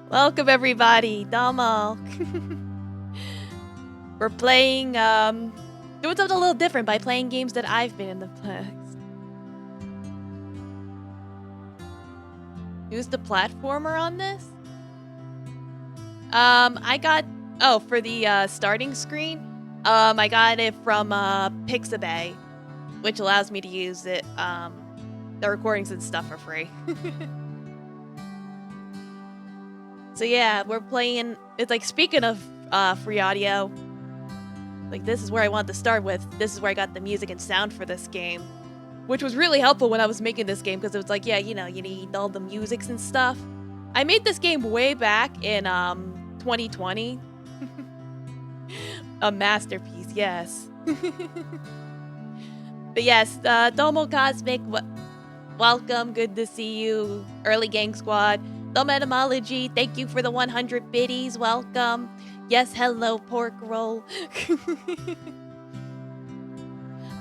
Welcome everybody, Domo. We're playing, doing something a little different by playing games that I've been in the past. Who's the platformer on this? I got, for the starting screen, I got it from Pixabay, which allows me to use it, the recordings and stuff for free. So yeah, we're playing, it's like, speaking of free audio, like this is where I want to start with. This is where I got the music and sound for this game, which was really helpful when I was making this game because it was like, yeah, you know, you need all the musics and stuff. I made this game way back in 2020. A masterpiece, yes. But yes, Domo Cosmic, welcome, good to see you. Early Gang Squad. Dom Etymology, thank you for the 100 biddies, welcome. Yes, hello, pork roll.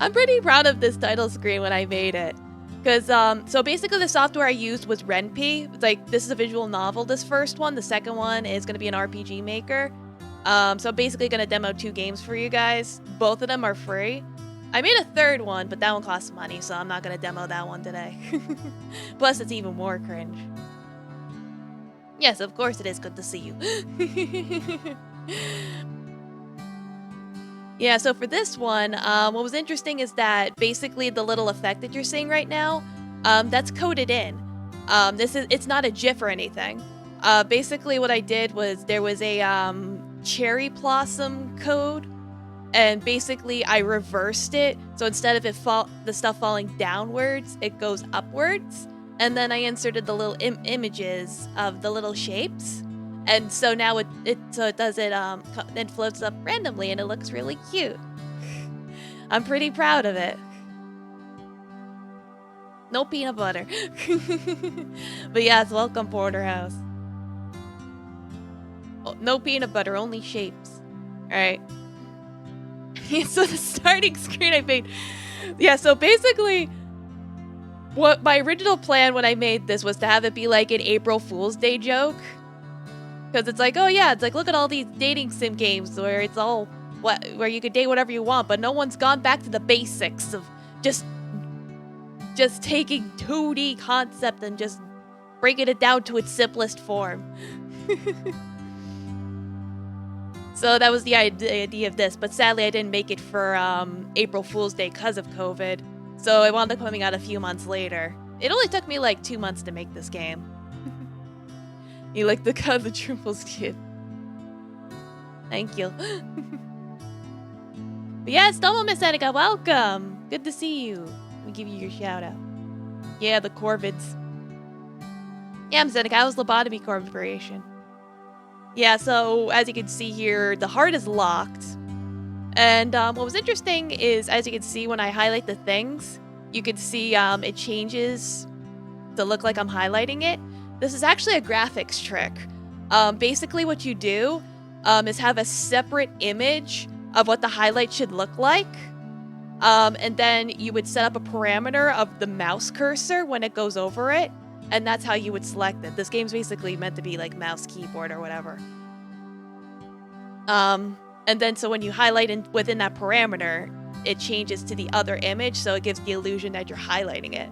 I'm pretty proud of this title screen when I made it. Because, so basically the software I used was Ren'Py. It's like, this is a visual novel, this first one. The second one is going to be an RPG maker. So I'm basically going to demo 2 games for you guys. Both of them are free. I made a third one, but that one costs money, so I'm not going to demo that one today. Plus, it's even more cringe. Yes, of course it is good to see you. Yeah, so for this one, what was interesting is that basically the little effect that you're seeing right now, that's coded in. It's not a GIF or anything. Basically what I did was there was a cherry blossom code, and basically I reversed it. So instead of the stuff falling downwards, it goes upwards. And then I inserted the little images of the little shapes. And so now it does it, it floats up randomly and it looks really cute. I'm pretty proud of it. No peanut butter. But yes, welcome Porterhouse. Oh, no peanut butter, only shapes. Alright. So the starting screen I made. Yeah, so basically, what my original plan when I made this was to have it be like an April Fool's Day joke. Because it's like, oh yeah, it's like, look at all these dating sim games where it's all, where you could date whatever you want, but no one's gone back to the basics of just taking 2D concept and just breaking it down to its simplest form. So that was the idea of this, but sadly I didn't make it for April Fool's Day because of COVID. So it wound up coming out a few months later. It only took me like 2 months to make this game. You like the cut of the Triple Skid. Thank you. But yes, Domo Miss Seneca, welcome. Good to see you. Let me give you your shout out. Yeah, the Corvids. Yeah, I'm Seneca. I was Lobotomy Corporation. Yeah, so as you can see here, the heart is locked. And what was interesting is, as you can see when I highlight the things, you can see it changes to look like I'm highlighting it. This is actually a graphics trick. Basically what you do is have a separate image of what the highlight should look like. And then you would set up a parameter of the mouse cursor when it goes over it. And that's how you would select it. This game's basically meant to be like mouse keyboard or whatever. And then so when you highlight within that parameter, it changes to the other image, so it gives the illusion that you're highlighting it.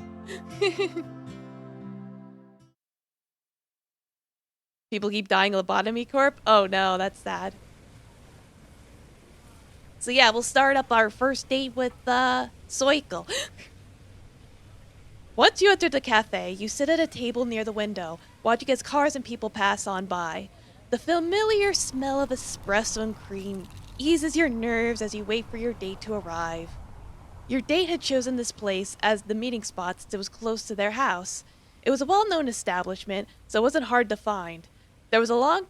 People keep dying Lobotomy Corp? Oh no, that's sad. So yeah, we'll start up our first date with Soiko. Once you enter the cafe, you sit at a table near the window, watching as cars and people pass on by. The familiar smell of espresso and cream eases your nerves as you wait for your date to arrive. Your date had chosen this place as the meeting spot since it was close to their house. It was a well-known establishment, so it wasn't hard to find. There was a long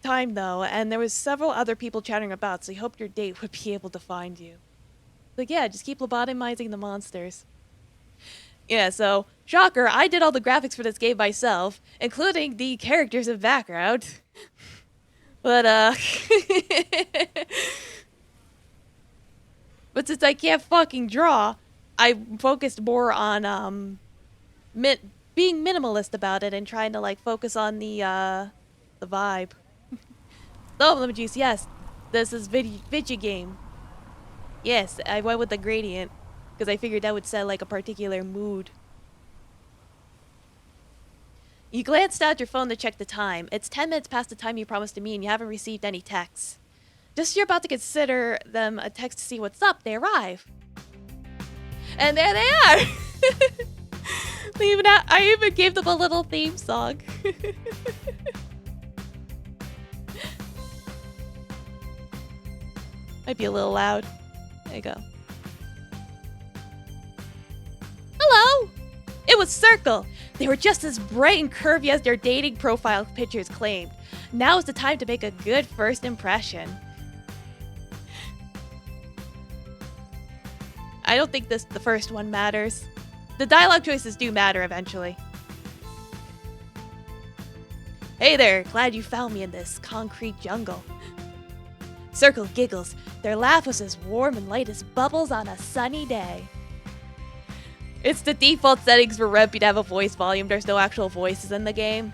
time, though, and there was several other people chatting about, so you hoped your date would be able to find you. But yeah, just keep lobotomizing the monsters. Yeah, so, shocker, I did all the graphics for this game myself, including the characters and background. But, but since I can't fucking draw, I focused more on, being minimalist about it and trying to, like, focus on the the vibe. Oh, lemon juice, yes. This is video game. Yes, I went with the gradient because I figured that would set like a particular mood. You glanced at your phone to check the time. It's 10 minutes past the time you promised to me and you haven't received any texts. Just as you're about to consider them a text to see what's up, they arrive. And there they are! I even gave them a little theme song. Might be a little loud. There you go. Hello! It was Circle! They were just as bright and curvy as their dating profile pictures claimed. Now is the time to make a good first impression. I don't think the first one matters. The dialogue choices do matter eventually. Hey there, glad you found me in this concrete jungle. Circle giggles. Their laugh was as warm and light as bubbles on a sunny day. It's the default settings for Rempy to have a voice volume. There's no actual voices in the game.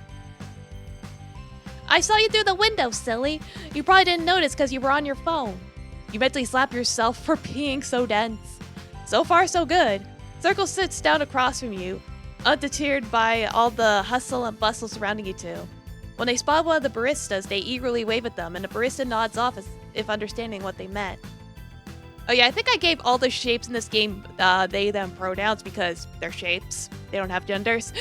I saw you through the window, silly. You probably didn't notice because you were on your phone. You mentally slap yourself for being so dense. So far, so good. Circle sits down across from you, undeterred by all the hustle and bustle surrounding you two. When they spot one of the baristas, they eagerly wave at them, and the barista nods off as if understanding what they meant. Oh yeah, I think I gave all the shapes in this game they, them pronouns because they're shapes. They don't have genders.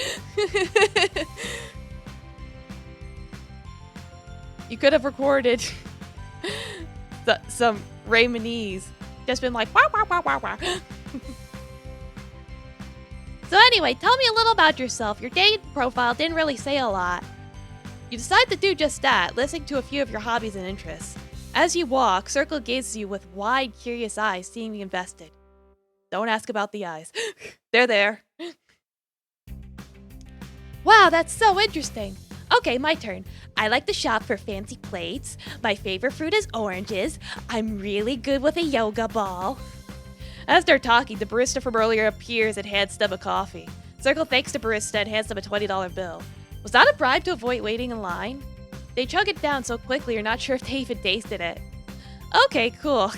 You could have recorded some Raymonese. Just been like, wah, wah, wah, wah, wah. So anyway, tell me a little about yourself. Your dating profile didn't really say a lot. You decide to do just that, listening to a few of your hobbies and interests. As you walk, Circle gazes you with wide, curious eyes, seemingly invested. Don't ask about the eyes. They're there. Wow, that's so interesting. Okay, my turn. I like to shop for fancy plates. My favorite fruit is oranges. I'm really good with a yoga ball. As they're talking, the barista from earlier appears and hands them a coffee. Circle thanks the barista and hands them a $20 bill. Was that a bribe to avoid waiting in line? They chug it down so quickly you're not sure if they even tasted it. Okay, cool.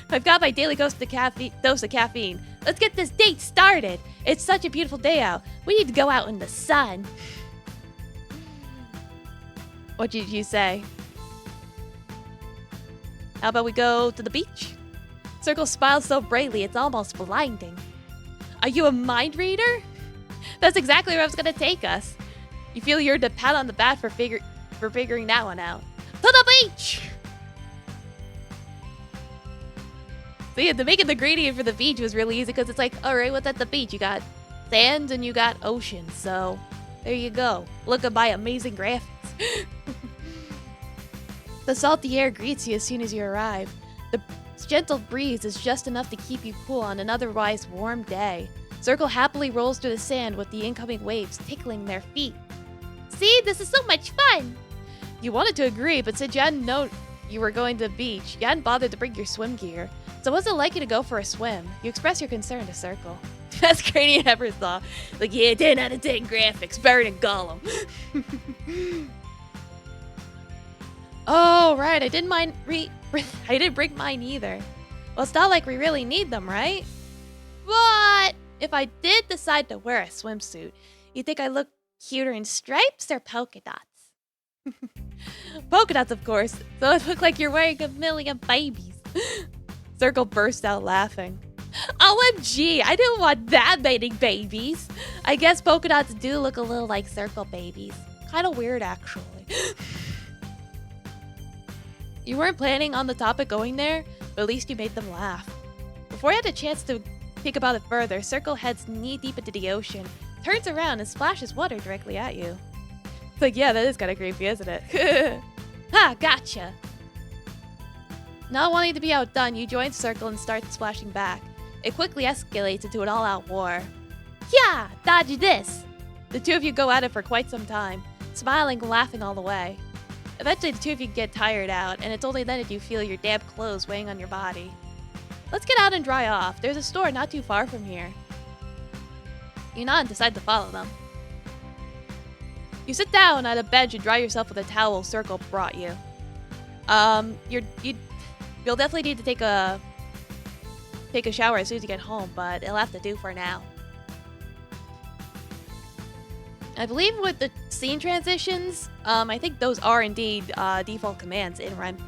I've got my daily dose of caffeine. Let's get this date started. It's such a beautiful day out. We need to go out in the sun. What did you say? How about we go to the beach? Circle smiles so brightly it's almost blinding. Are you a mind reader? That's exactly where I was gonna take us. You feel you're the pat on the back for figuring that one out. To the beach! So yeah, making the gradient for the beach was really easy because it's like, alright, what's at the beach? You got sand and you got ocean, so there you go. Look at my amazing graphics. The salty air greets you as soon as you arrive. The gentle breeze is just enough to keep you cool on an otherwise warm day. Circle happily rolls through the sand with the incoming waves tickling their feet. See, this is so much fun! You wanted to agree, but since you hadn't known you were going to the beach, you hadn't bothered to bring your swim gear. So was it like you to go for a swim? You express your concern to Circle. Best gradient ever saw. Like, yeah, 10 out of 10 graphics, better than Gollum. Oh, right, I didn't bring mine either. Well, it's not like we really need them, right? But if I did decide to wear a swimsuit, you think I look cuter in stripes or polka dots? Polka dots, of course, so it look like you're wearing a million babies. Circle burst out laughing. OMG, I didn't want that many babies. I guess polka dots do look a little like Circle babies. Kind of weird, actually. You weren't planning on the topic going there, but at least you made them laugh. Before you had a chance to think about it further, Circle heads knee-deep into the ocean, turns around and splashes water directly at you. It's like, yeah, that is kind of creepy, isn't it? Ha, gotcha! Not wanting to be outdone, you join Circle and start splashing back. It quickly escalates into an all-out war. Yeah, dodge this! The two of you go at it for quite some time, smiling and laughing all the way. Eventually, the two of you get tired out, and it's only then that you feel your damp clothes weighing on your body. Let's get out and dry off. There's a store not too far from here. You nod and decide to follow them. You sit down at a bench and dry yourself with a towel Circle brought you. You'll definitely need to take a shower as soon as you get home, but it'll have to do for now. I believe with the scene transitions, I think those are indeed default commands in Ren'Py.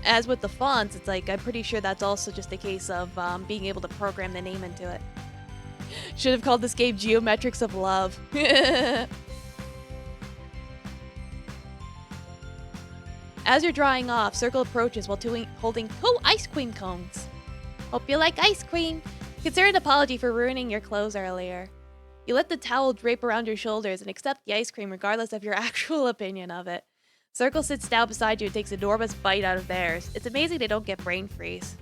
As with the fonts, it's like, I'm pretty sure that's also just a case of being able to program the name into it. Should have called this game Geometrics of Love. As you're drying off, Circle approaches while holding 2 ice cream cones. Hope you like ice cream. Consider an apology for ruining your clothes earlier. You let the towel drape around your shoulders and accept the ice cream regardless of your actual opinion of it. Circle sits down beside you and takes an enormous bite out of theirs. It's amazing they don't get brain freeze.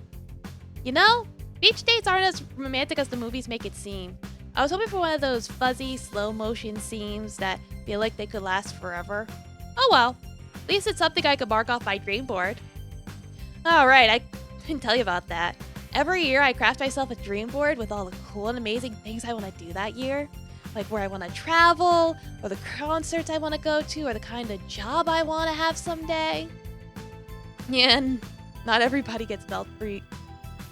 You know, beach dates aren't as romantic as the movies make it seem. I was hoping for one of those fuzzy, slow motion scenes that feel like they could last forever. Oh well, at least it's something I could mark off my dream board. Alright, I didn't tell you about that. Every year I craft myself a dream board with all the cool and amazing things I want to do that year. Like where I want to travel, or the concerts I want to go to, or the kind of job I want to have someday. Yeah, and not everybody gets Not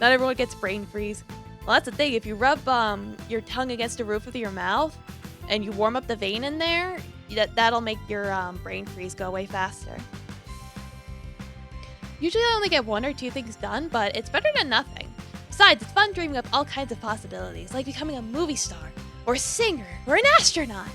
everyone gets brain freeze. Well, that's the thing. If you rub your tongue against the roof of your mouth and you warm up the vein in there, that'll make your brain freeze go away faster. Usually I only get 1 or 2 things done, but it's better than nothing. Besides, it's fun dreaming up all kinds of possibilities, like becoming a movie star, or a singer, or an astronaut.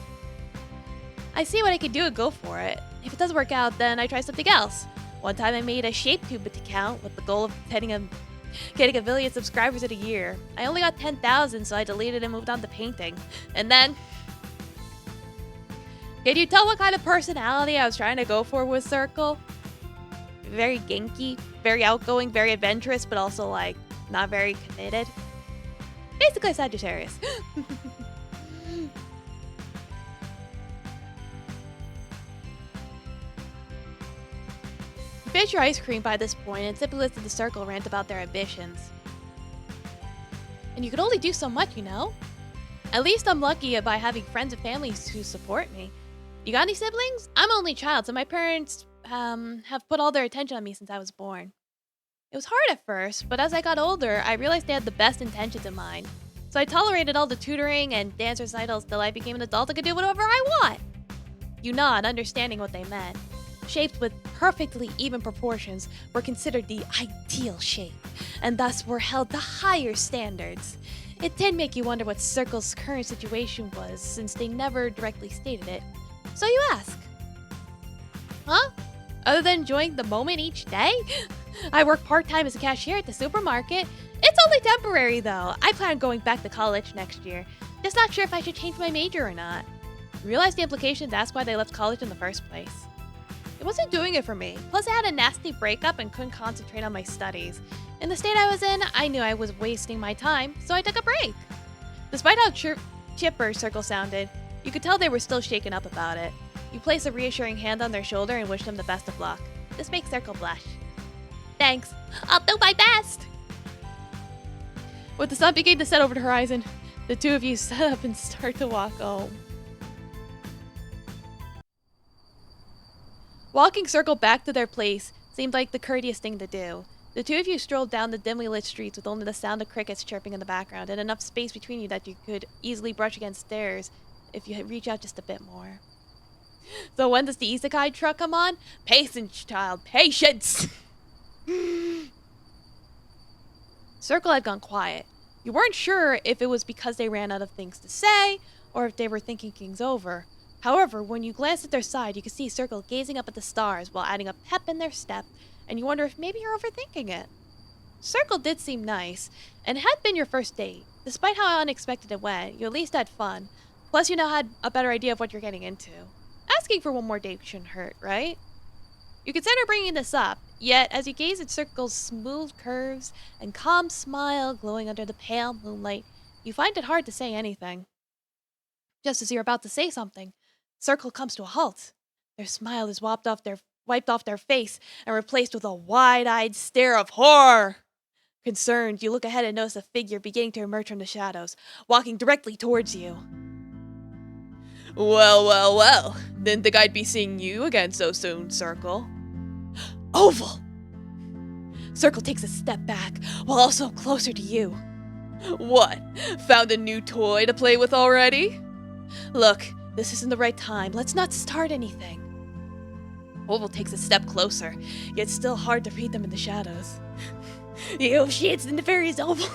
I see what I can do and go for it. If it doesn't work out, then I try something else. One time I made a shape tube account with the goal of getting a million subscribers in a year. I only got 10,000, so I deleted and moved on to painting. And then... Can you tell what kind of personality I was trying to go for with Circle? Very Genki, very outgoing, very adventurous, but also, like, not very committed. Basically Sagittarius. You finish your ice cream by this point and simply listen to Circle rant about their ambitions. And you can only do so much, you know? At least I'm lucky by having friends and families who support me. You got any siblings? I'm an only child, so my parents have put all their attention on me since I was born. It was hard at first, but as I got older, I realized they had the best intentions in mind. So I tolerated all the tutoring and dance recitals till I became an adult and could do whatever I want. You nod, understanding what they meant. Shapes with perfectly even proportions were considered the ideal shape, and thus were held to higher standards. It did make you wonder what Circle's current situation was, since they never directly stated it. So you ask, huh? Other than enjoying the moment each day? I work part-time as a cashier at the supermarket. It's only temporary, though. I plan on going back to college next year. Just not sure if I should change my major or not. Realize the implications, ask why they left college in the first place. It wasn't doing it for me. Plus, I had a nasty breakup and couldn't concentrate on my studies. In the state I was in, I knew I was wasting my time, so I took a break. Despite how chipper Circle sounded, you could tell they were still shaken up about it. You place a reassuring hand on their shoulder and wish them the best of luck. This makes Circle blush. Thanks. I'll do my best! With the sun beginning to set over the horizon, the two of you set up and start to walk home. Walking Circle back to their place seemed like the courteous thing to do. The two of you strolled down the dimly lit streets with only the sound of crickets chirping in the background and enough space between you that you could easily brush against stairs if you reach out just a bit more. So when does the isekai truck come on? Patience, child, patience! Circle had gone quiet. You weren't sure if it was because they ran out of things to say, or if they were thinking things over. However, when you glanced at their side, you could see Circle gazing up at the stars while adding a pep in their step, and you wonder if maybe you're overthinking it. Circle did seem nice, and it had been your first date. Despite how unexpected it went, you at least had fun. Plus, you now had a better idea of what you're getting into. Asking for one more date shouldn't hurt, right? You consider bringing this up, yet as you gaze at Circle's smooth curves and calm smile glowing under the pale moonlight, you find it hard to say anything. Just as you're about to say something, Circle comes to a halt. Their smile is wiped off their face and replaced with a wide-eyed stare of horror. Concerned, you look ahead and notice a figure beginning to emerge from the shadows, walking directly towards you. Well, well, well. Didn't think I'd be seeing you again so soon, Circle. Oval! Circle takes a step back, while also closer to you. What? Found a new toy to play with already? Look, this isn't the right time. Let's not start anything. Oval takes a step closer, yet still hard to read them in the shadows. Oh shit, it's the nefarious Oval.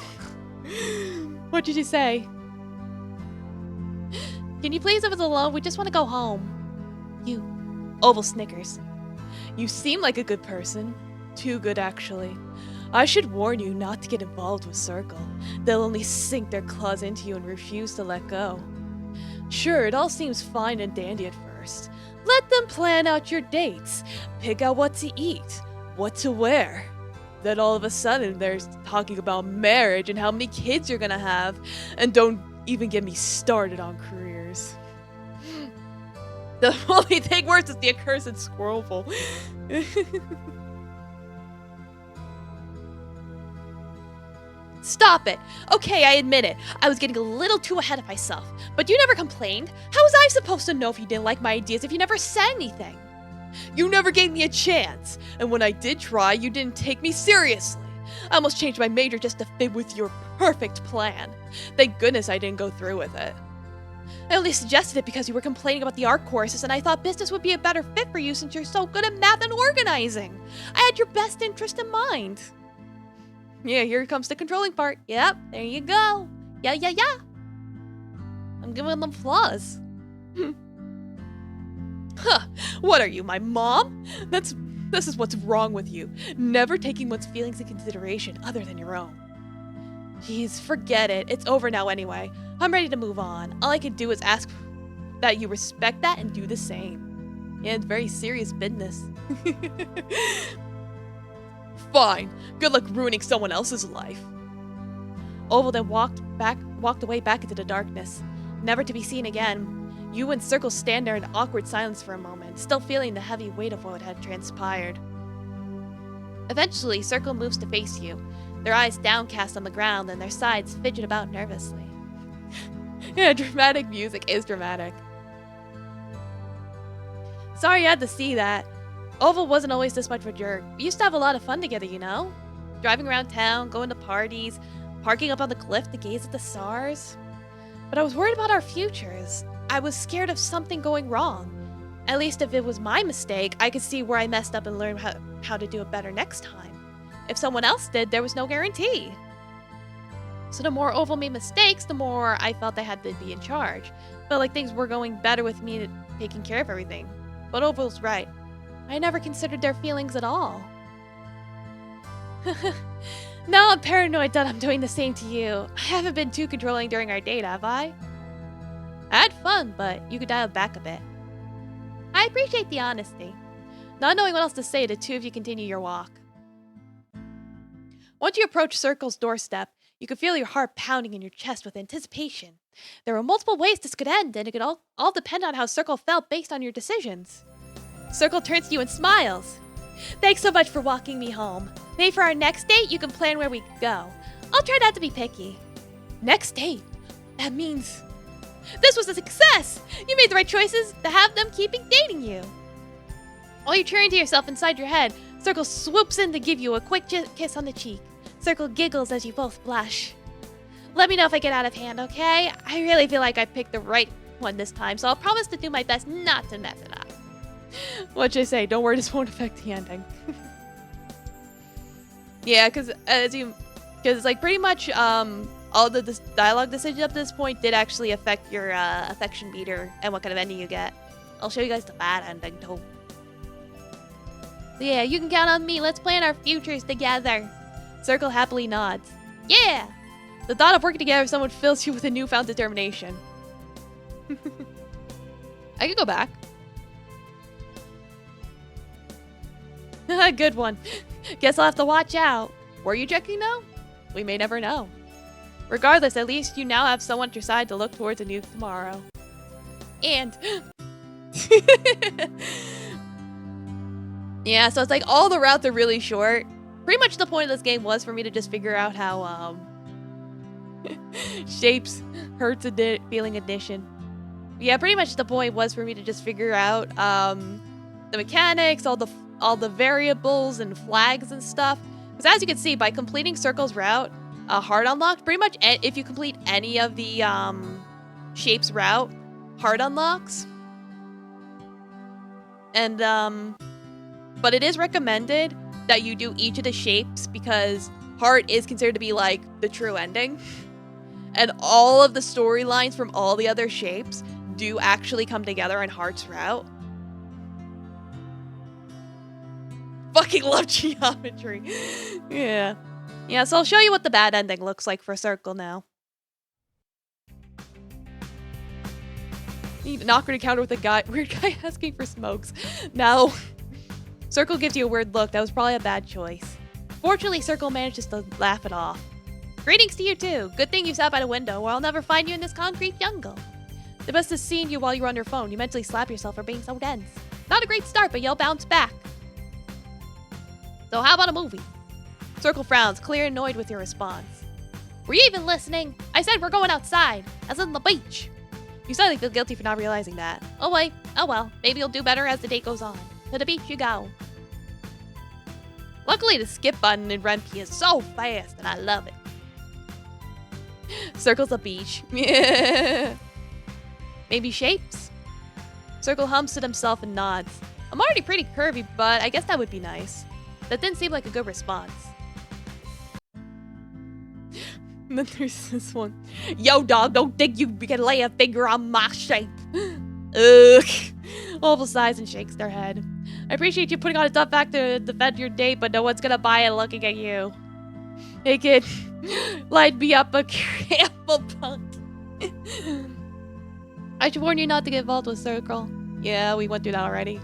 What did you say? Can you please leave us alone? We just want to go home. You. Oval snickers. You seem like a good person. Too good, actually. I should warn you not to get involved with Circle. They'll only sink their claws into you and refuse to let go. Sure, it all seems fine and dandy at first. Let them plan out your dates. Pick out what to eat, what to wear. Then all of a sudden, they're talking about marriage and how many kids you're gonna have. And don't even get me started on careers. The only thing worse is the accursed squirrel. Stop it! Okay, I admit it. I was getting a little too ahead of myself. But you never complained. How was I supposed to know if you didn't like my ideas if you never said anything? You never gave me a chance. And when I did try, you didn't take me seriously. I almost changed my major just to fit with your perfect plan. Thank goodness I didn't go through with it. I only suggested it because you were complaining about the art courses and I thought business would be a better fit for you since you're so good at math and organizing. I had your best interest in mind. Yeah, here comes the controlling part. Yep, there you go. Yeah. I'm giving them flaws. Huh, what are you, my mom? This is what's wrong with you. Never taking one's feelings into consideration other than your own. Jeez, forget it. It's over now anyway. I'm ready to move on. All I can do is ask that you respect that and do the same. Yeah, it's very serious business. Fine. Good luck ruining someone else's life. Oval then walked away back into the darkness, never to be seen again. You and Circle stand there in awkward silence for a moment, still feeling the heavy weight of what had transpired. Eventually, Circle moves to face you, their eyes downcast on the ground and their sides fidget about nervously. Yeah, dramatic music is dramatic. Sorry you had to see that. Oval wasn't always this much of a jerk. We used to have a lot of fun together, you know? Driving around town, going to parties, parking up on the cliff to gaze at the stars. But I was worried about our futures. I was scared of something going wrong. At least if it was my mistake, I could see where I messed up and learn how to do it better next time. If someone else did, there was no guarantee. So the more Oval made mistakes, the more I felt I had to be in charge. Felt like things were going better with me taking care of everything. But Oval's right. I never considered their feelings at all. Now I'm paranoid that I'm doing the same to you. I haven't been too controlling during our date, have I? I had fun, but you could dial it back a bit. I appreciate the honesty. Not knowing what else to say, the two of you continue your walk. Once you approach Circle's doorstep, you could feel your heart pounding in your chest with anticipation. There were multiple ways this could end, and it could all depend on how Circle felt based on your decisions. Circle turns to you and smiles. Thanks so much for walking me home. Maybe for our next date, you can plan where we could go. I'll try not to be picky. Next date? That means... This was a success! You made the right choices to have them keeping dating you. While you're cheering to yourself inside your head, Circle swoops in to give you a quick kiss on the cheek. Circle giggles as you both blush. Let me know if I get out of hand, okay? I really feel like I picked the right one this time, so I'll promise to do my best not to mess it up. What'd you say? Don't worry, this won't affect the ending. Yeah, because it's like pretty much all the dialogue decisions up to this point did actually affect your affection meter and what kind of ending you get. I'll show you guys the bad ending too. So yeah, you can count on me. Let's plan our futures together. Circle happily nods. Yeah! The thought of working together with someone fills you with a newfound determination. I could go back. Good one. Guess I'll have to watch out. Were you checking though? We may never know. Regardless, at least you now have someone at your side to look towards a new tomorrow. And... yeah, so it's like all the routes are really short. Pretty much the point of this game was for me to just figure out how shapes hurts feeling addition. Yeah, pretty much the point was for me to just figure out the mechanics, all the variables and flags and stuff. Because as you can see, by completing Circle's route, heart unlocked. Pretty much if you complete any of the shapes route, heart unlocks. And but it is recommended that you do each of the shapes because heart is considered to be like the true ending. And all of the storylines from all the other shapes do actually come together in Heart's route. Fucking love geometry. Yeah. Yeah, so I'll show you what the bad ending looks like for Circle now. An awkward encounter with a weird guy asking for smokes. No. Circle gives you a weird look. That was probably a bad choice. Fortunately, Circle manages to laugh it off. Greetings to you too. Good thing you sat by the window, or I'll never find you in this concrete jungle. The best is seeing you while you were on your phone. You mentally slap yourself for being so dense. Not a great start, but you'll bounce back. So how about a movie? Circle frowns, clear annoyed with your response. Were you even listening? I said we're going outside, as in the beach. You suddenly feel guilty for not realizing that. Oh wait, oh well, maybe you'll do better as the date goes on. To the beach you go. Luckily the skip button in RenP is so fast and I love it. Circle's a beach. Maybe shapes? Circle hums to himself and nods. I'm already pretty curvy, but I guess that would be nice. That didn't seem like a good response. And then there's this one. Yo, dog, don't think you can lay a finger on my shape. Ugh. Oval sighs and shakes their head. I appreciate you putting on a tough act to defend your date, but no one's gonna buy it looking at you. Hey, kid. Light me up a careful punk. I should warn you not to get involved with Circle. Yeah, we went through that already.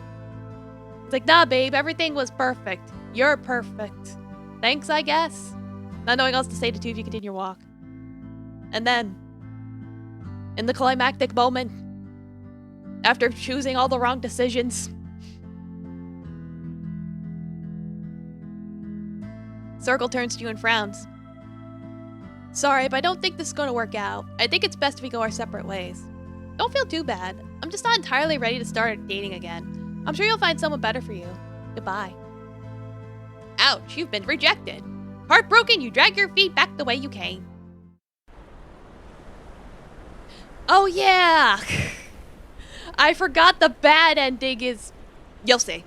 It's like, nah, babe, everything was perfect. You're perfect. Thanks, I guess. Not knowing else to say, the two of you continue your walk. And then, in the climactic moment, after choosing all the wrong decisions, Circle turns to you and frowns. Sorry, but I don't think this is going to work out. I think it's best if we go our separate ways. Don't feel too bad. I'm just not entirely ready to start dating again. I'm sure you'll find someone better for you. Goodbye. Ouch, you've been rejected. Heartbroken, you drag your feet back the way you came. Oh yeah! I forgot the bad ending is... You'll see.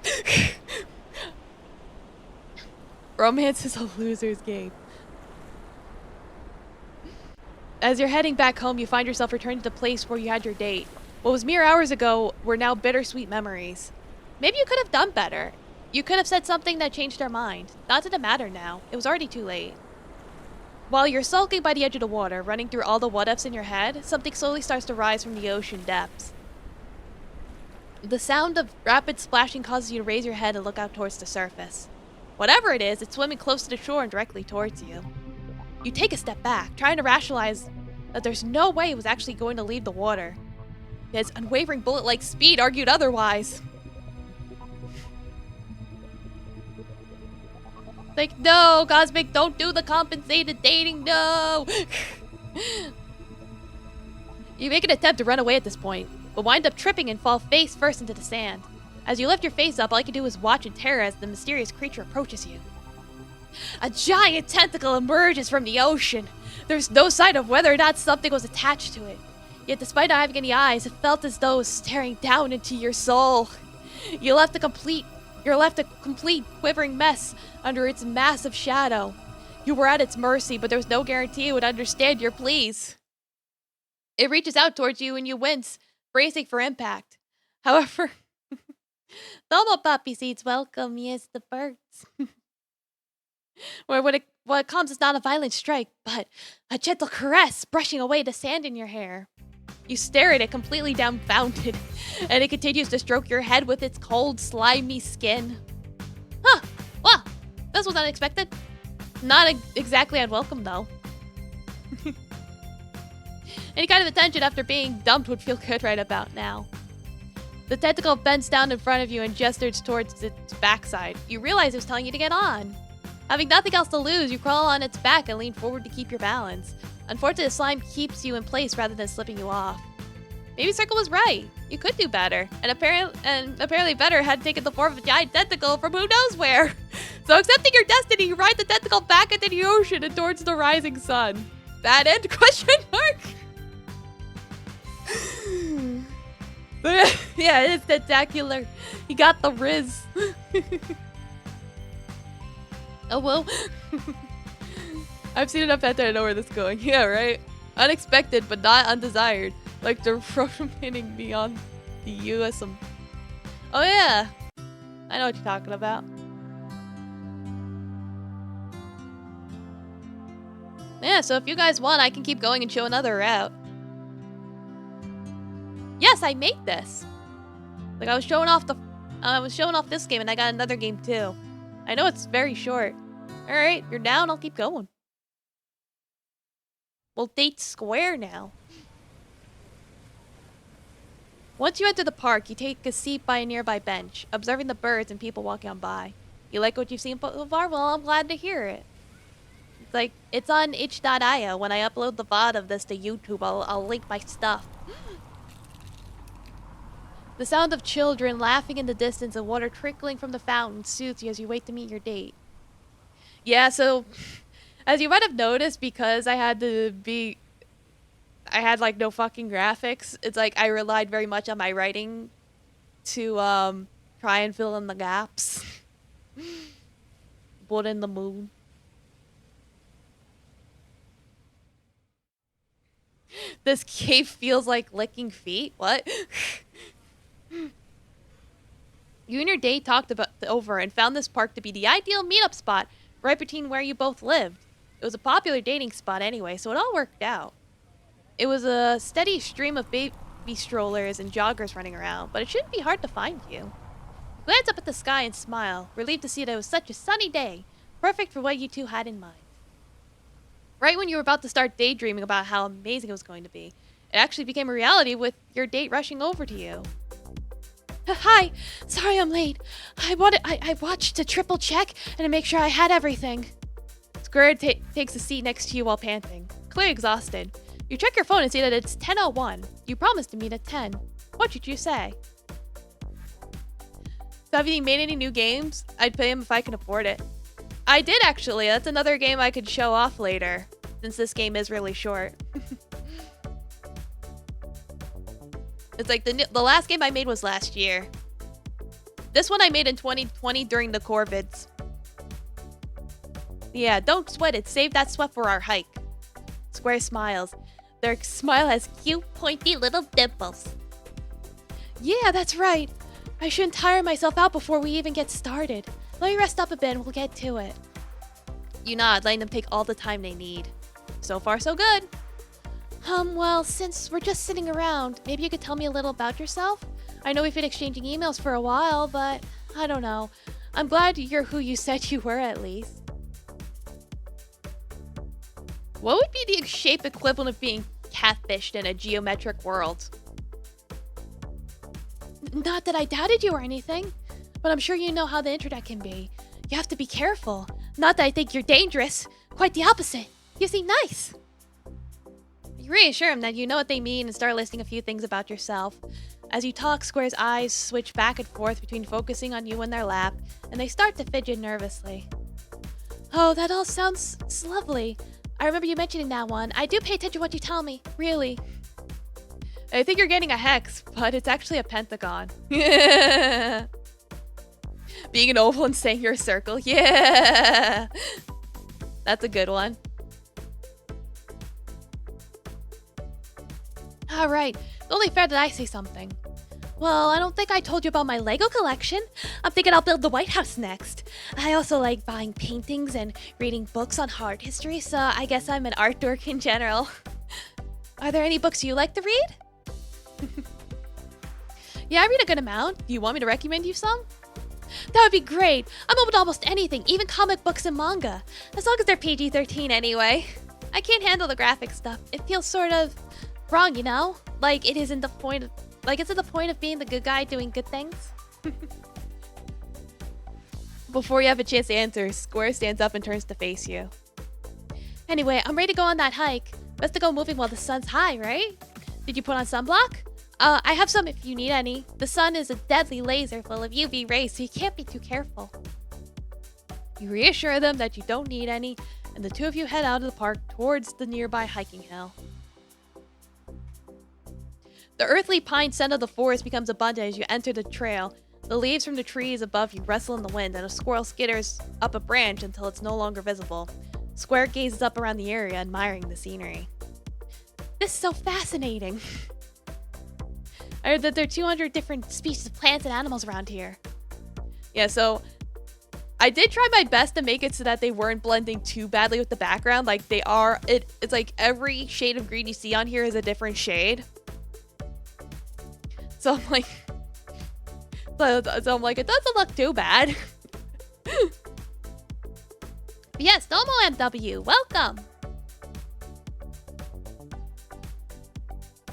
Romance is a loser's game. As you're heading back home, you find yourself returning to the place where you had your date. What was mere hours ago were now bittersweet memories. Maybe you could have done better. You could have said something that changed her mind. Not that it mattered now. It was already too late. While you're sulking by the edge of the water, running through all the what-ifs in your head, something slowly starts to rise from the ocean depths. The sound of rapid splashing causes you to raise your head and look out towards the surface. Whatever it is, it's swimming close to the shore and directly towards you. You take a step back, trying to rationalize that there's no way it was actually going to leave the water. Its unwavering bullet-like speed argued otherwise. Like, no, Cosmic, don't do the compensated dating, no! You make an attempt to run away at this point, but wind up tripping and fall face first into the sand. As you lift your face up, all you can do is watch in terror as the mysterious creature approaches you. A giant tentacle emerges from the ocean. There's no sign of whether or not something was attached to it. Yet despite not having any eyes, it felt as though it was staring down into your soul. You're left a complete quivering mess under its massive shadow. You were at its mercy, but there was no guarantee it would understand your pleas. It reaches out towards you and you wince, bracing for impact. However, Domo poppy seeds welcome, yes, the birds. What comes is not a violent strike, but a gentle caress brushing away the sand in your hair. You stare at it completely dumbfounded, and it continues to stroke your head with its cold, slimy skin. Huh, well, this was unexpected. Not exactly unwelcome, though. Any kind of attention after being dumped would feel good right about now. The tentacle bends down in front of you and gestures towards its backside. You realize it was telling you to get on. Having nothing else to lose, you crawl on its back and lean forward to keep your balance. Unfortunately, the slime keeps you in place rather than slipping you off. Maybe Circle was right. You could do better. And apparently better had taken the form of a giant tentacle from who knows where. So accepting your destiny, you ride the tentacle back into the ocean and towards the rising sun. Bad end? Question mark? Yeah, it is tentacular. He got the riz. Oh well. I've seen enough hentai to know where this is going. Yeah, right? Unexpected, but not undesired. Like the remaining beyond the USM. Oh yeah. I know what you're talking about. Yeah, so if you guys want, I can keep going and show another route. Yes, I made this. Like I was showing off this game and I got another game too. I know it's very short. Alright, you're down, I'll keep going. We'll date square now. Once you enter the park, you take a seat by a nearby bench, observing the birds and people walking on by. You like what you've seen so far? Well, I'm glad to hear it. It's like, it's on itch.io. When I upload the VOD of this to YouTube, I'll link my stuff. The sound of children laughing in the distance and water trickling from the fountain soothes you as you wait to meet your date. Yeah, so, as you might have noticed, because I had like no fucking graphics, it's like I relied very much on my writing to try and fill in the gaps. Blood in the moon. This cave feels like licking feet? What? You and your date talked over and found this park to be the ideal meetup spot right between where you both lived. It was a popular dating spot anyway, so it all worked out. It was a steady stream of baby strollers and joggers running around, but it shouldn't be hard to find you. You glance up at the sky and smile, relieved to see that it was such a sunny day, perfect for what you two had in mind. Right when you were about to start daydreaming about how amazing it was going to be, it actually became a reality with your date rushing over to you. Hi, sorry I'm late. I watched to triple check and to make sure I had everything. Square takes a seat next to you while panting, clearly exhausted. You check your phone and see that it's 10:01. You promised to meet at 10. What did you say? So have you made any new games? I'd pay him if I can afford it. I did actually. That's another game I could show off later, since this game is really short. It's like the last game I made was last year. This one I made in 2020 during the Corvids. Yeah, don't sweat it. Save that sweat for our hike. Square smiles. Their smile has cute, pointy little dimples. Yeah, that's right. I shouldn't tire myself out before we even get started. Let me rest up a bit and we'll get to it. You nod, letting them take all the time they need. So far, so good. Well, since we're just sitting around, maybe you could tell me a little about yourself? I know we've been exchanging emails for a while, but I don't know. I'm glad you're who you said you were, at least. What would be the shape equivalent of being catfished in a geometric world? Not that I doubted you or anything, but I'm sure you know how the internet can be. You have to be careful. Not that I think you're dangerous. Quite the opposite. You seem nice. You reassure him that you know what they mean and start listing a few things about yourself. As you talk, Square's eyes switch back and forth between focusing on you in their lap, and they start to fidget nervously. Oh, that all sounds lovely. I remember you mentioning that one. I do pay attention to what you tell me, really. I think you're getting a hex, but it's actually a pentagon. Yeah. Being an oval and saying you're a circle. Yeah. That's a good one. Alright, it's only fair that I say something. Well, I don't think I told you about my Lego collection. I'm thinking I'll build the White House next. I also like buying paintings and reading books on art history, so I guess I'm an art dork in general. Are there any books you like to read? Yeah, I read a good amount. Do you want me to recommend you some? That would be great. I'm open to almost anything, even comic books and manga. As long as they're PG-13 anyway. I can't handle the graphic stuff. It feels sort of wrong, you know? Like it isn't the point of, it's at the point of being the good guy doing good things. Before you have a chance to answer, Square stands up and turns to face you. Anyway, I'm ready to go on that hike. Best to go moving while the sun's high, right? Did you put on sunblock? I have some if you need any. The sun is a deadly laser full of UV rays, so you can't be too careful. You reassure them that you don't need any, and the two of you head out of the park towards the nearby hiking hill. The earthly pine scent of the forest becomes abundant as you enter the trail. The leaves from the trees above you rustle in the wind, and a squirrel skitters up a branch until it's no longer visible. Square gazes up around the area, admiring the scenery. This is so fascinating. I heard that there are 200 different species of plants and animals around here. Yeah, so I did try my best to make it so that they weren't blending too badly with the background. Like they are, it's like every shade of green you see on here is a different shade. So I'm like, it doesn't look too bad. Yes, Domo MW, welcome.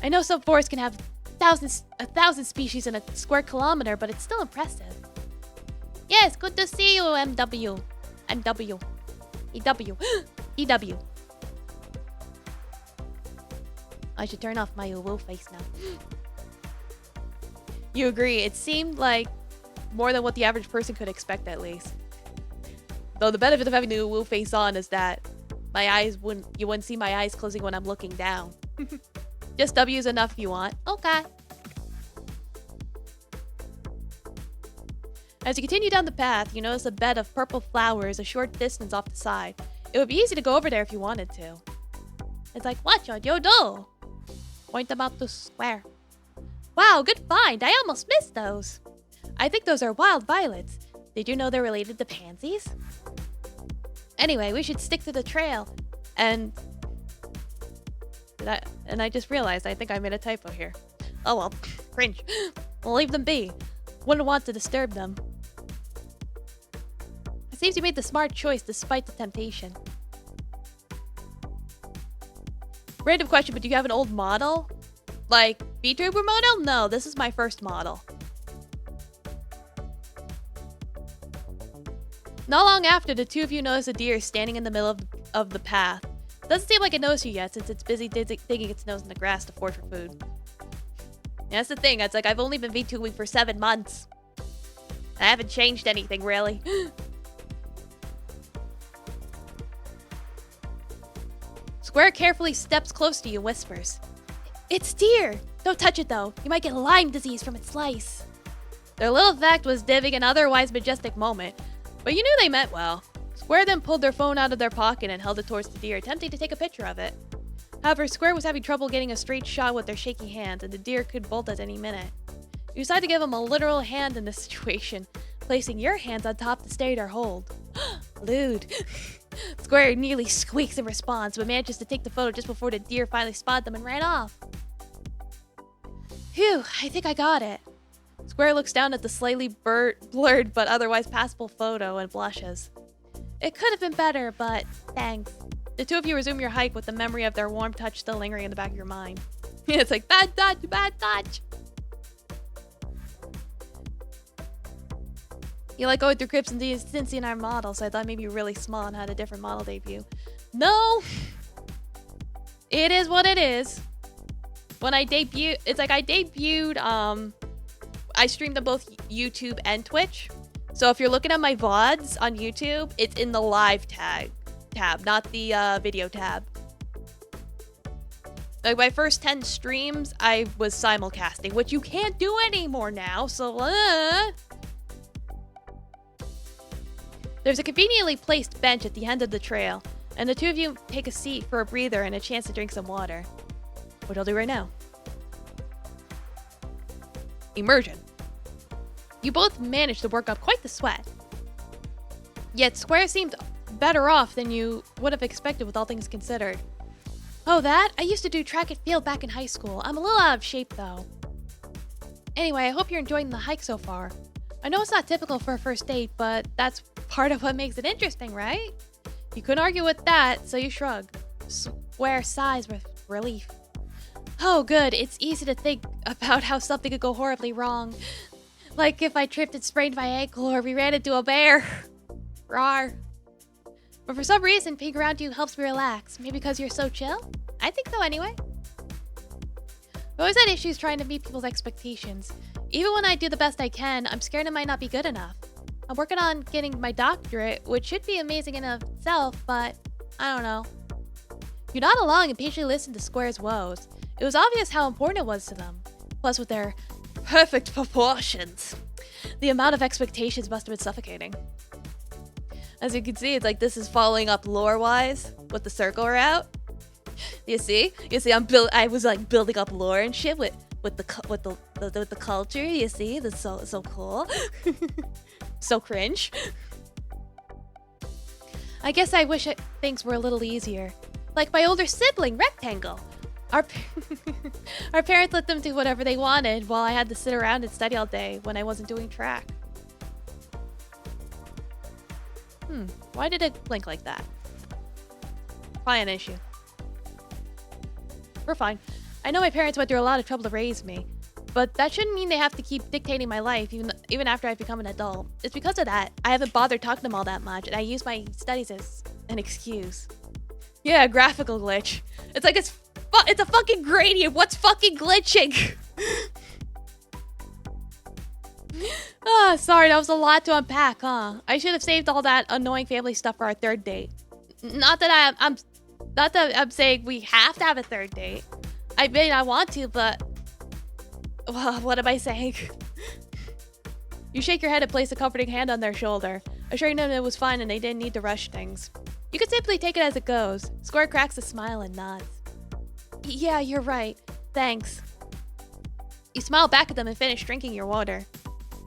I know some forests can have 1,000 species in a square kilometer, but it's still impressive. Yes, good to see you, MW. MW. EW. EW. I should turn off my woo face now. You agree, it seemed like more than what the average person could expect at least. Though the benefit of having the woo face on is that you wouldn't see my eyes closing when I'm looking down. Just W's enough if you want. Okay. As you continue down the path, you notice a bed of purple flowers a short distance off the side. It would be easy to go over there if you wanted to. It's like, what should you do? Point them out to Square. Wow, good find. I almost missed those. I think those are wild violets. Did you know they're related to pansies? Anyway, we should stick to the trail. And I just realized I think I made a typo here. Oh well, cringe. We'll leave them be. Wouldn't want to disturb them. It seems you made the smart choice despite the temptation. Random question, but do you have an old model? Like, VTuber model? No, this is my first model. Not long after, the two of you notice a deer standing in the middle of the path. Doesn't seem like it knows you yet, since it's busy digging its nose in the grass to forage for food. Yeah, that's the thing, it's like I've only been VTubing for 7 months. I haven't changed anything, really. Square carefully steps close to you and whispers. It's deer! Don't touch it though, you might get Lyme disease from its lice. Their little fact was divvying an otherwise majestic moment, but you knew they meant well. Square then pulled their phone out of their pocket and held it towards the deer, attempting to take a picture of it. However, Square was having trouble getting a straight shot with their shaky hands, and the deer could bolt at any minute. You decide to give him a literal hand in this situation, placing your hands on top to stay their hold. Lewd. Square nearly squeaks in response, but manages to take the photo just before the deer finally spotted them and ran off. Phew, I think I got it. Square looks down at the slightly blurred but otherwise passable photo and blushes. It could have been better, but thanks. The two of you resume your hike with the memory of their warm touch still lingering in the back of your mind. It's like, bad touch, bad touch. You like going through Crips and Cincy and our model, so I thought maybe you were really small and had a different model debut. No! It is what it is. When I debuted, it's like I debuted, I streamed on both YouTube and Twitch. So if you're looking at my VODs on YouTube, it's in the live tab, not the video tab. Like my first 10 streams, I was simulcasting, which you can't do anymore now, so There's a conveniently placed bench at the end of the trail, and the two of you take a seat for a breather and a chance to drink some water. What I'll do right now. Immersion. You both managed to work up quite the sweat. Yet Square seemed better off than you would have expected with all things considered. Oh, that? I used to do track and field back in high school. I'm a little out of shape, though. Anyway, I hope you're enjoying the hike so far. I know it's not typical for a first date, but that's part of what makes it interesting, right? You couldn't argue with that, so you shrug. Square sighs with relief. Oh, good. It's easy to think about how something could go horribly wrong. Like if I tripped and sprained my ankle or we ran into a bear. Rawr. But for some reason, being around you helps me relax. Maybe because you're so chill? I think so anyway. I've always had issues trying to meet people's expectations. Even when I do the best I can, I'm scared it might not be good enough. I'm working on getting my doctorate, which should be amazing in of itself, but I don't know. You nod along and patiently listen to Square's woes. It was obvious how important it was to them. Plus, with their perfect proportions, the amount of expectations must have been suffocating. As you can see, it's like this is following up lore-wise with the circle route. You see, I was like building up lore and shit with the culture. You see, that's so cool. So cringe. I guess I wish things were a little easier. Like my older sibling, Rectangle. Our parents let them do whatever they wanted while I had to sit around and study all day when I wasn't doing track. Why did it blink like that? Probably an issue. We're fine. I know my parents went through a lot of trouble to raise me, but that shouldn't mean they have to keep dictating my life even after I've become an adult. It's because of that I haven't bothered talking to them all that much, and I use my studies as an excuse. Yeah, graphical glitch. It's like it's a fucking gradient. What's fucking glitching? Sorry, that was a lot to unpack, huh? I should have saved all that annoying family stuff for our third date. Not that I'm saying we have to have a third date. I mean, I want to, but well, what am I saying? You shake your head and place a comforting hand on their shoulder, assuring them it was fine and they didn't need to rush things. You can simply take it as it goes. Square cracks a smile and nods. Yeah, you're right. Thanks. You smile back at them and finish drinking your water.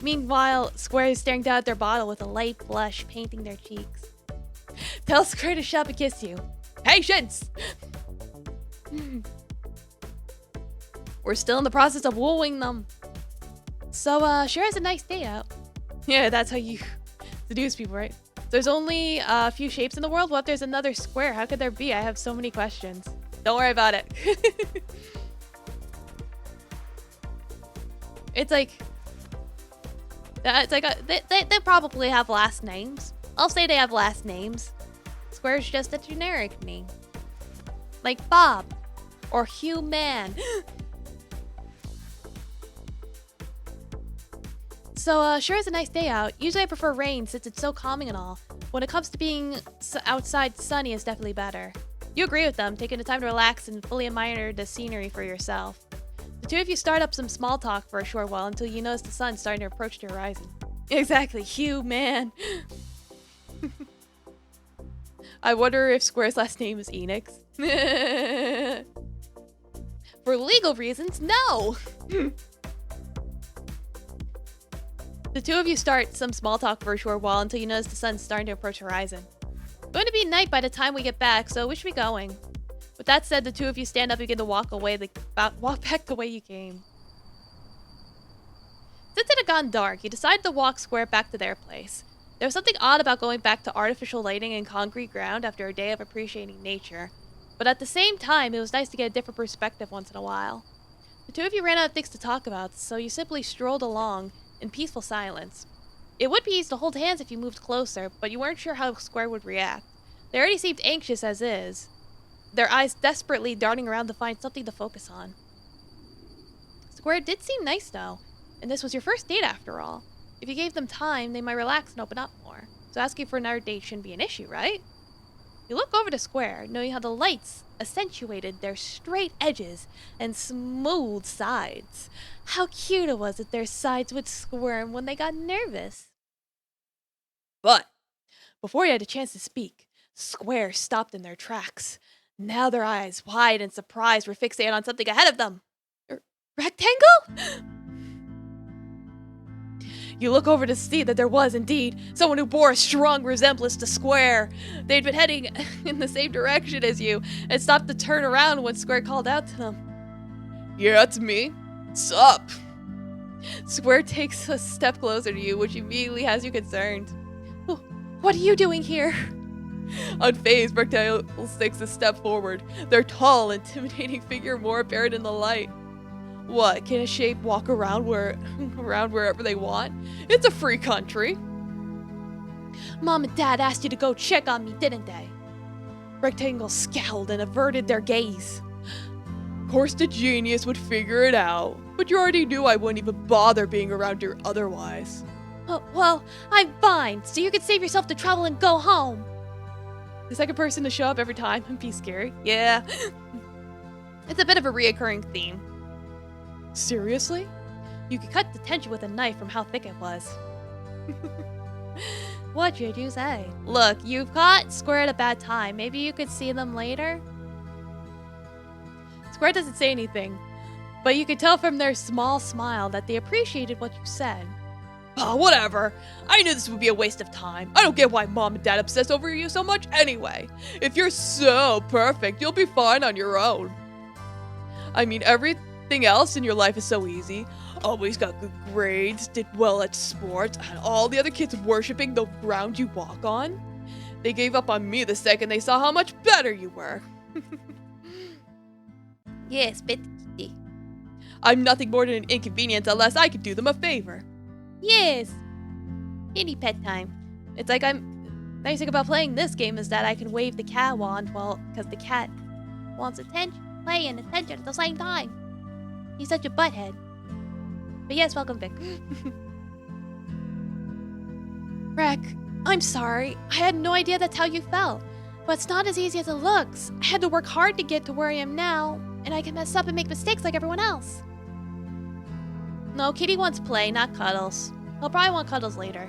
Meanwhile, Square is staring down at their bottle with a light blush painting their cheeks. Tell Square to shut up and kiss you. Patience! We're still in the process of wooing them. So, sure has a nice day out. Yeah, that's how you seduce people, right? There's only a few shapes in the world. What if there's another square? How could there be? I have so many questions. Don't worry about it. It's like... they probably have last names. I'll say they have last names. Square's just a generic name. Like Bob. Or Hugh Man. So, sure is a nice day out. Usually I prefer rain since it's so calming and all. When it comes to being outside, sunny is definitely better. You agree with them, taking the time to relax and fully admire the scenery for yourself. The two of you start up some small talk for a short while until you notice the sun starting to approach the horizon. Exactly, Hugh, man. I wonder if Square's last name is Enix. For legal reasons, no! The two of you start some small talk for a short while until you notice the sun's starting to approach the horizon. It's going to be night by the time we get back, so we should be going. With that said, the two of you stand up and begin to walk back the way you came. Since it had gone dark, you decided to walk Square back to their place. There was something odd about going back to artificial lighting and concrete ground after a day of appreciating nature, but at the same time, it was nice to get a different perspective once in a while. The two of you ran out of things to talk about, so you simply strolled along in peaceful silence. It would be easy to hold hands if you moved closer, but you weren't sure how Square would react. They already seemed anxious as is, their eyes desperately darting around to find something to focus on. Square did seem nice though, and this was your first date after all. If you gave them time, they might relax and open up more. So asking for another date shouldn't be an issue, right? You look over to Square, knowing how the lights accentuated their straight edges and smooth sides. How cute it was that their sides would squirm when they got nervous. But before you had a chance to speak, Square stopped in their tracks. Now their eyes, wide and surprised, were fixated on something ahead of them. Rectangle? You look over to see that there was, indeed, someone who bore a strong resemblance to Square. They'd been heading in the same direction as you, and stopped to turn around when Square called out to them. Yeah, it's me. What's up? Square takes a step closer to you, which immediately has you concerned. What are you doing here? Unfazed, Rectangle takes a step forward, their tall, intimidating figure more apparent in the light. What, can a shape walk around wherever they want? It's a free country. Mom and Dad asked you to go check on me, didn't they? Rectangle scowled and averted their gaze. Of course the genius would figure it out, but you already knew I wouldn't even bother being around here otherwise. Oh, well, I'm fine, so you can save yourself the trouble and go home. The second person to show up every time and be scary. Yeah. It's a bit of a reoccurring theme. Seriously? You could cut the tension with a knife from how thick it was. What should you say? Look, you've caught Square at a bad time. Maybe you could see them later? Square doesn't say anything, but you could tell from their small smile that they appreciated what you said. Oh, whatever. I knew this would be a waste of time. I don't get why Mom and Dad obsess over you so much anyway. If you're so perfect, you'll be fine on your own. I mean, everything else in your life is so easy. Always got good grades, did well at sports, had all the other kids worshipping the ground you walk on. They gave up on me the second they saw how much better you were. Yes, but I'm nothing more than an inconvenience unless I could do them a favor. yes. Kitty pet time. It's like nice thing about playing this game is that I can wave the cat wand because the cat wants attention, play and attention at the same time. He's such a butthead. But yes, welcome, Vic. Rek, I'm sorry. I had no idea that's how you felt. But it's not as easy as it looks. I had to work hard to get to where I am now, and I can mess up and make mistakes like everyone else. No, Kitty wants play, not cuddles. He'll probably want cuddles later.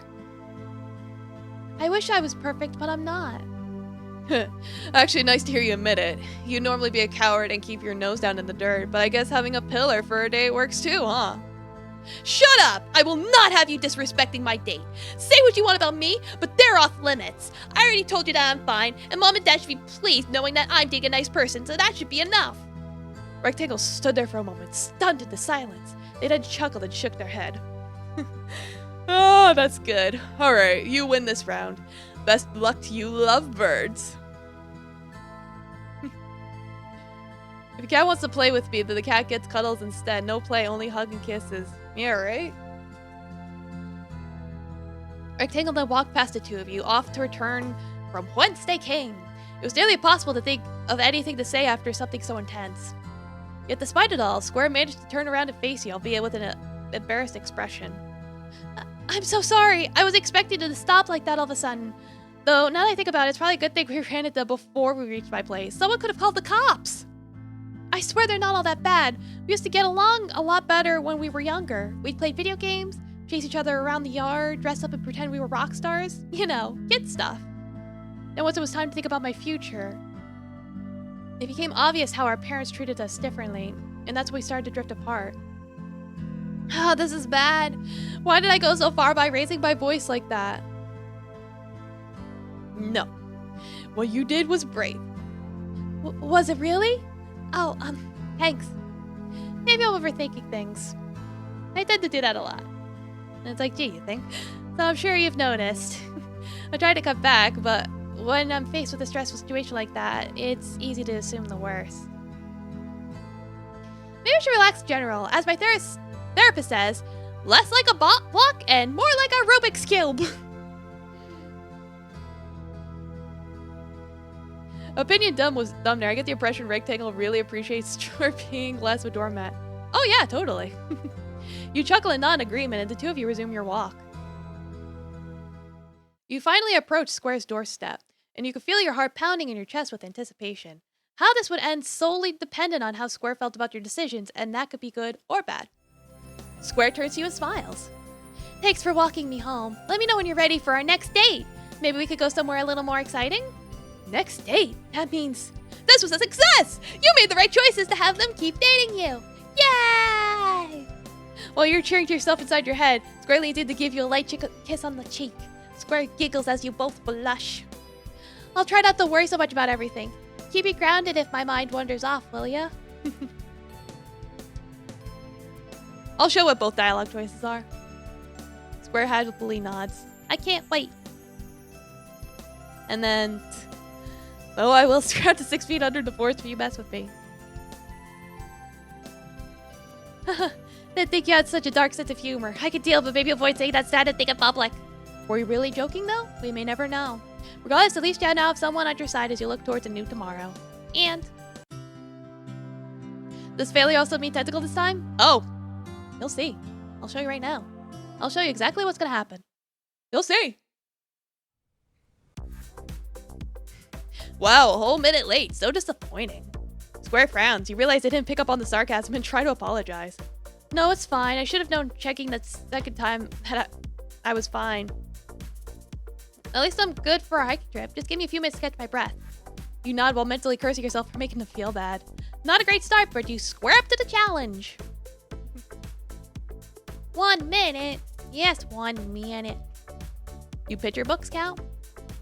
I wish I was perfect, but I'm not. Actually, nice to hear you admit it. You'd normally be a coward and keep your nose down in the dirt, but I guess having a pillar for a date works too, huh? Shut up! I will not have you disrespecting my date. Say what you want about me, but they're off limits. I already told you that I'm fine, and Mom and Dad should be pleased knowing that I'm being a nice person, so that should be enough. Rectangle stood there for a moment, stunned into silence. They then chuckled and shook their head. Oh, that's good. Alright, you win this round. Best luck to you lovebirds. If a cat wants to play with me, then the cat gets cuddles instead. No play, only hug and kisses. Yeah, right? Rectangle then walked past the two of you, off to return from whence they came. It was nearly impossible to think of anything to say after something so intense. Yet despite it all, Square managed to turn around and face you, albeit with an embarrassed expression. I'm so sorry. I was expecting to stop like that all of a sudden. Though, now that I think about it, it's probably a good thing we ran into them before we reached my place. Someone could have called the cops. I swear they're not all that bad. We used to get along a lot better when we were younger. We'd play video games, chase each other around the yard, dress up and pretend we were rock stars. You know, kid stuff. Then once it was time to think about my future, it became obvious how our parents treated us differently, and that's when we started to drift apart. Oh, this is bad. Why did I go so far by raising my voice like that? No. What you did was brave. Was it really? Oh, thanks. Maybe I'm overthinking things. I tend to do that a lot. And it's like, gee, you think? So I'm sure you've noticed. I try to cut back, but when I'm faced with a stressful situation like that, it's easy to assume the worst. Maybe I should relax in general. As my therapist says, less like a block and more like a Rubik's Cube. Opinion dumb was dumb there. I get the impression Rectangle really appreciates Chore being less of a doormat. Oh yeah, totally. You chuckle in non-agreement and the two of you resume your walk. You finally approach Square's doorstep, and you can feel your heart pounding in your chest with anticipation. How this would end solely depended on how Square felt about your decisions, and that could be good or bad. Square turns to you and smiles. Thanks for walking me home. Let me know when you're ready for our next date. Maybe we could go somewhere a little more exciting? Next date? That means this was a success! You made the right choices to have them keep dating you! Yay! While you're cheering to yourself inside your head, Square leans in to give you a light kiss on the cheek. Square giggles as you both blush. I'll try not to worry so much about everything. Keep me grounded if my mind wanders off, will ya? I'll show what both dialogue choices are. Square happily nods. I can't wait. And then, oh, I will scrap to 6 feet under the forest if you mess with me. Didn't think you had such a dark sense of humor. I could deal, but maybe avoid saying that sad thing in public. Were you really joking, though? We may never know. Regardless, at least you now have someone on your side as you look towards a new tomorrow. And... does failure also mean tentacle this time? Oh, you'll see. I'll show you right now. I'll show you exactly what's gonna happen. You'll see. Wow, a whole minute late. So disappointing. Square frowns. You realize they didn't pick up on the sarcasm and try to apologize. No, it's fine. I should have known checking that second time that I was fine. At least I'm good for a hiking trip. Just give me a few minutes to catch my breath. You nod while mentally cursing yourself for making them feel bad. Not a great start, but you square up to the challenge. 1 minute. Yes, 1 minute. You picture books count?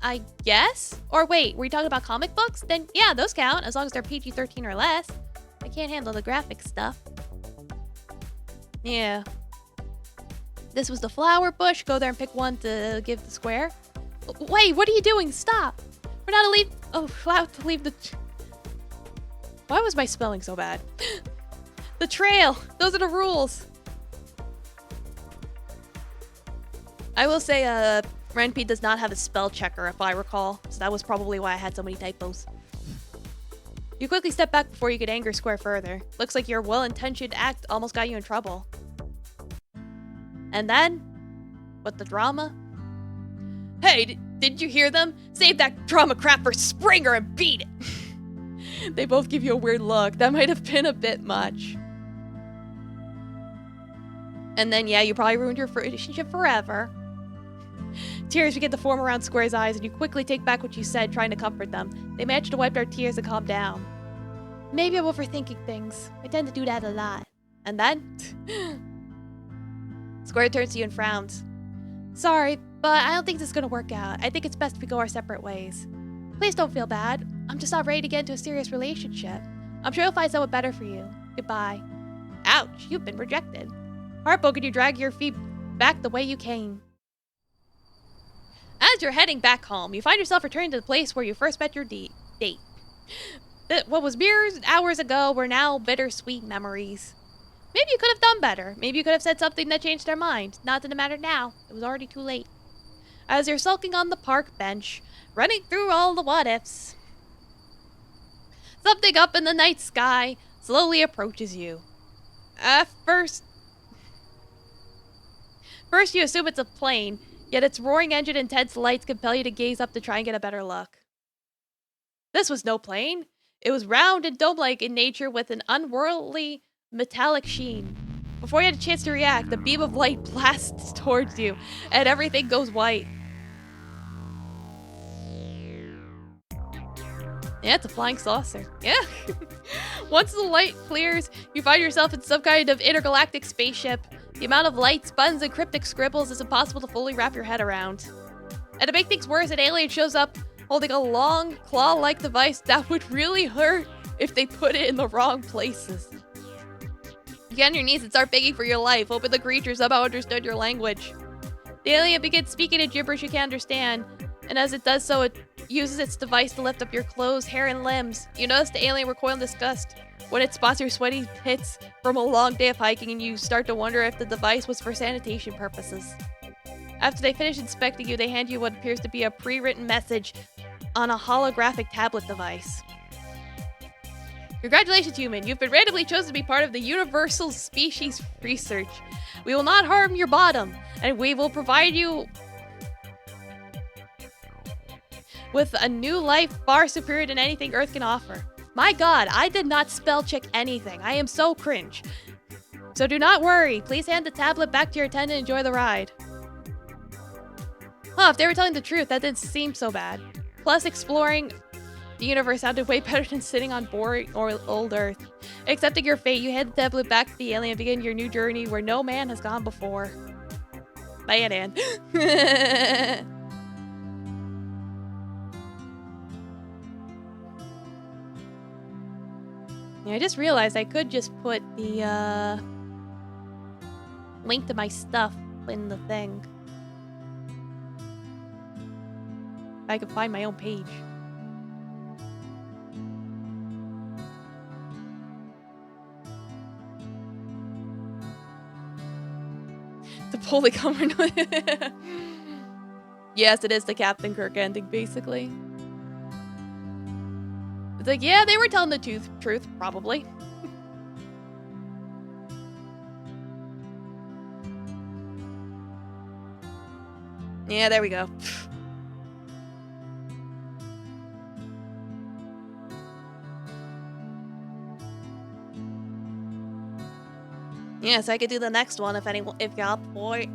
I guess? Or wait, were you talking about comic books? Then yeah, those count, as long as they're PG-13 or less. I can't handle the graphic stuff. Yeah. This was the flower bush. Go there and pick one to give the square. Wait, what are you doing? Stop. We're not allowed to leave the... Why was my spelling so bad? The trail. Those are the rules. I will say, Renpy does not have a spell checker, if I recall. So that was probably why I had so many typos. You quickly step back before you could anger Square further. Looks like your well-intentioned act almost got you in trouble. And then, with the drama... Hey, didn't you hear them? Save that drama crap for Springer and beat it! They both give you a weird look. That might have been a bit much. And then, yeah, you probably ruined your relationship forever. Tears begin to form around Square's eyes, and you quickly take back what you said, trying to comfort them. They manage to wipe their tears and calm down. Maybe I'm overthinking things. I tend to do that a lot. And then... Square turns to you and frowns. Sorry, but I don't think this is gonna work out. I think it's best if we go our separate ways. Please don't feel bad. I'm just not ready to get into a serious relationship. I'm sure you'll find someone better for you. Goodbye. Ouch, you've been rejected. Heartbroken, you drag your feet back the way you came. As you're heading back home, you find yourself returning to the place where you first met your date. What was mere hours ago were now bittersweet memories. Maybe you could have done better. Maybe you could have said something that changed their mind. Not that it mattered now. It was already too late. As you're sulking on the park bench, running through all the what-ifs, something up in the night sky slowly approaches you. First you assume it's a plane, yet its roaring engine and intense lights compel you to gaze up to try and get a better look. This was no plane. It was round and dome-like in nature with an unworldly metallic sheen. Before you had a chance to react, the beam of light blasts towards you, and everything goes white. Yeah, it's a flying saucer. Yeah. Once the light clears, you find yourself in some kind of intergalactic spaceship. The amount of lights, buttons, and cryptic scribbles is impossible to fully wrap your head around. And to make things worse, an alien shows up holding a long, claw-like device that would really hurt if they put it in the wrong places. You get on your knees and start begging for your life, hoping the creature somehow understood your language. The alien begins speaking in gibberish you can't understand, and as it does so, it uses its device to lift up your clothes, hair, and limbs. You notice the alien recoil in disgust when it spots your sweaty pits from a long day of hiking, and you start to wonder if the device was for sanitation purposes. After they finish inspecting you, they hand you what appears to be a pre-written message on a holographic tablet device. Congratulations, human. You've been randomly chosen to be part of the Universal Species Research. We will not harm your bottom, and we will provide you with a new life far superior than anything Earth can offer. My god, I did not spell check anything. I am so cringe. So do not worry. Please hand the tablet back to your attendant and enjoy the ride. Huh, if they were telling the truth, that didn't seem so bad. Plus, exploring the universe sounded way better than sitting on boring or old Earth. Accepting your fate, you hand the tablet back to the alien and begin your new journey where no man has gone before. Bye, Ann. Yeah, I just realized I could just put the link to my stuff in the thing. If I could find my own page. To pull the camera. Yes, it is the Captain Kirk ending, basically. It's like, yeah, they were telling the truth, probably. Yeah, there we go. Yeah, so I could do the next one if you're up for it.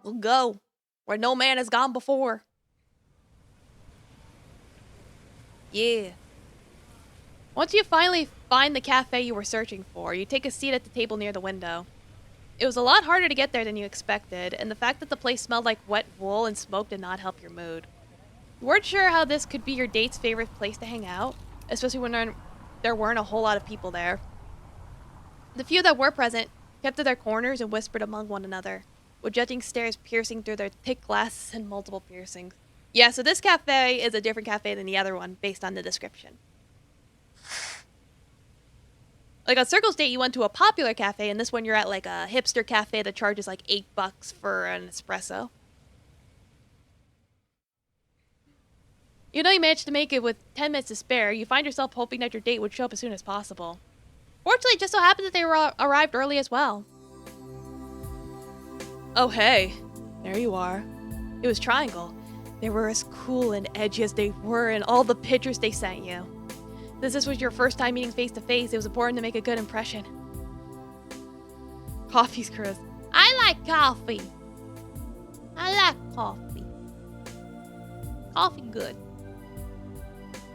We'll go where no man has gone before. Yeah. Once you finally find the cafe you were searching for, you take a seat at the table near the window. It was a lot harder to get there than you expected, and the fact that the place smelled like wet wool and smoke did not help your mood. You weren't sure how this could be your date's favorite place to hang out, especially when there weren't a whole lot of people there. The few that were present kept to their corners and whispered among one another, with judging stares piercing through their thick glasses and multiple piercings. Yeah, so this cafe is a different cafe than the other one, based on the description. Like on Circle's date, you went to a popular cafe, and this one you're at like a hipster cafe that charges like $8 for an espresso. Even though you managed to make it with 10 minutes to spare, you find yourself hoping that your date would show up as soon as possible. Fortunately, it just so happened that they arrived early as well. Oh hey, there you are. It was Triangle. They were as cool and edgy as they were in all the pictures they sent you. Since this was your first time meeting face to face, it was important to make a good impression. Coffee's Chris. I like coffee. I like coffee. Coffee good.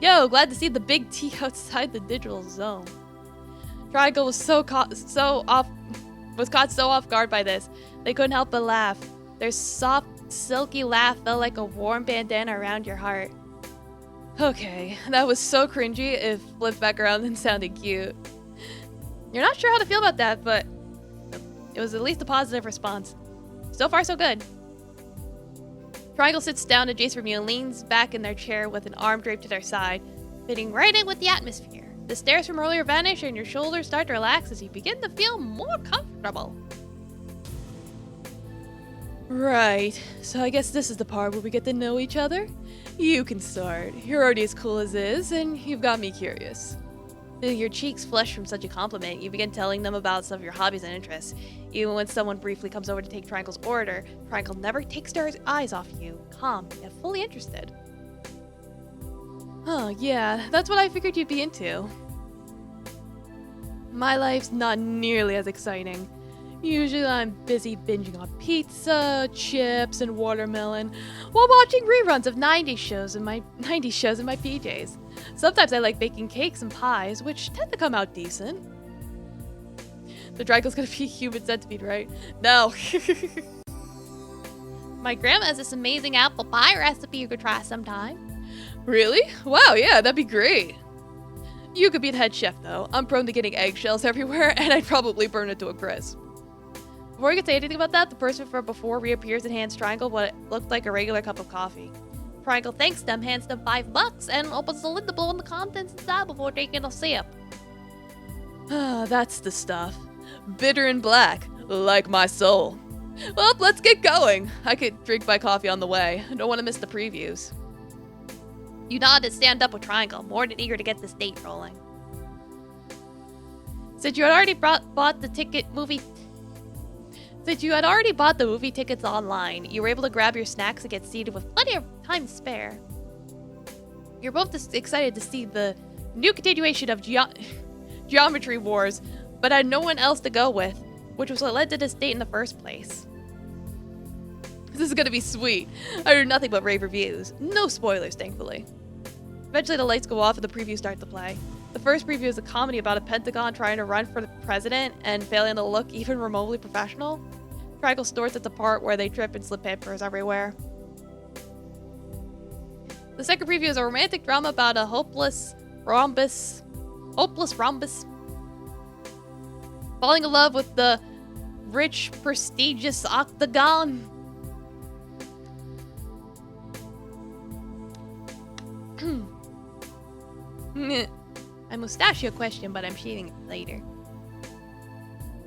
Yo, glad to see the big T outside the digital zone. Triangle was caught so off guard by this, they couldn't help but laugh. Their soft, silky laugh felt like a warm bandana around your heart. Okay, that was so cringy, it flipped back around and sounded cute. You're not sure how to feel about that, but it was at least a positive response. So far, so good. Triangle sits down adjacent from you and leans back in their chair with an arm draped to their side, fitting right in with the atmosphere. The stares from earlier vanish and your shoulders start to relax as you begin to feel more comfortable. Right, so I guess this is the part where we get to know each other. You can start. You're already as cool as is, and you've got me curious. Your cheeks flush from such a compliment, you begin telling them about some of your hobbies and interests. Even when someone briefly comes over to take Triangle's order, Triangle never takes their eyes off you, calm yet fully interested. Oh, yeah, that's what I figured you'd be into. My life's not nearly as exciting. Usually I'm busy binging on pizza, chips, and watermelon while watching reruns of 90s shows in my PJs. Sometimes I like baking cakes and pies, which tend to come out decent. The Triangle's gonna be a human centipede, right? No. My grandma has this amazing apple pie recipe you could try sometime. Really? Wow, yeah, that'd be great. You could be the head chef, though. I'm prone to getting eggshells everywhere, and I'd probably burn it to a crisp. Before you can say anything about that, the person from before reappears and hands Triangle what looked like a regular cup of coffee. Triangle thanks them, hands them $5, and opens the lid to blow in the contents inside before taking a sip. Ah, that's the stuff. Bitter and black, like my soul. Well, let's get going. I could drink my coffee on the way. I don't want to miss the previews. You nod and stand up with Triangle, more than eager to get this date rolling. Since you had already bought the movie tickets online, you were able to grab your snacks and get seated with plenty of time to spare. You're both excited to see the new continuation of Geometry Wars, but had no one else to go with, which was what led to this date in the first place. This is gonna be sweet. I heard nothing but rave reviews. No spoilers, thankfully. Eventually the lights go off and the previews start to play. The first preview is a comedy about a Pentagon trying to run for the president and failing to look even remotely professional. Triangle snorts at the part where they trip and slip papers everywhere. The second preview is a romantic drama about a hopeless rhombus falling in love with the rich, prestigious Octagon. I mustachio question, but I'm shaving it later.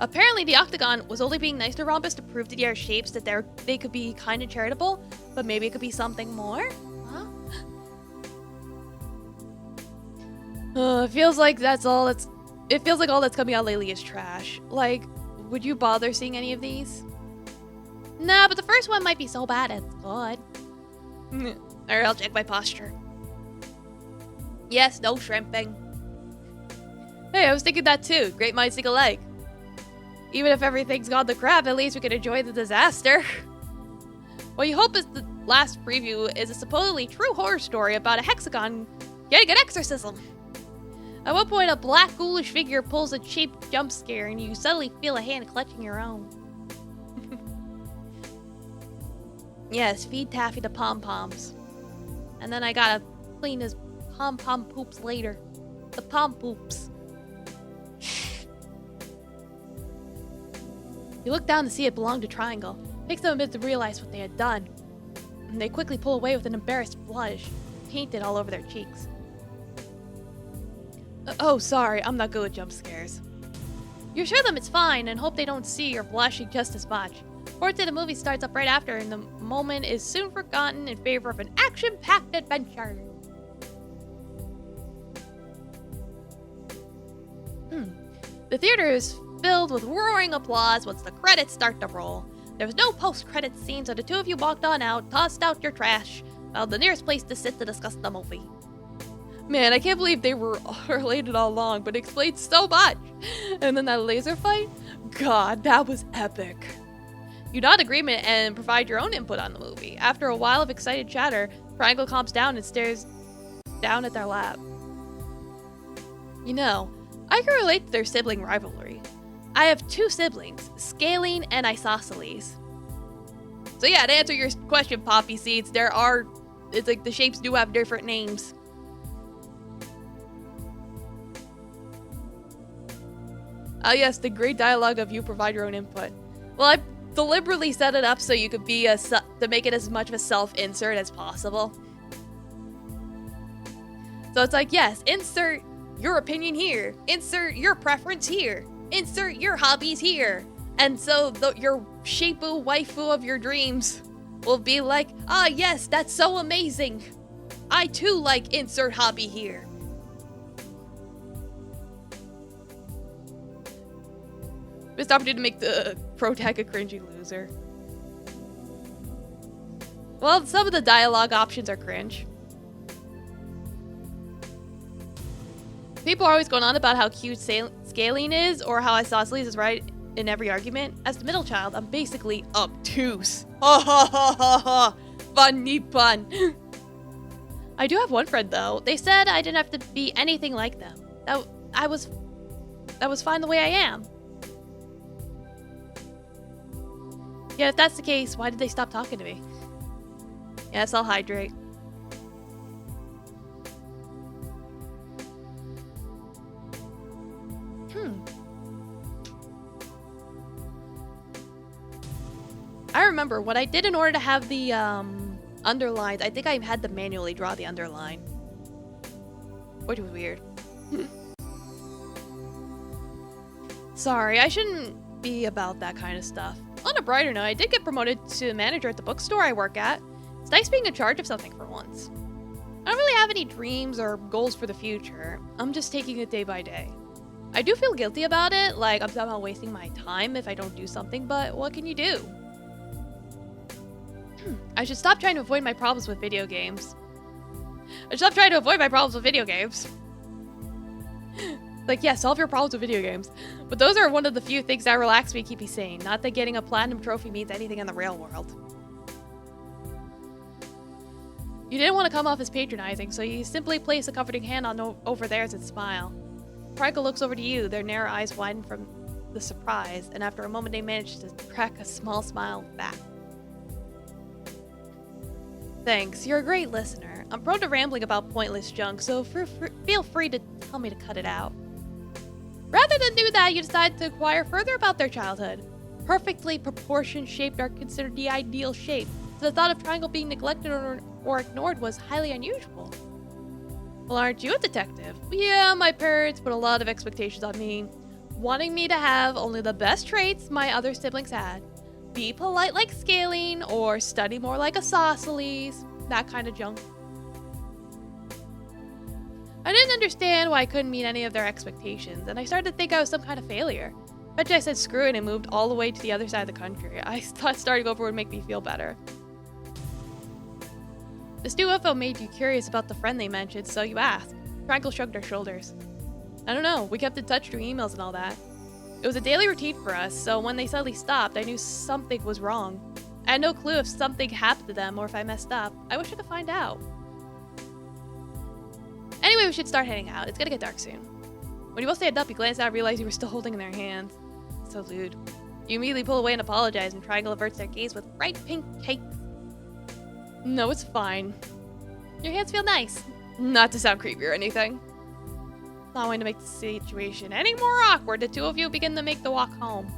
Apparently, the octagon was only being nice to Rhombus to prove to the other shapes that they could be kind and charitable, but maybe it could be something more? Huh? It feels like all that's coming out lately is trash. Like, would you bother seeing any of these? Nah, but the first one might be so bad it's good. Alright, I'll check my posture. Yes, no shrimping. Hey, I was thinking that too. Great minds think alike. Even if everything's gone to crap, at least we can enjoy the disaster. What you hope is the last preview is a supposedly true horror story about a hexagon getting an exorcism. At one point, a black ghoulish figure pulls a cheap jump scare and you suddenly feel a hand clutching your own. Yes, feed Taffy the pom-poms. And then I gotta clean his pom-pom poops later. The pom poops. You look down to see it belonged to Triangle. It takes them a bit to realize what they had done. And they quickly pull away with an embarrassed blush, painted all over their cheeks. Oh, sorry, I'm not good with jump scares. You assure them it's fine and hope they don't see you're blushing just as much. Fortunately, the movie starts up right after and the moment is soon forgotten in favor of an action-packed adventure. The theater is filled with roaring applause once the credits start to roll. There was no post-credit scene, so the two of you walked on out, tossed out your trash, found the nearest place to sit to discuss the movie. Man, I can't believe they were related all along, but it explained so much. And then that laser fight? God, that was epic. You nod agreement and provide your own input on the movie. After a while of excited chatter, Triangle calms down and stares down at their lap. You know, I can relate to their sibling rivalry. I have two siblings, Scalene and Isosceles. So yeah, to answer your question, Poppy Seeds, it's like the shapes do have different names. Oh yes, the great dialogue of you provide your own input. Well, I deliberately set it up so you could be to make it as much of a self-insert as possible. So it's like, yes, insert your opinion here, insert your preference here, insert your hobbies here. And so your shapeu waifu of your dreams will be like, ah yes, that's so amazing. I too like insert hobby here. Missed opportunity to make the pro tag a cringy loser. Well, some of the dialogue options are cringe. People are always going on about how cute Scalene is, or how Isosceles is right in every argument. As the middle child, I'm basically obtuse. Ha ha ha ha ha! Funny pun. I do have one friend though. They said I didn't have to be anything like them. That was fine the way I am. Yeah, if that's the case, why did they stop talking to me? Yes, I'll hydrate. I remember what I did in order to have the underlines. I think I had to manually draw the underline, which was weird. Sorry, I shouldn't be about that kind of stuff. On a brighter note, I did get promoted to manager at the bookstore I work at. It's nice being in charge of something for once. I don't really have any dreams or goals for the future. I'm just taking it day by day. I do feel guilty about it, like I'm somehow wasting my time if I don't do something, but what can you do? I should stop trying to avoid my problems with video games. Like, yeah, solve your problems with video games. But those are one of the few things that relax me and keep me sane. Not that getting a platinum trophy means anything in the real world. You didn't want to come off as patronizing, so you simply place a comforting hand on over theirs and smile. Triangle looks over to you, their narrow eyes widen from the surprise, and after a moment they manage to crack a small smile back. Thanks, you're a great listener. I'm prone to rambling about pointless junk, so feel free to tell me to cut it out. Rather than do that, you decide to inquire further about their childhood. Perfectly proportioned shapes are considered the ideal shape, so the thought of Triangle being neglected or ignored was highly unusual. Well, aren't you a detective? Yeah, my parents put a lot of expectations on me. wanting me to have only the best traits my other siblings had. Be polite like Scaling, or study more like Isosceles, that kind of junk. I didn't understand why I couldn't meet any of their expectations, and I started to think I was some kind of failure. Eventually I said screw it and moved all the way to the other side of the country. I thought starting over would make me feel better. This new info made you curious about the friend they mentioned, so you asked. Triangle shrugged her shoulders. I don't know, we kept in touch through emails and all that. It was a daily routine for us, so when they suddenly stopped, I knew something was wrong. I had no clue if something happened to them or if I messed up. I wish I could find out. Anyway, we should start heading out. It's gonna get dark soon. When you both stand up, you glanced out and realized you were still holding in their hands. So lewd. You immediately pull away and apologize, and Triangle averts their gaze with bright pink cake. No, it's fine. Your hands feel nice. Not to sound creepy or anything. Not wanting to make the situation any more awkward, the two of you begin to make the walk home.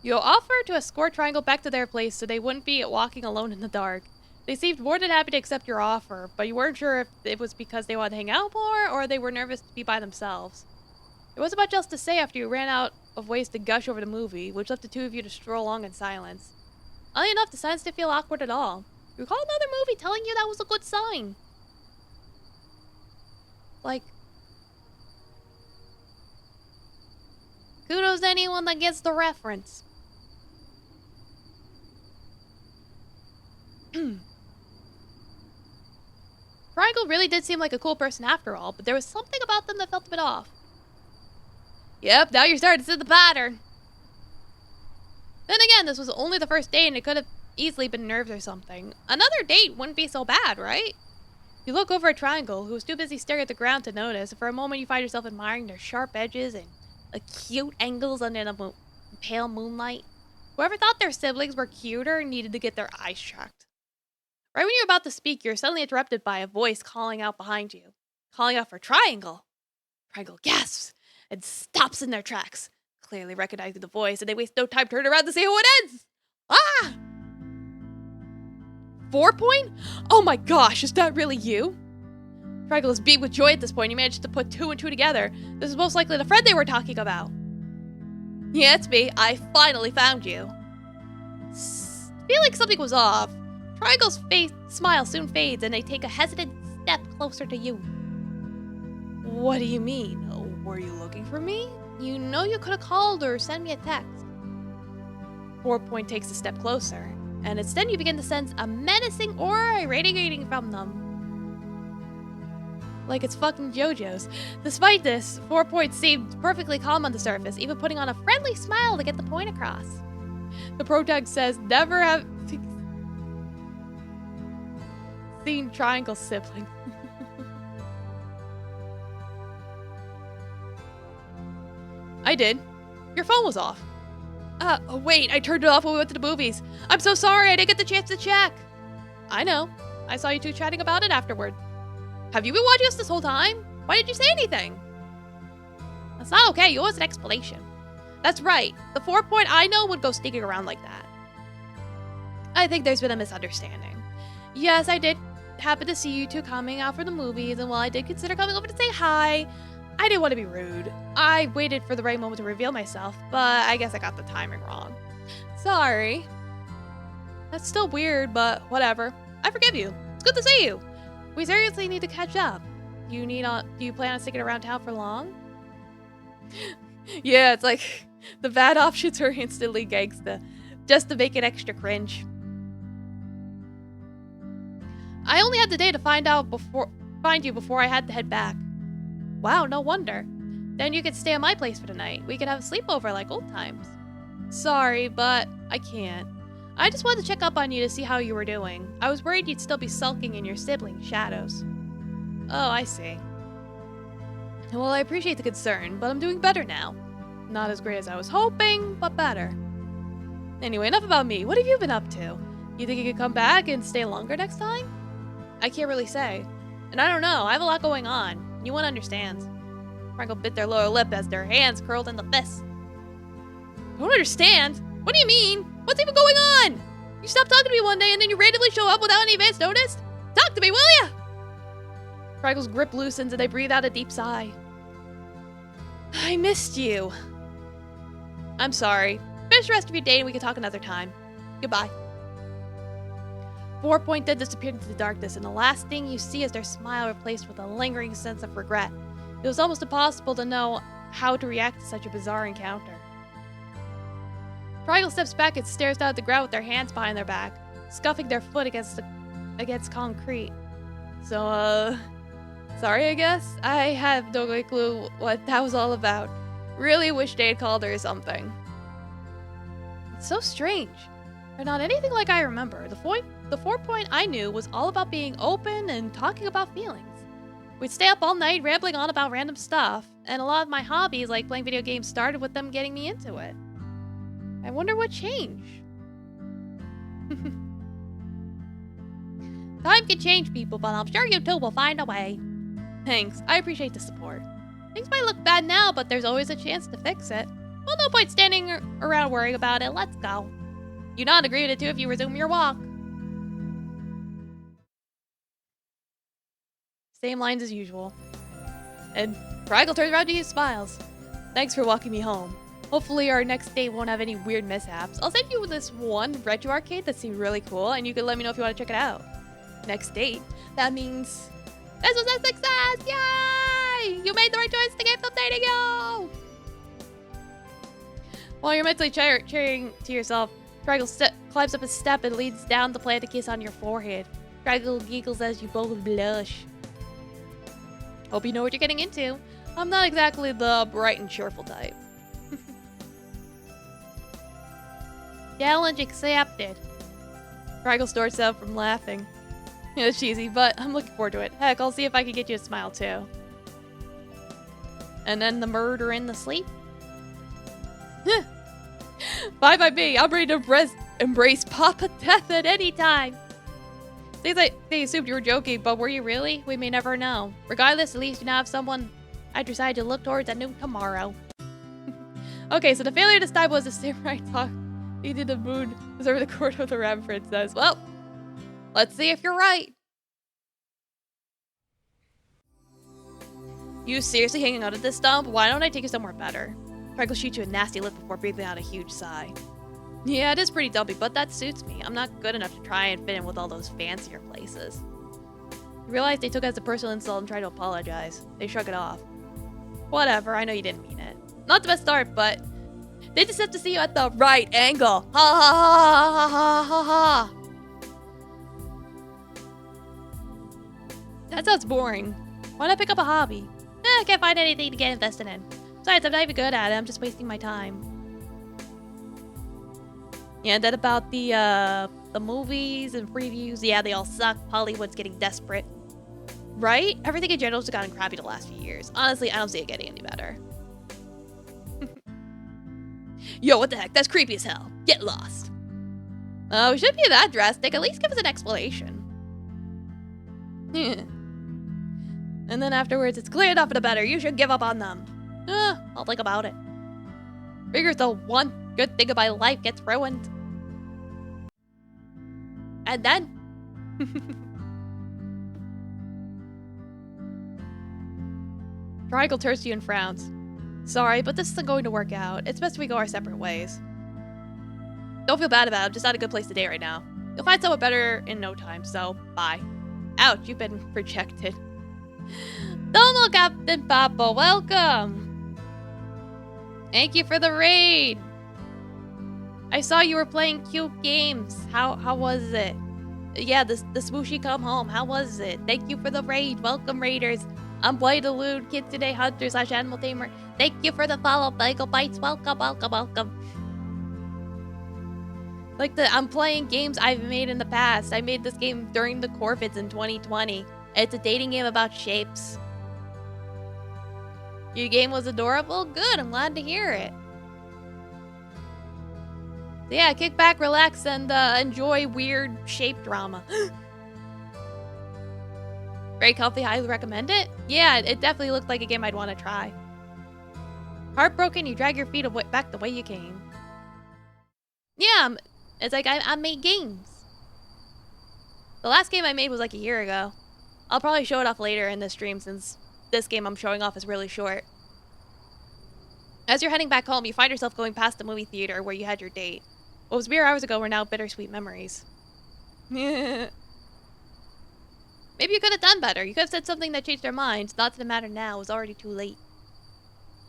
You offer to escort Triangle back to their place so they wouldn't be walking alone in the dark. They seemed more than happy to accept your offer, but you weren't sure if it was because they wanted to hang out more or they were nervous to be by themselves. There wasn't much else to say after you ran out of ways to gush over the movie, which left the two of you to stroll along in silence. Oddly enough, the silence didn't feel awkward at all. You recall another movie telling you that was a good sign. Like, kudos to anyone that gets the reference. Triangle really did seem like a cool person after all, but there was something about them that felt a bit off. Yep, now you're starting to see the pattern. Then again, this was only the first date and it could have easily been nerves or something. Another date wouldn't be so bad, right? You look over at Triangle, who was too busy staring at the ground to notice, and for a moment you find yourself admiring their sharp edges and acute angles under the pale moonlight. Whoever thought their siblings were cuter needed to get their eyes checked. Right when you're about to speak, you're suddenly interrupted by a voice calling out behind you. Calling out for Triangle. Triangle gasps and stops in their tracks, clearly recognizing the voice, and they waste no time turning around to see who it is. Ah! 4 Point? Oh my gosh, is that really you? Triangle is beat with joy at this point. You managed to put 2 and 2 together. This is most likely the friend they were talking about. Yeah, it's me. I finally found you. Feel like something was off. Triangle's smile soon fades, and they take a hesitant step closer to you. What do you mean? Were you looking for me? You know you could have called or sent me a text. 4 Point takes a step closer, and it's then you begin to sense a menacing aura radiating from them. Like it's fucking JoJo's. Despite this, 4 Point seemed perfectly calm on the surface, even putting on a friendly smile to get the point across. The protag says, never have seen Triangle siblings. I did. Your phone was off. Wait, I turned it off when we went to the movies. I'm so sorry, I didn't get the chance to check. I know. I saw you two chatting about it afterward. Have you been watching us this whole time? Why didn't you say anything? That's not okay, you owe us an explanation. That's right. The 4 Point I know would go sneaking around like that. I think there's been a misunderstanding. Yes, I did happen to see you two coming out for the movies, and while I did consider coming over to say hi, I didn't want to be rude. I waited for the right moment to reveal myself, but I guess I got the timing wrong. Sorry. That's still weird, but whatever. I forgive you. It's good to see you. We seriously need to catch up. Do you plan on sticking around town for long? Yeah, it's like the bad options are instantly gangsta, just to make it extra cringe. I only had the day to find you before I had to head back. Wow, no wonder. Then you could stay at my place for the night. We could have a sleepover like old times. Sorry, but I can't. I just wanted to check up on you to see how you were doing. I was worried you'd still be sulking in your sibling shadows. Oh, I see. Well, I appreciate the concern, but I'm doing better now. Not as great as I was hoping, but better. Anyway, enough about me. What have you been up to? You think you could come back and stay longer next time? I can't really say. And I don't know, I have a lot going on. You won't understand. Triangle bit their lower lip as their hands curled into fists. I don't understand? What do you mean? What's even going on? You stopped talking to me one day and then you randomly show up without any advance notice? Talk to me, will ya? Triangle's grip loosens and they breathe out a deep sigh. I missed you. I'm sorry. Finish the rest of your day and we can talk another time. Goodbye. 4 Point then disappeared into the darkness, and the last thing you see is their smile replaced with a lingering sense of regret. It was almost impossible to know how to react to such a bizarre encounter. Triangle steps back and stares down at the ground with their hands behind their back, scuffing their foot against concrete. So, sorry, I guess? I have no clue what that was all about. Really wish they had called her something. It's so strange. They're not anything like I remember. The 4 Point I knew was all about being open and talking about feelings. We'd stay up all night rambling on about random stuff, and a lot of my hobbies, like playing video games, started with them getting me into it. I wonder what changed. Time can change people, but I'm sure you two will find a way. Thanks, I appreciate the support. Things might look bad now, but there's always a chance to fix it. Well, no point standing around worrying about it. Let's go. You not agree with it too if you resume your walk. Same lines as usual. And Fraggle turns around to you and smiles. Thanks for walking me home. Hopefully our next date won't have any weird mishaps. I'll send you this one retro arcade that seemed really cool, and you can let me know if you want to check it out. Next date? That means this was a success! Yay! You made the right choice to keep updating you! While you're mentally cheering to yourself, Fraggle climbs up a step and leans down to plant a kiss on your forehead. Fraggle giggles as you both blush. Hope you know what you're getting into. I'm not exactly the bright and cheerful type. Challenge accepted. Fraggle starts out from laughing. It's cheesy, but I'm looking forward to it. Heck, I'll see if I can get you a smile too. And then the murder in the sleep. Bye by me. I'm ready to embrace Papa Death at any time. Seems like they assumed you were joking, but were you really? We may never know. Regardless, at least you now have someone I decided to look towards at noon tomorrow. Okay, so the failure this time was the samurai talk. He did the moon deserve the court of the Ram Princess. Well, let's see if you're right. You seriously hanging out at this dump? Why don't I take you somewhere better? Fraggle shoots you a nasty look before breathing out a huge sigh. Yeah, it is pretty dumpy, but that suits me. I'm not good enough to try and fit in with all those fancier places. You realize they took it as a personal insult and tried to apologize. They shrug it off. Whatever, I know you didn't mean it. Not the best start, but they just have to see you at the right angle. Ha ha ha ha ha ha ha. That sounds boring. Why not pick up a hobby? I can't find anything to get invested in. Besides, I'm not even good at it. I'm just wasting my time. Yeah, and then about the movies and previews. Yeah, they all suck. Hollywood's getting desperate. Right? Everything in general's gotten crappy the last few years. Honestly, I don't see it getting any better. Yo, what the heck? That's creepy as hell. Get lost. Oh, it shouldn't be that drastic. At least give us an explanation. And then afterwards, it's clear enough for the better. You should give up on them. I'll think about it. Figures the one good thing of my life gets ruined. And then... Triangle turns to you and frowns. Sorry, but this isn't going to work out. It's best we go our separate ways. Don't feel bad about it. I'm just not a good place to date right now. You'll find someone better in no time, so bye. Ouch, you've been rejected. Domo Captain Papa, welcome! Thank you for the raid! I saw you were playing cute games. How was it? Yeah, the swooshy come home. How was it? Thank you for the raid. Welcome, raiders. I'm Blight Elude, Kid Today Hunter / Animal Tamer. Thank you for the follow, Bagel Bites. Welcome, welcome, welcome. I'm playing games I've made in the past. I made this game during the Corvids in 2020. It's a dating game about shapes. Your game was adorable? Good, I'm glad to hear it. So yeah, kick back, relax, and enjoy weird shape drama. Very comfy, highly recommend it? Yeah, it definitely looked like a game I'd want to try. Heartbroken, you drag your feet back the way you came. Yeah, it's like I made games. The last game I made was like a year ago. I'll probably show it off later in this stream since this game I'm showing off is really short. As you're heading back home, you find yourself going past the movie theater where you had your date. What was mere hours ago were now bittersweet memories. Maybe you could have done better. You could have said something that changed their minds. Not that it mattered now. It was already too late.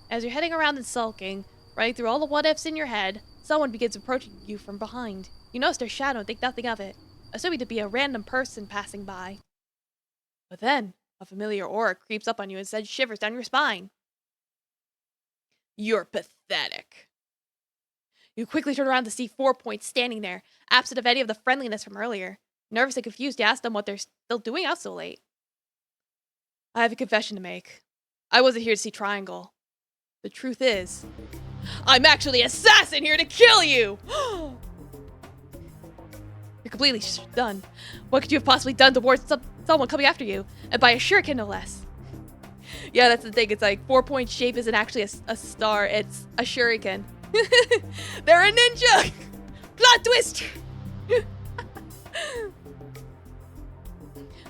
As you're heading around and sulking, running through all the what-ifs in your head, someone begins approaching you from behind. You notice their shadow and think nothing of it, assuming to be a random person passing by. But then, a familiar aura creeps up on you and sends shivers down your spine. You're pathetic. You quickly turn around to see 4 Points standing there, absent of any of the friendliness from earlier. Nervous and confused, you ask them what they're still doing out so late. I have a confession to make. I wasn't here to see Triangle. The truth is, I'm actually an assassin here to kill you! You're completely stunned. What could you have possibly done towards someone coming after you? And by a shuriken, no less. Yeah, that's the thing. It's like 4 Point shape isn't actually a star. It's a shuriken. They're a ninja! Plot twist!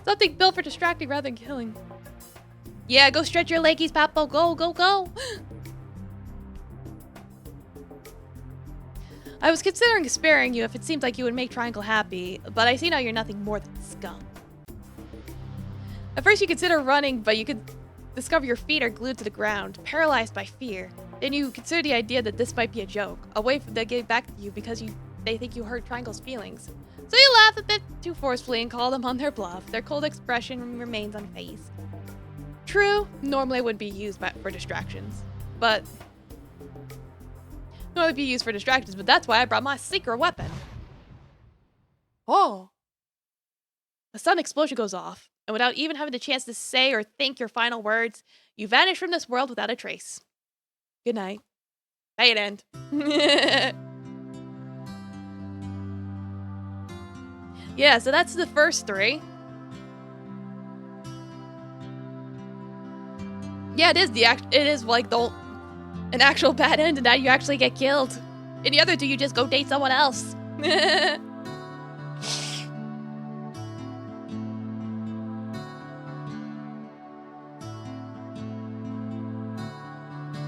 Something built for distracting rather than killing. Yeah, go stretch your leggies, Papo. Go, go, go. I was considering sparing you if it seemed like you would make Triangle happy, but I see now you're nothing more than scum. At first you consider running, but you could discover your feet are glued to the ground, paralyzed by fear. Then you consider the idea that this might be a joke, a way for them to get back to you because they think you hurt Triangle's feelings. So you laugh a bit too forcefully and call them on their bluff. Their cold expression remains unfazed. True, normally it would be used for distractions, but that's why I brought my secret weapon. Oh. A sudden explosion goes off, and without even having the chance to say or think your final words, you vanish from this world without a trace. Good night. Bad end. Yeah, so that's the first 3. Yeah, it is like an actual bad end, and now you actually get killed. In the other 2, you just go date someone else.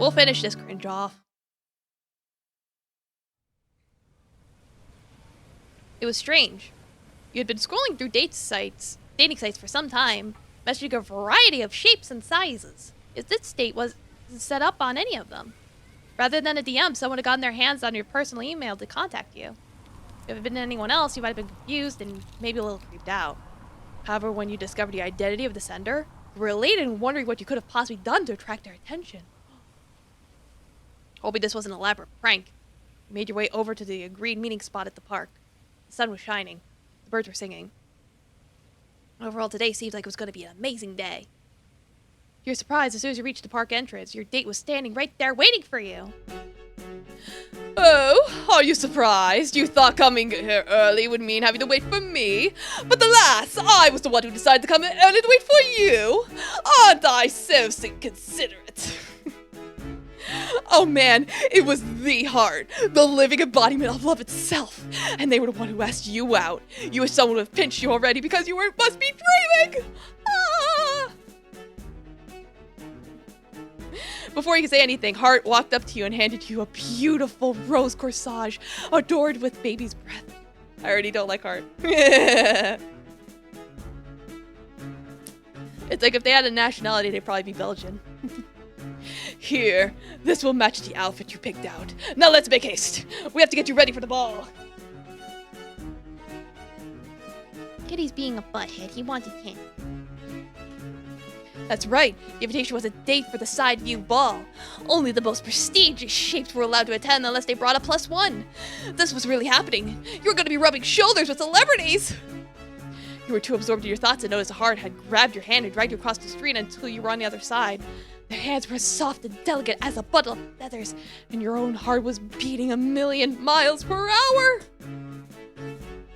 We'll finish this cringe off. It was strange. You had been scrolling through dating sites for some time, messaging a variety of shapes and sizes. If this date was set up on any of them. Rather than a DM, someone had gotten their hands on your personal email to contact you. If it had been anyone else, you might have been confused and maybe a little creeped out. However, when you discovered the identity of the sender, you were elated and wondering what you could have possibly done to attract their attention. Hoping this was an elaborate prank, you made your way over to the agreed meeting spot at the park. The sun was shining. The birds were singing. Overall, today seemed like it was going to be an amazing day. To your surprise, as soon as you reached the park entrance, your date was standing right there waiting for you. Oh, are you surprised? You thought coming here early would mean having to wait for me? But alas, I was the one who decided to come in early to wait for you. Aren't I so inconsiderate? Oh man, it was the heart, the living embodiment of love itself. And they were the one who asked you out. You wish someone would have pinched you already because you must be dreaming. Ah! Before you could say anything, Hart walked up to you and handed you a beautiful rose corsage adorned with baby's breath. I already don't like Hart. It's like if they had a nationality, they'd probably be Belgian. Here, this will match the outfit you picked out. Now let's make haste. We have to get you ready for the ball. Kitty's being a butthead. He wanted him. That's right. The invitation was a date for the side view ball. Only the most prestigious shapes were allowed to attend unless they brought a +1. This was really happening. You were going to be rubbing shoulders with celebrities. You were too absorbed in your thoughts to notice a heart had grabbed your hand and dragged you across the street until you were on the other side. Their hands were soft and delicate as a bundle of feathers, and your own heart was beating 1,000,000 miles per hour.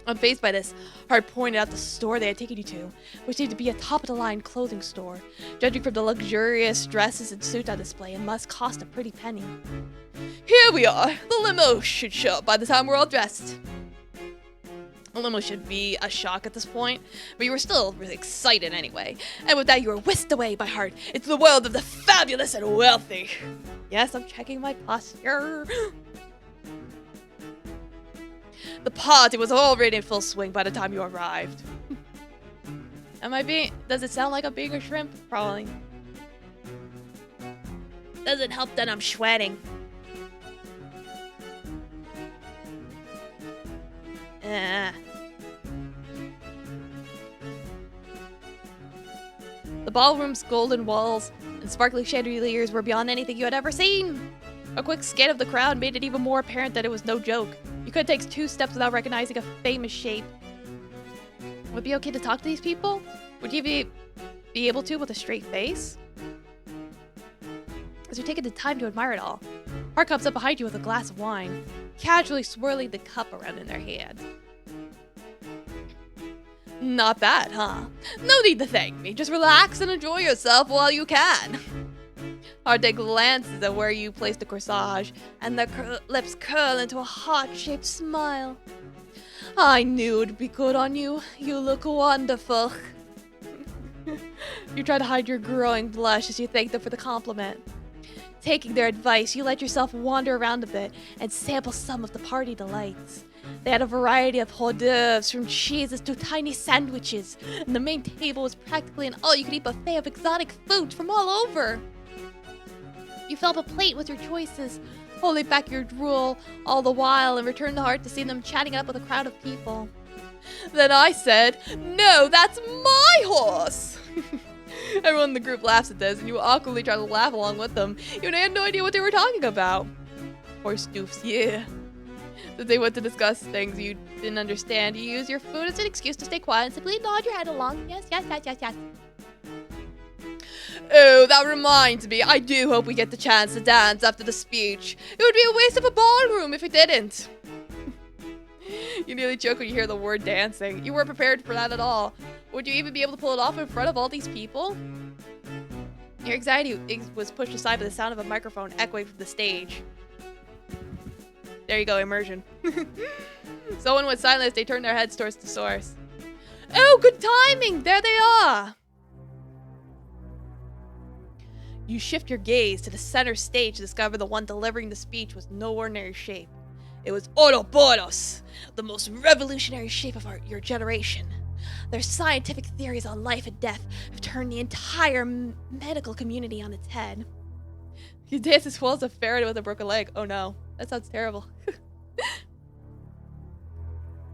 Unfazed by this, Hart pointed out the store they had taken you to, which seemed to be a top-of-the-line clothing store. Judging from the luxurious dresses and suits on display, it must cost a pretty penny. Here we are. The limo should show up by the time we're all dressed. limo should be a shock at this point, but you were still really excited anyway. And with that, you were whisked away by heart into the world of the fabulous and wealthy. Yes, I'm checking my posture. The party was already in full swing by the time you arrived. Does it sound like I'm being a shrimp? Probably. Doesn't help that I'm sweating. The ballroom's golden walls and sparkling chandeliers were beyond anything you had ever seen. A quick scan of the crowd made it even more apparent that it was no joke. You couldn't take 2 steps without recognizing a famous shape. Would it be okay to talk to these people? Would you be able to with a straight face? As you're taking the time to admire it all, Hart comes up behind you with a glass of wine, casually swirling the cup around in their hand. Not bad, huh? No need to thank me. Just relax and enjoy yourself while you can. Harte glances at where you placed the corsage, and their lips curl into a heart-shaped smile. I knew it'd be good on you. You look wonderful. You try to hide your growing blush as you thank them for the compliment. Taking their advice, you let yourself wander around a bit and sample some of the party delights. They had a variety of hors d'oeuvres, from cheeses to tiny sandwiches, and the main table was practically an all-you-can-eat buffet of exotic foods from all over. You fill up a plate with your choices, holding back your drool all the while, and returned to Hart to see them chatting it up with a crowd of people. Then I said, "No, that's my horse!" Everyone in the group laughs at this, and you awkwardly try to laugh along with them. You had no idea what they were talking about. Horse doofs, yeah. Since they went to discuss things you didn't understand, you use your food as an excuse to stay quiet and simply nod your head along. Yes, yes, yes, yes, yes. Oh, that reminds me, I do hope we get the chance to dance after the speech. It would be a waste of a ballroom if it didn't. You nearly choke when you hear the word dancing. You weren't prepared for that at all. Would you even be able to pull it off in front of all these people? Your anxiety was pushed aside by the sound of a microphone echoing from the stage. There you go, immersion. Someone went silent as they turned their heads towards the source. Oh, good timing! There they are! You shift your gaze to the center stage to discover the one delivering the speech was no ordinary shape. It was Ouroboros, the most revolutionary shape of your generation. Their scientific theories on life and death have turned the entire medical community on its head. You dance as well as a ferret with a broken leg. Oh no, that sounds terrible.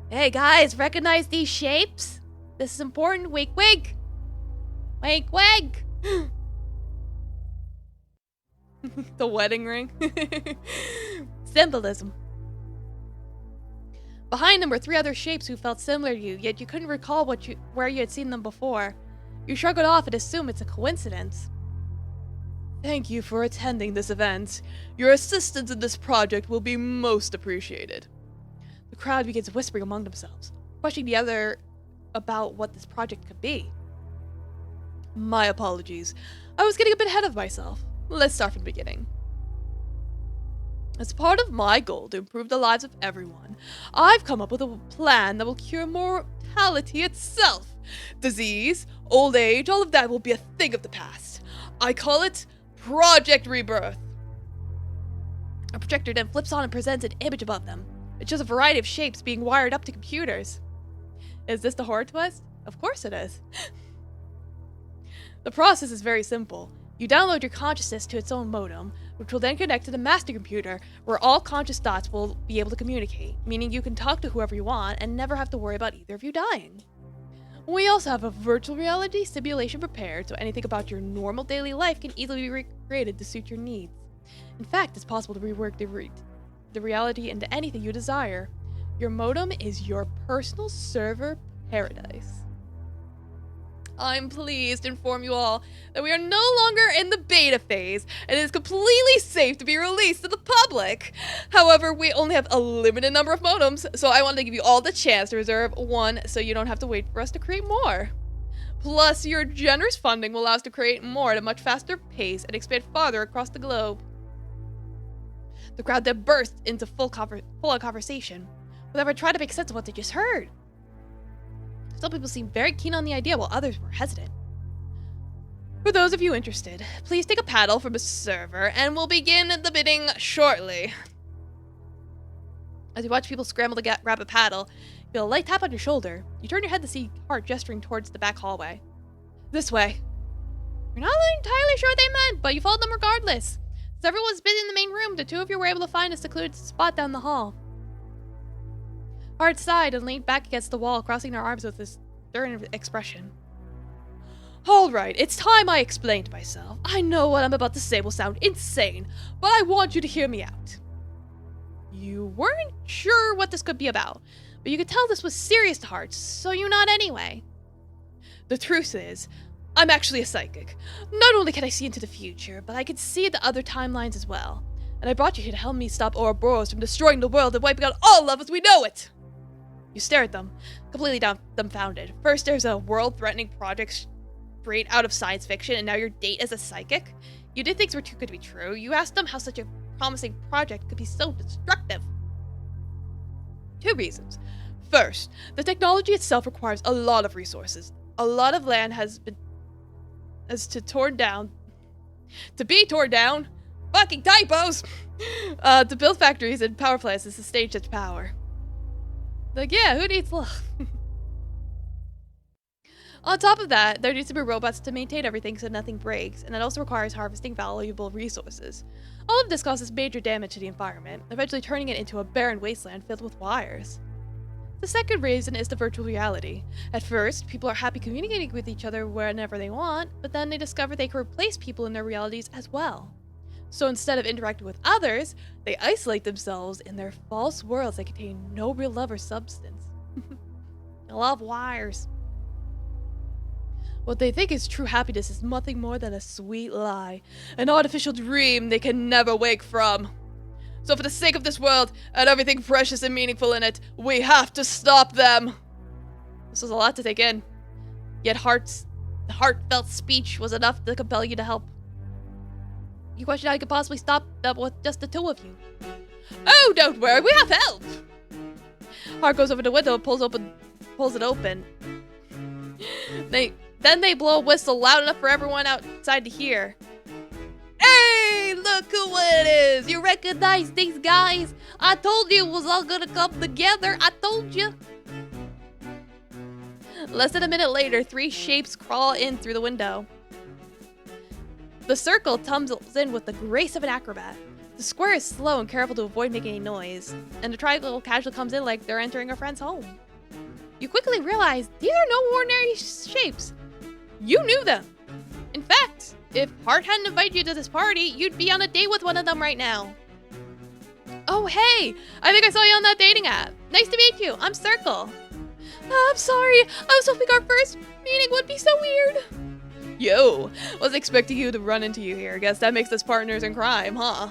Hey guys, recognize these shapes? This is important. Wink, wink. Wink, wink. The wedding ring. Symbolism. Behind them were 3 other shapes who felt similar to you, yet you couldn't recall where you had seen them before. You shrug it off and assume it's a coincidence. Thank you for attending this event. Your assistance in this project will be most appreciated. The crowd begins whispering among themselves, questioning the other about what this project could be. My apologies. I was getting a bit ahead of myself. Let's start from the beginning. As part of my goal to improve the lives of everyone, I've come up with a plan that will cure mortality itself. Disease, old age, all of that will be a thing of the past. I call it Project Rebirth. A projector then flips on and presents an image above them. It shows a variety of shapes being wired up to computers. Is this the horror twist? Of course it is. The process is very simple. You download your consciousness to its own modem, which will then connect to the master computer, where all conscious thoughts will be able to communicate, meaning you can talk to whoever you want and never have to worry about either of you dying. We also have a virtual reality simulation prepared, so anything about your normal daily life can easily be recreated to suit your needs. In fact, it's possible to rework the reality into anything you desire. Your modem is your personal server paradise. I'm pleased to inform you all that we are no longer in the beta phase, and it is completely safe to be released to the public. However, we only have a limited number of modems, so I wanted to give you all the chance to reserve one so you don't have to wait for us to create more. Plus, your generous funding will allow us to create more at a much faster pace and expand farther across the globe. The crowd then burst into full-on conversation. Whoever tried to make sense of what they just heard. Some people seemed very keen on the idea, while others were hesitant. For those of you interested, please take a paddle from a server, and we'll begin the bidding shortly. As you watch people scramble to grab a paddle, you feel a light tap on your shoulder. You turn your head to see Hart gesturing towards the back hallway. This way. You're not entirely sure what they meant, but you followed them regardless. As everyone was busy in the main room, the two of you were able to find a secluded spot down the hall. Hart sighed and leaned back against the wall, crossing her arms with a stern expression. Alright, it's time I explained myself. I know what I'm about to say will sound insane, but I want you to hear me out. You weren't sure what this could be about, but you could tell this was serious to Hart, so you nod anyway. The truth is, I'm actually a psychic. Not only can I see into the future, but I can see the other timelines as well. And I brought you here to help me stop Ouroboros from destroying the world and wiping out all love as we know it! You stare at them, completely dumbfounded. First there's a world-threatening project straight out of science fiction, and now your date is a psychic? You did things were too good to be true. You asked them how such a promising project could be so destructive. 2 reasons. First, the technology itself requires a lot of resources. A lot of land to be torn down. Fucking typos! To build factories and power plants to sustain such power. Like, yeah, who needs love? On top of that, there needs to be robots to maintain everything so nothing breaks, and it also requires harvesting valuable resources. All of this causes major damage to the environment, eventually turning it into a barren wasteland filled with wires. The second reason is the virtual reality. At first, people are happy communicating with each other whenever they want, but then they discover they can replace people in their realities as well. So instead of interacting with others, they isolate themselves in their false worlds that contain no real love or substance. I love wires. What they think is true happiness is nothing more than a sweet lie, an artificial dream they can never wake from. So for the sake of this world, and everything precious and meaningful in it, we have to stop them! This was a lot to take in. Yet the heartfelt speech was enough to compel you to help. You question how you could possibly stop them with just the 2 of you. Oh, don't worry, we have help! Hart goes over to the window and pulls it open. Then they blow a whistle loud enough for everyone outside to hear. Hey, look who it is! You recognize these guys? I told you it was all gonna come together. I told you. Less than a minute later, 3 shapes crawl in through the window. The circle tumbles in with the grace of an acrobat. The square is slow and careful to avoid making any noise, and the triangle casually comes in like they're entering a friend's home. You quickly realize these are no ordinary shapes. You knew them. In fact, if Hart hadn't invited you to this party, you'd be on a date with one of them right now. Oh, hey! I think I saw you on that dating app. Nice to meet you. I'm Circle. I'm sorry. I was hoping our first meeting would be so weird. Yo, was expecting you to run into you here. Guess that makes us partners in crime, huh?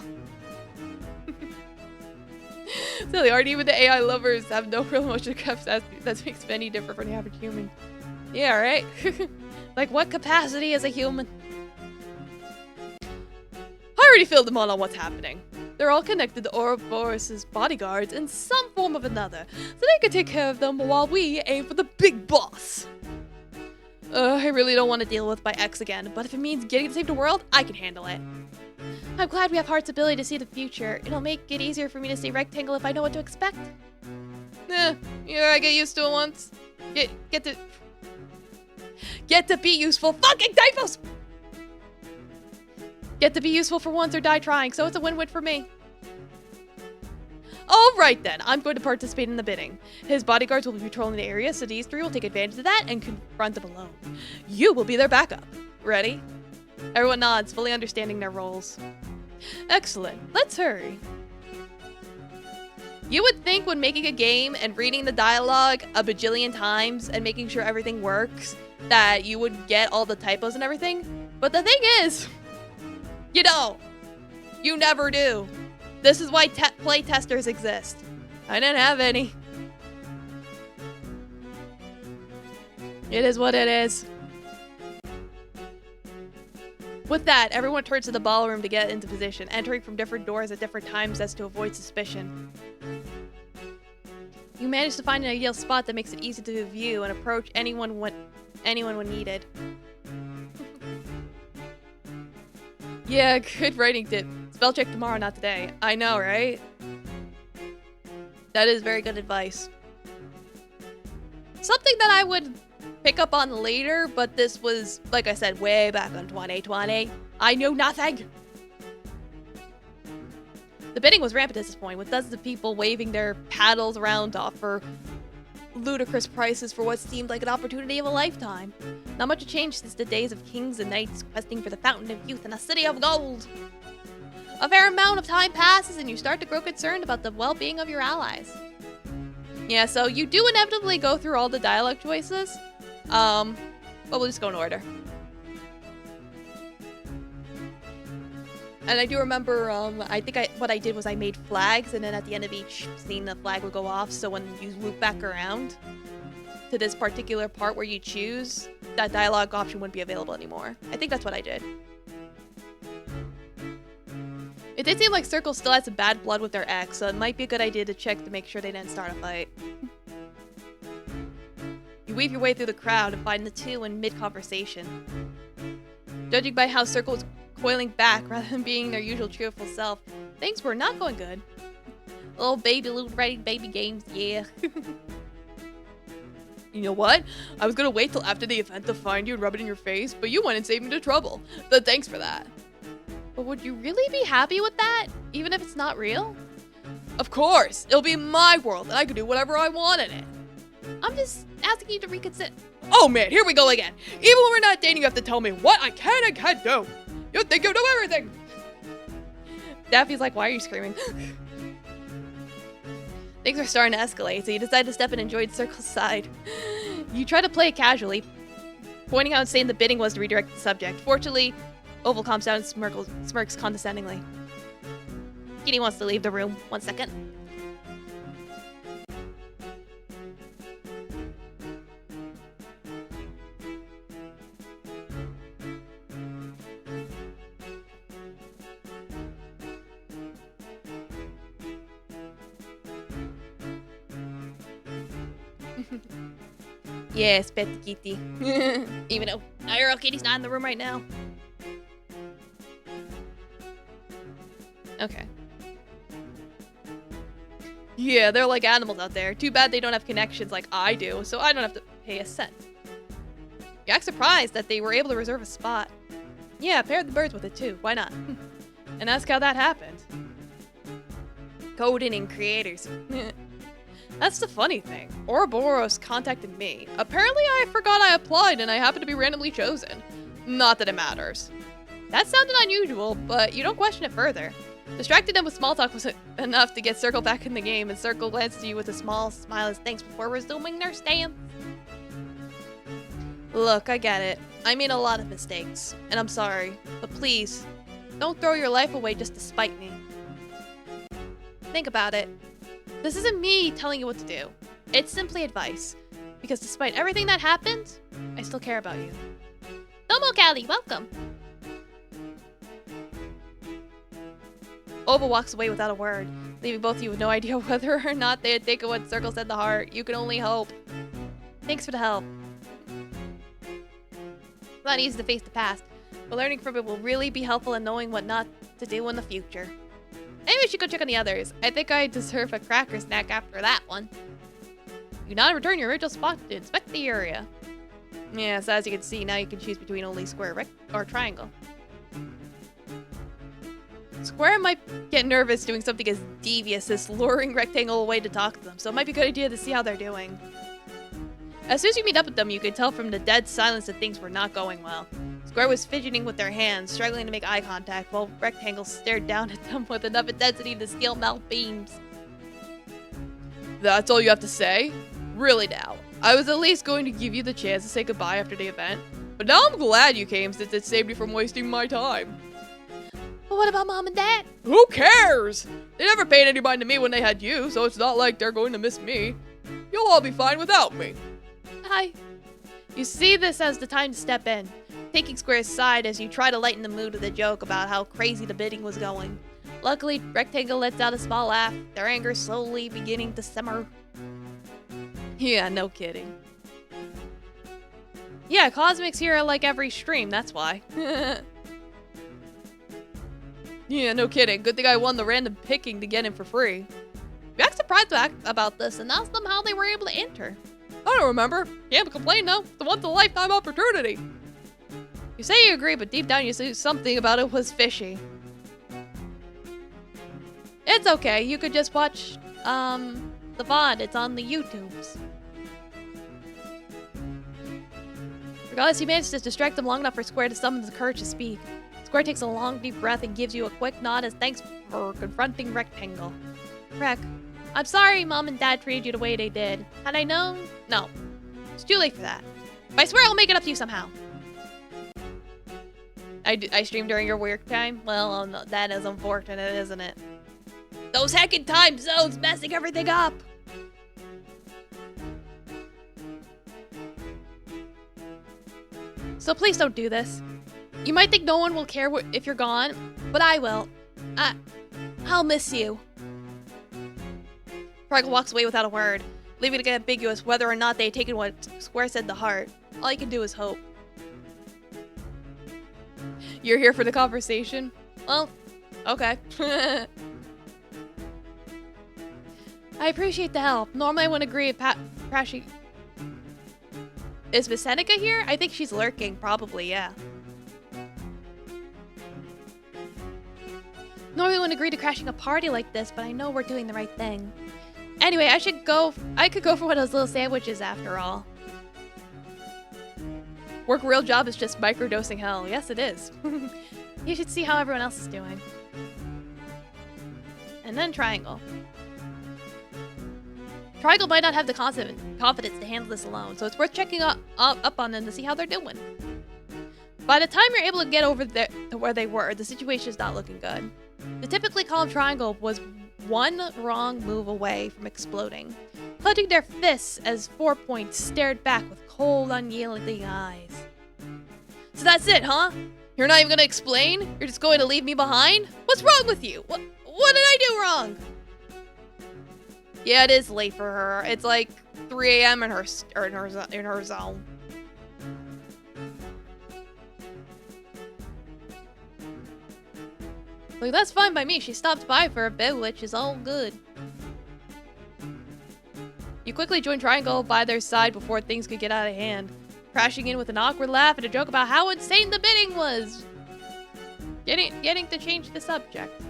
Silly, aren't even the AI lovers have no real emotional capacity that makes them any different from the average human. Yeah, right? Like, what capacity is a human? I already filled them all on what's happening. They're all connected to Ouroboros' bodyguards in some form of another, so they can take care of them while we aim for the big boss. I really don't want to deal with my ex again, but if it means getting to save the world, I can handle it. I'm glad we have Hart's ability to see the future. It'll make it easier for me to stay rectangle if I know what to expect. Yeah, I get used to it once. Get to be useful. Fucking typos! Get to be useful for once or die trying, so it's a win-win for me. Alright then, I'm going to participate in the bidding. His bodyguards will be patrolling the area, so these 3 will take advantage of that and confront them alone. You will be their backup. Ready? Everyone nods, fully understanding their roles. Excellent. Let's hurry. You would think when making a game and reading the dialogue a bajillion times and making sure everything works that you would get all the typos and everything. But the thing is, you don't. You never do. This is why play testers exist. I didn't have any. It is what it is. With that, everyone turns to the ballroom to get into position, entering from different doors at different times as to avoid suspicion. You managed to find an ideal spot that makes it easy to view and approach anyone when needed. Yeah, good writing tip. Spell check tomorrow, not today. I know, right? That is very good advice. Something that I would pick up on later, but this was, like I said, way back on 2020. I knew nothing. The bidding was rampant at this point, with dozens of people waving their paddles around to offer ludicrous prices for what seemed like an opportunity of a lifetime. Not much had changed since the days of kings and knights questing for the fountain of youth and a city of gold. A fair amount of time passes and you start to grow concerned about the well-being of your allies. Yeah, so you do inevitably go through all the dialogue choices, but we'll just go in order. And I do remember, I think what I did was I made flags, and then at the end of each scene, the flag would go off, so when you loop back around to this particular part where you choose, that dialogue option wouldn't be available anymore. I think that's what I did. It did seem like Circle still had some bad blood with their ex, so it might be a good idea to check to make sure they didn't start a fight. You weave your way through the crowd and find the two in mid-conversation. Judging by how Circle was coiling back rather than being their usual cheerful self, things were not going good. Little baby games, yeah. You know what? I was gonna wait till after the event to find you and rub it in your face, but you went and saved me the trouble. So thanks for that. But would you really be happy with that, even if it's not real? Of course! It'll be my world, and I can do whatever I want in it. I'm just asking you to reconsider. Oh man, here we go again. Even when we're not dating, you have to tell me what I can and can't do. You think you know everything. Daffy's like, why are you screaming? Things are starting to escalate, so you decide to step in and join Circle's side. You try to play it casually, pointing out how insane the bidding was to redirect the subject. Fortunately, Oval calms down and smirks condescendingly. Kitty wants to leave the room. 1 second. Yes, pet kitty. Even though IRL Kitty's not in the room right now. Okay. Yeah, they're like animals out there. Too bad they don't have connections like I do, so I don't have to pay a cent. You act surprised that they were able to reserve a spot. Yeah, pair the birds with it too. Why not? And ask how that happened. Coding and creators. That's the funny thing. Ouroboros contacted me. Apparently I forgot I applied and I happened to be randomly chosen. Not that it matters. That sounded unusual, but you don't question it further. Distracting them with small talk was enough to get Circle back in the game, and Circle glanced at you with a small smile as thanks before resuming their stance. Look, I get it. I made a lot of mistakes, and I'm sorry. But please, don't throw your life away just to spite me. Think about it. This isn't me telling you what to do. It's simply advice. Because despite everything that happened, I still care about you. Domo Callie, welcome! Oval walks away without a word, leaving both of you with no idea whether or not they had taken what Circle said to heart. You can only hope. Thanks for the help. It's not easy to face the past, but learning from it will really be helpful in knowing what not to do in the future. Maybe we should go check on the others. I think I deserve a cracker snack after that one. You now return your original spot to inspect the area. Yes, as you can see, now you can choose between only square, or triangle. Square might get nervous doing something as devious as luring Rectangle away to talk to them, so it might be a good idea to see how they're doing. As soon as you meet up with them, you can tell from the dead silence that things were not going well. Square was fidgeting with their hands, struggling to make eye contact, while Rectangle stared down at them with enough intensity to steal melt beams. That's all you have to say? Really now? I was at least going to give you the chance to say goodbye after the event, but now I'm glad you came since it saved me from wasting my time. But what about Mom and Dad? Who cares? They never paid any mind to me when they had you, so it's not like they're going to miss me. You'll all be fine without me. Hi. You see this as the time to step in, taking Square's side as you try to lighten the mood with a joke about how crazy the bidding was going. Luckily, Rectangle lets out a small laugh, their anger slowly beginning to simmer. Yeah, no kidding. Yeah, Cosmic's here like every stream, that's why. Yeah, no kidding. Good thing I won the random picking to get him for free. We asked surprised about this and asked them how they were able to enter. I don't remember. Can't complain though. The once-in-a-lifetime opportunity. You say you agree, but deep down you say something about it was fishy. It's okay. You could just watch the VOD. It's on the YouTubes. Regardless, you managed to distract them long enough for Square to summon the courage to speak. Square takes a long, deep breath and gives you a quick nod as thanks for confronting Rectangle. Rec, I'm sorry Mom and Dad treated you the way they did. Had I known? No. It's too late for that. But I swear I'll make it up to you somehow. I streamed during your work time? Well, oh no, that is unfortunate, isn't it? Those heckin' time zones messing everything up! So please don't do this. You might think no one will care if you're gone, but I will. I'll miss you. Triangle walks away without a word, leaving it ambiguous whether or not they had taken what Square said to heart. All you can do is hope. You're here for the conversation? Well, okay. I appreciate the help. Normally I wouldn't agree with crashing. Is Miss Seneca here? I think she's lurking, probably, yeah. Normally I wouldn't agree to crashing a party like this, but I know we're doing the right thing. Anyway, I could go for one of those little sandwiches after all. Work real job is just microdosing hell. Yes, it is. You should see how everyone else is doing. And then Triangle. Triangle might not have the confidence to handle this alone, so it's worth checking up on them to see how they're doing. By the time you're able to get over there to where they were, the situation is not looking good. The typically calm Triangle was one wrong move away from exploding, clenching their fists as 4 Point stared back with cold, unyielding eyes. So that's it, huh? You're not even gonna explain? You're just going to leave me behind? What's wrong with you? What did I do wrong? Yeah, it is late for her. It's like 3 a.m. in her zone. Like, that's fine by me. She stopped by for a bit, which is all good. You quickly joined Triangle by their side before things could get out of hand, crashing in with an awkward laugh and a joke about how insane the bidding was. Getting to change the subject.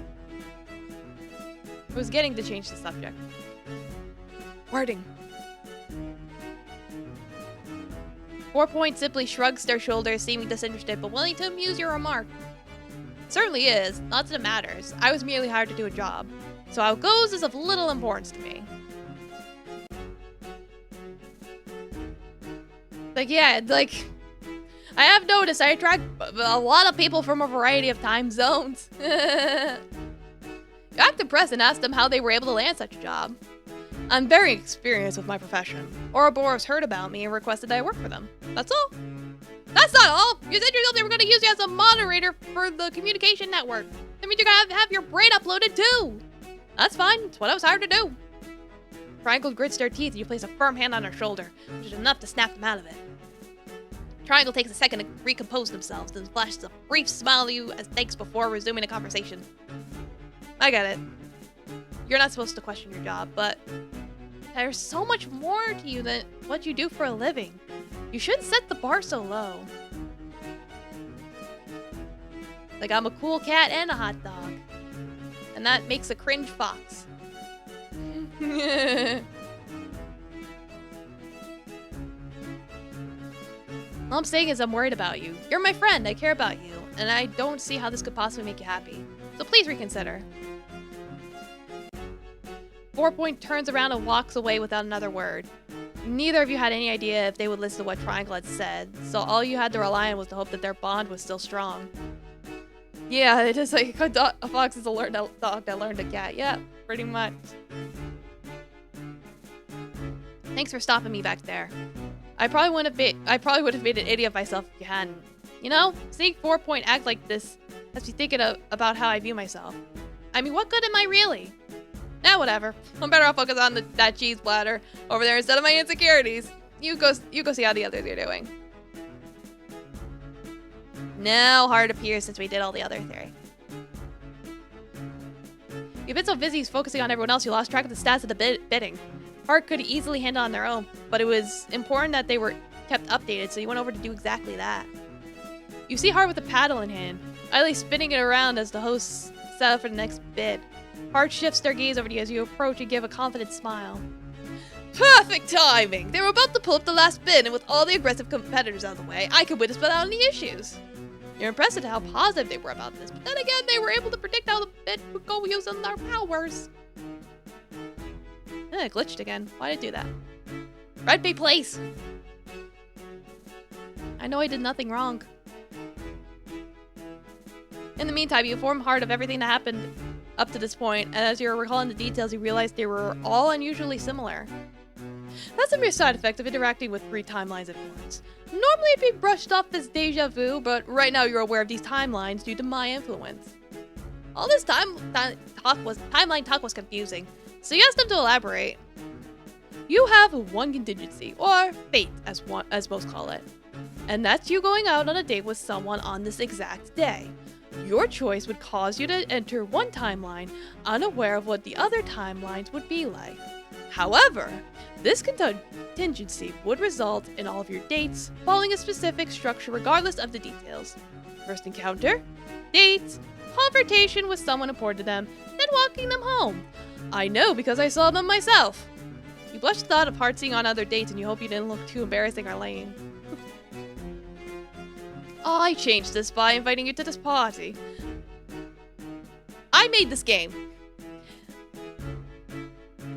It was getting to change the subject. Wording. 4 Point simply shrugs their shoulders, seeming disinterested, but willing to amuse your remark. It certainly is. Not that it matters. I was merely hired to do a job. So how it goes is of little importance to me. Like, yeah, like, I have noticed I attract a lot of people from a variety of time zones. You act impressed and asked them how they were able to land such a job. I'm very experienced with my profession. Ouroboros heard about me and requested that I work for them. That's all. That's not all! You said yourself they were going to use you as a moderator for the communication network. That means you're going to have your brain uploaded too! That's fine, it's what I was hired to do. Triangle grits their teeth and you place a firm hand on her shoulder, which is enough to snap them out of it. Triangle takes a second to recompose themselves, then flashes a brief smile at you as thanks before resuming the conversation. I get it. You're not supposed to question your job, but there's so much more to you than what you do for a living. You shouldn't set the bar so low. Like, I'm a cool cat and a hot dog. And that makes a cringe fox. All I'm saying is I'm worried about you. You're my friend, I care about you, and I don't see how this could possibly make you happy. So please reconsider. 4 Point turns around and walks away without another word. Neither of you had any idea if they would listen to what Triangle had said, so all you had to rely on was to hope that their bond was still strong. Yeah, it is like a fox is a learned dog that learned a cat. Yeah, pretty much. Thanks for stopping me back there. I probably would have made an idiot of myself if you hadn't. You know, seeing 4 Point act like this has me thinking about how I view myself. I mean, what good am I really? Whatever. I'm better off focus on that cheese bladder over there instead of my insecurities. You go see how the others are doing. No hard appears since we did all the other three. You've been so busy focusing on everyone else, you lost track of the stats of the bidding. Heart could easily handle on their own, but it was important that they were kept updated, so you went over to do exactly that. You see Heart with a paddle in hand, idly spinning it around as the hosts set up for the next bid. Heart shifts their gaze over to you as you approach and give a confident smile. Perfect timing! They were about to pull up the last bid, and with all the aggressive competitors out of the way, I could win this without any issues. You're impressed at how positive they were about this, but then again, they were able to predict how the bid would go using their powers. It glitched again. Why did it do that? Red Bay Place! I know I did nothing wrong. In the meantime, you inform Heart of everything that happened up to this point, and as you're recalling the details, you realize they were all unusually similar. That's a mere side effect of interacting with 3 timelines at once. Normally it'd be brushed off as deja vu, but right now you're aware of these timelines due to my influence. All this timeline talk was confusing, so you asked them to elaborate. You have one contingency, or fate as most call it, and that's you going out on a date with someone on this exact day. Your choice would cause you to enter one timeline, unaware of what the other timelines would be like. However, this contingency would result in all of your dates following a specific structure regardless of the details. First encounter, dates, confrontation with someone important to them, then walking them home. I know because I saw them myself. You blush at the thought of Heart seeing on other dates and you hope you didn't look too embarrassing or lame. I changed this by inviting you to this party. I made this game.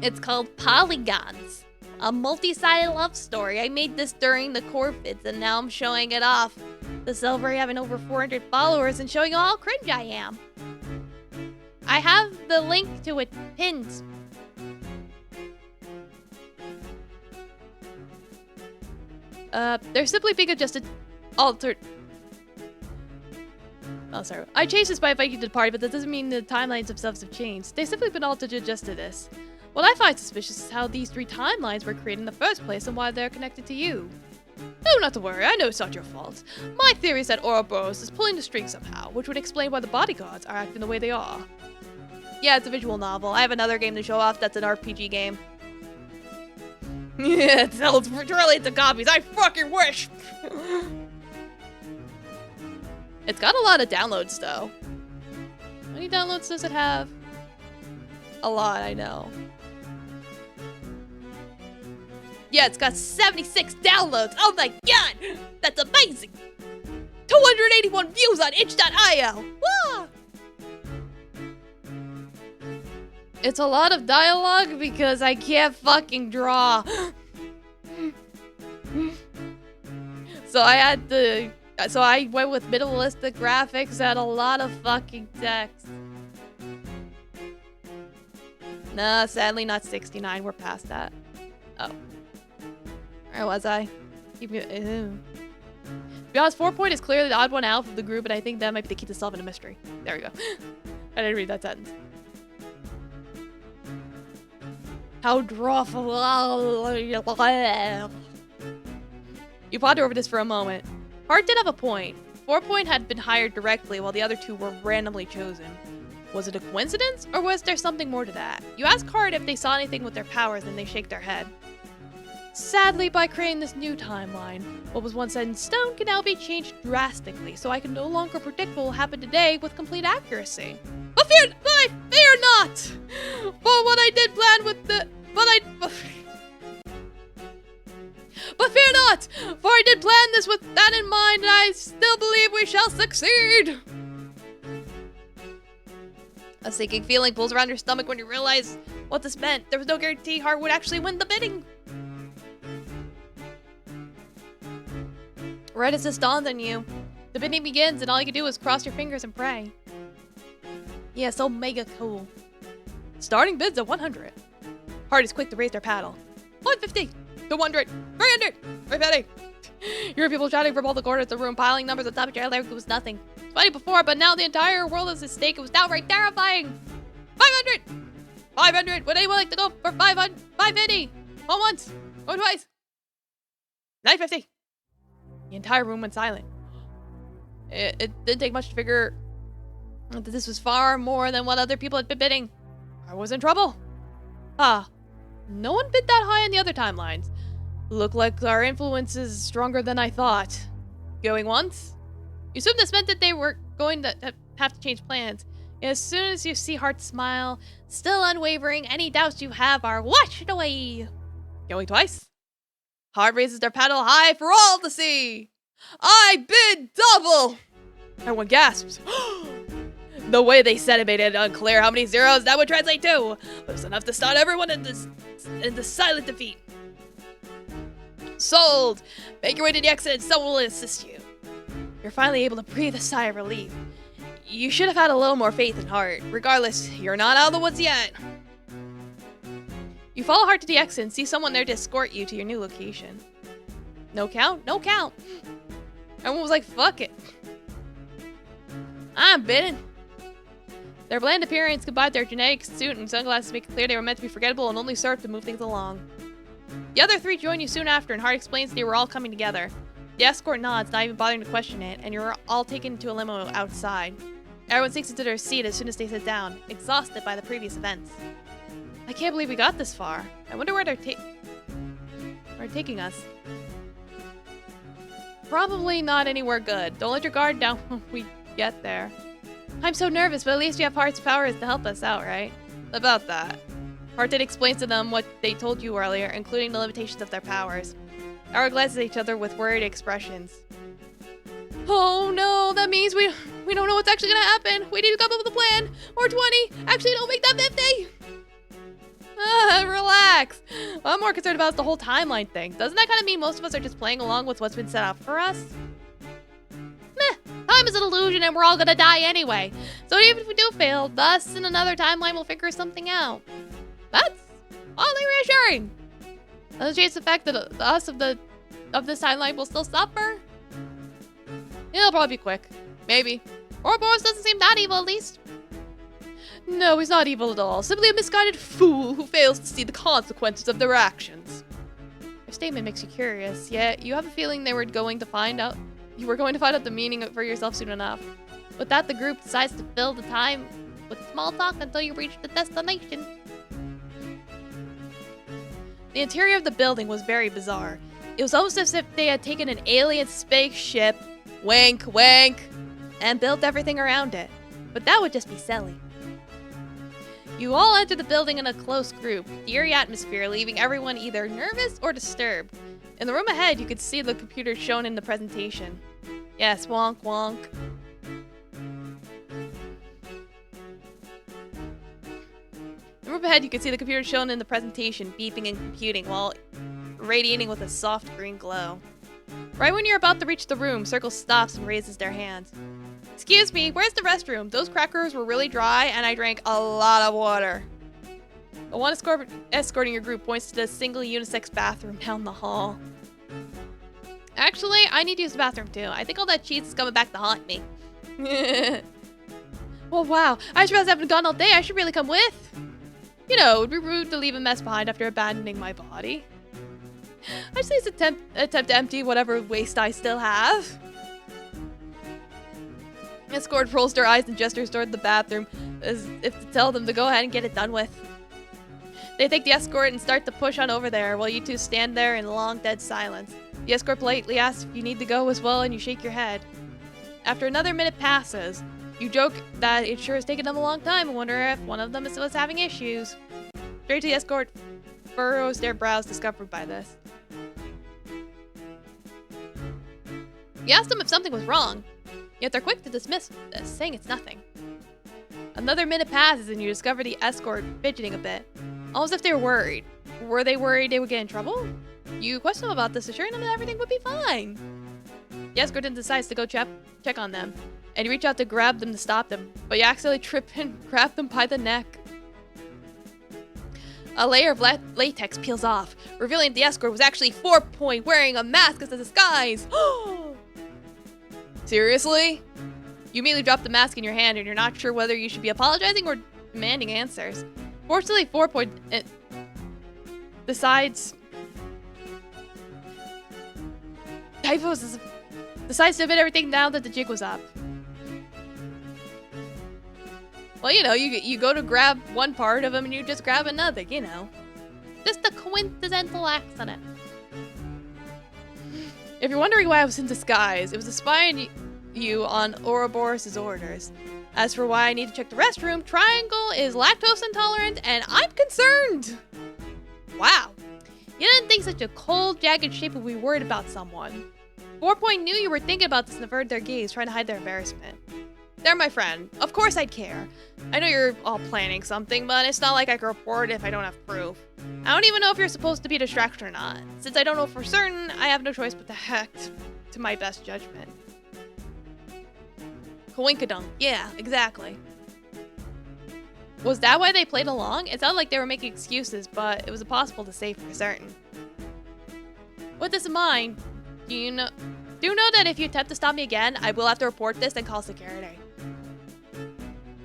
It's called Polygons, a multi-sided love story. I made this during the Corvids, and now I'm showing it off to celebrate having over 400 followers and showing you how cringe I am. I have the link to it pinned. They're simply being altered. Oh, sorry. I changed this by inviting you to the party, but that doesn't mean the timelines themselves have changed. They've simply been altered to adjust to this. What I find suspicious is how these 3 timelines were created in the first place and why they're connected to you. No, not to worry. I know it's not your fault. My theory is that Ouroboros is pulling the string somehow, which would explain why the bodyguards are acting the way they are. Yeah, it's a visual novel. I have another game to show off that's an RPG game. Yeah, it sells trillions of copies. I fucking wish! It's got a lot of downloads, though. How many downloads does it have? A lot, I know. Yeah, it's got 76 downloads. Oh my god! That's amazing! 281 views on itch.io! Wah! It's a lot of dialogue because I can't fucking draw. So I went with minimalistic graphics and a lot of fucking text. Nah, sadly not 69. We're past that. Oh. Where was I? To be honest, 4 Point is clearly the odd one out of the group, and I think that might be the key to solving a mystery. There we go. I didn't read that sentence. How drawful. You ponder over this for a moment. Hart did have a point. 4 Point had been hired directly while the other 2 were randomly chosen. Was it a coincidence, or was there something more to that? You ask Hart if they saw anything with their powers, and they shake their head. Sadly, by creating this new timeline, what was once set in stone can now be changed drastically, so I can no longer predict what will happen today with complete accuracy. But fear not! For what I did plan with the... But fear not! For I did plan this with that in mind, and I still believe we shall succeed! A sinking feeling pulls around your stomach when you realize what this meant. There was no guarantee Hart would actually win the bidding. Right as this dawns on you, the bidding begins and all you can do is cross your fingers and pray. Yeah, so mega cool. Starting bids at 100. Hart is quick to raise their paddle. 150, 200, 300, 350. You hear people shouting from all the corners of the room, piling numbers on top of your head like it was nothing. It's funny before, but now the entire world is at stake. It was downright terrifying. 500, 500. Would anyone like to go for 500? 550. Go once. Go twice. 950. The entire room went silent. It didn't take much to figure that this was far more than what other people had been bidding. I was in trouble. No one bid that high on the other timelines. Look like our influence is stronger than I thought. Going once? You assumed this meant that they were going to have to change plans. As soon as you see Heart smile, still unwavering, any doubts you have are washed away. Going twice? Heart raises their paddle high for all to see. I bid double! Everyone gasps. The way they said it made it unclear how many zeros that would translate to, but it's enough to stun everyone into silent defeat. Sold! Make your way to the exit and someone will assist you. You're finally able to breathe a sigh of relief. You should have had a little more faith in Heart. Regardless, you're not out of the woods yet. You follow Heart to the exit and see someone there to escort you to your new location. No count? No count. Everyone was like, fuck it. I'm bidding. Their bland appearance combined with their generic suit and sunglasses make it clear they were meant to be forgettable and only served to move things along. The other three join you soon after, and Heart explains they were all coming together. The escort nods, not even bothering to question it, and you're all taken to a limo outside. Everyone sinks into their seat as soon as they sit down, exhausted by the previous events. I can't believe we got this far. I wonder where they're taking us. Probably not anywhere good. Don't let your guard down when we get there. I'm so nervous, but at least you have Heart's powers to help us out, right? About that. Heart did explain to them what they told you earlier, including the limitations of their powers. Our glances at each other with worried expressions. Oh no, that means we don't know what's actually gonna happen. We need to come up with a plan. Or 20. Actually, don't make that 50. Relax. What I'm more concerned about is the whole timeline thing. Doesn't that kind of mean most of us are just playing along with what's been set up for us? Meh. Time is an illusion and we're all gonna die anyway. So even if we do fail, us in another timeline will figure something out. That's oddly reassuring. Doesn't change the fact that us of this timeline will still suffer. It'll probably be quick. Maybe. Ouroboros doesn't seem that evil, at least. No, he's not evil at all. Simply a misguided fool who fails to see the consequences of their actions. Your statement makes you curious, yet you have a feeling you were going to find out the meaning for yourself soon enough. With that, the group decides to fill the time with small talk until you reach the destination. The interior of the building was very bizarre. It was almost as if they had taken an alien spaceship, wink, wink, and built everything around it. But that would just be silly. You all enter the building in a close group, the eerie atmosphere leaving everyone either nervous or disturbed. In the room ahead, you could see the computer shown in the presentation. Yes, wonk, wonk. In the room ahead, you could see the computer shown in the presentation beeping and computing while radiating with a soft green glow. Right when you're about to reach the room, Circle stops and raises their hands. Excuse me, where's the restroom? Those crackers were really dry and I drank a lot of water. The one escorting your group points to the single unisex bathroom down the hall. Actually, I need to use the bathroom too. I think all that cheese is coming back to haunt me. Well, wow. I just realized I haven't gone all day. I should really come with. You know, it would be rude to leave a mess behind after abandoning my body. I just need to attempt to empty whatever waste I still have. Escort rolls their eyes and gestures toward the bathroom as if to tell them to go ahead and get it done with. They take the escort and start to push on over there while you two stand there in long dead silence. The escort politely asks if you need to go as well and you shake your head. After another minute passes, you joke that it sure has taken them a long time and wonder if one of them is still having issues. Straight to the escort furrows their brows discovered by this. You ask them if something was wrong, yet they're quick to dismiss this, saying it's nothing. Another minute passes and you discover the escort fidgeting a bit, almost if they were worried. Were they worried they would get in trouble? You question them about this, assuring them that everything would be fine. The escort then decides to go check on them, and you reach out to grab them to stop them, but you accidentally trip and grab them by the neck. A layer of latex peels off, revealing the escort was actually 4-Point wearing a mask as a disguise. Seriously? You immediately drop the mask in your hand and you're not sure whether you should be apologizing or demanding answers. Fortunately, 4 point... decides to admit everything now that the jig was up. Well, you know, you go to grab one part of him and you just grab another, you know. Just a coincidental accident. If you're wondering why I was in disguise, it was to spy on you on Ouroboros' orders. As for why I need to check the restroom, Triangle is lactose intolerant and I'm concerned. Wow. You didn't think such a cold, jagged shape would be worried about someone. 4 Point knew you were thinking about this and averted their gaze, trying to hide their embarrassment. They're my friend. Of course I'd care. I know you're all planning something, but it's not like I can report it if I don't have proof. I don't even know if you're supposed to be a distraction or not. Since I don't know for certain, I have no choice but to act to my best judgment. Coinkadunk. Yeah, exactly. Was that why they played along? It sounded like they were making excuses, but it was impossible to say for certain. With this in mind, do you know that if you attempt to stop me again, I will have to report this and call security?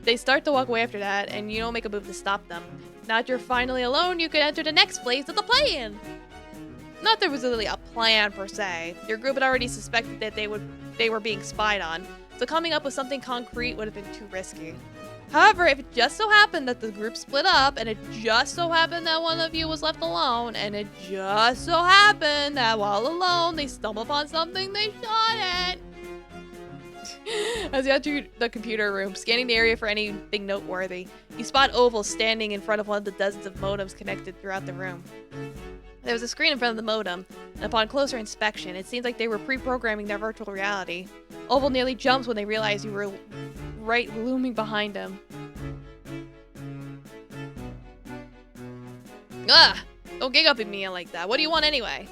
They start to walk away after that, and you don't make a move to stop them. Now that you're finally alone, you could enter the next phase of the plan. Not there was really a plan per se. Your group had already suspected that they were being spied on, so coming up with something concrete would have been too risky. However, if it just so happened that the group split up, and it just so happened that one of you was left alone, and it just so happened that while alone, they stumble upon something they shouldn't. As you enter the computer room, scanning the area for anything noteworthy, you spot Oval standing in front of one of the dozens of modems connected throughout the room. There was a screen in front of the modem, and upon closer inspection, it seems like they were pre-programming their virtual reality. Oval nearly jumps when they realize you were right looming behind him. Ah! Don't gang up at me like that. What do you want anyway?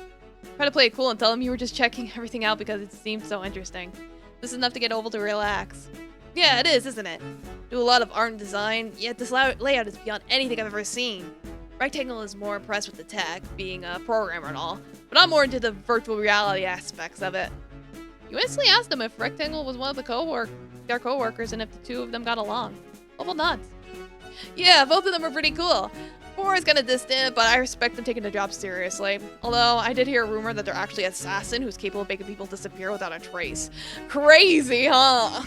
Try to play it cool and tell him you were just checking everything out because it seemed so interesting. This is enough to get Oval to relax. Yeah, it is, isn't it? Do a lot of art and design, yet this layout is beyond anything I've ever seen. Rectangle is more impressed with the tech, being a programmer and all, but I'm more into the virtual reality aspects of it. You instantly asked him if Rectangle was one of their co-workers and if the two of them got along. Oval nods. Yeah, both of them are pretty cool. 4 is kind of distant, but I respect them taking the job seriously. Although, I did hear a rumor that they're actually an assassin who's capable of making people disappear without a trace. Crazy, huh?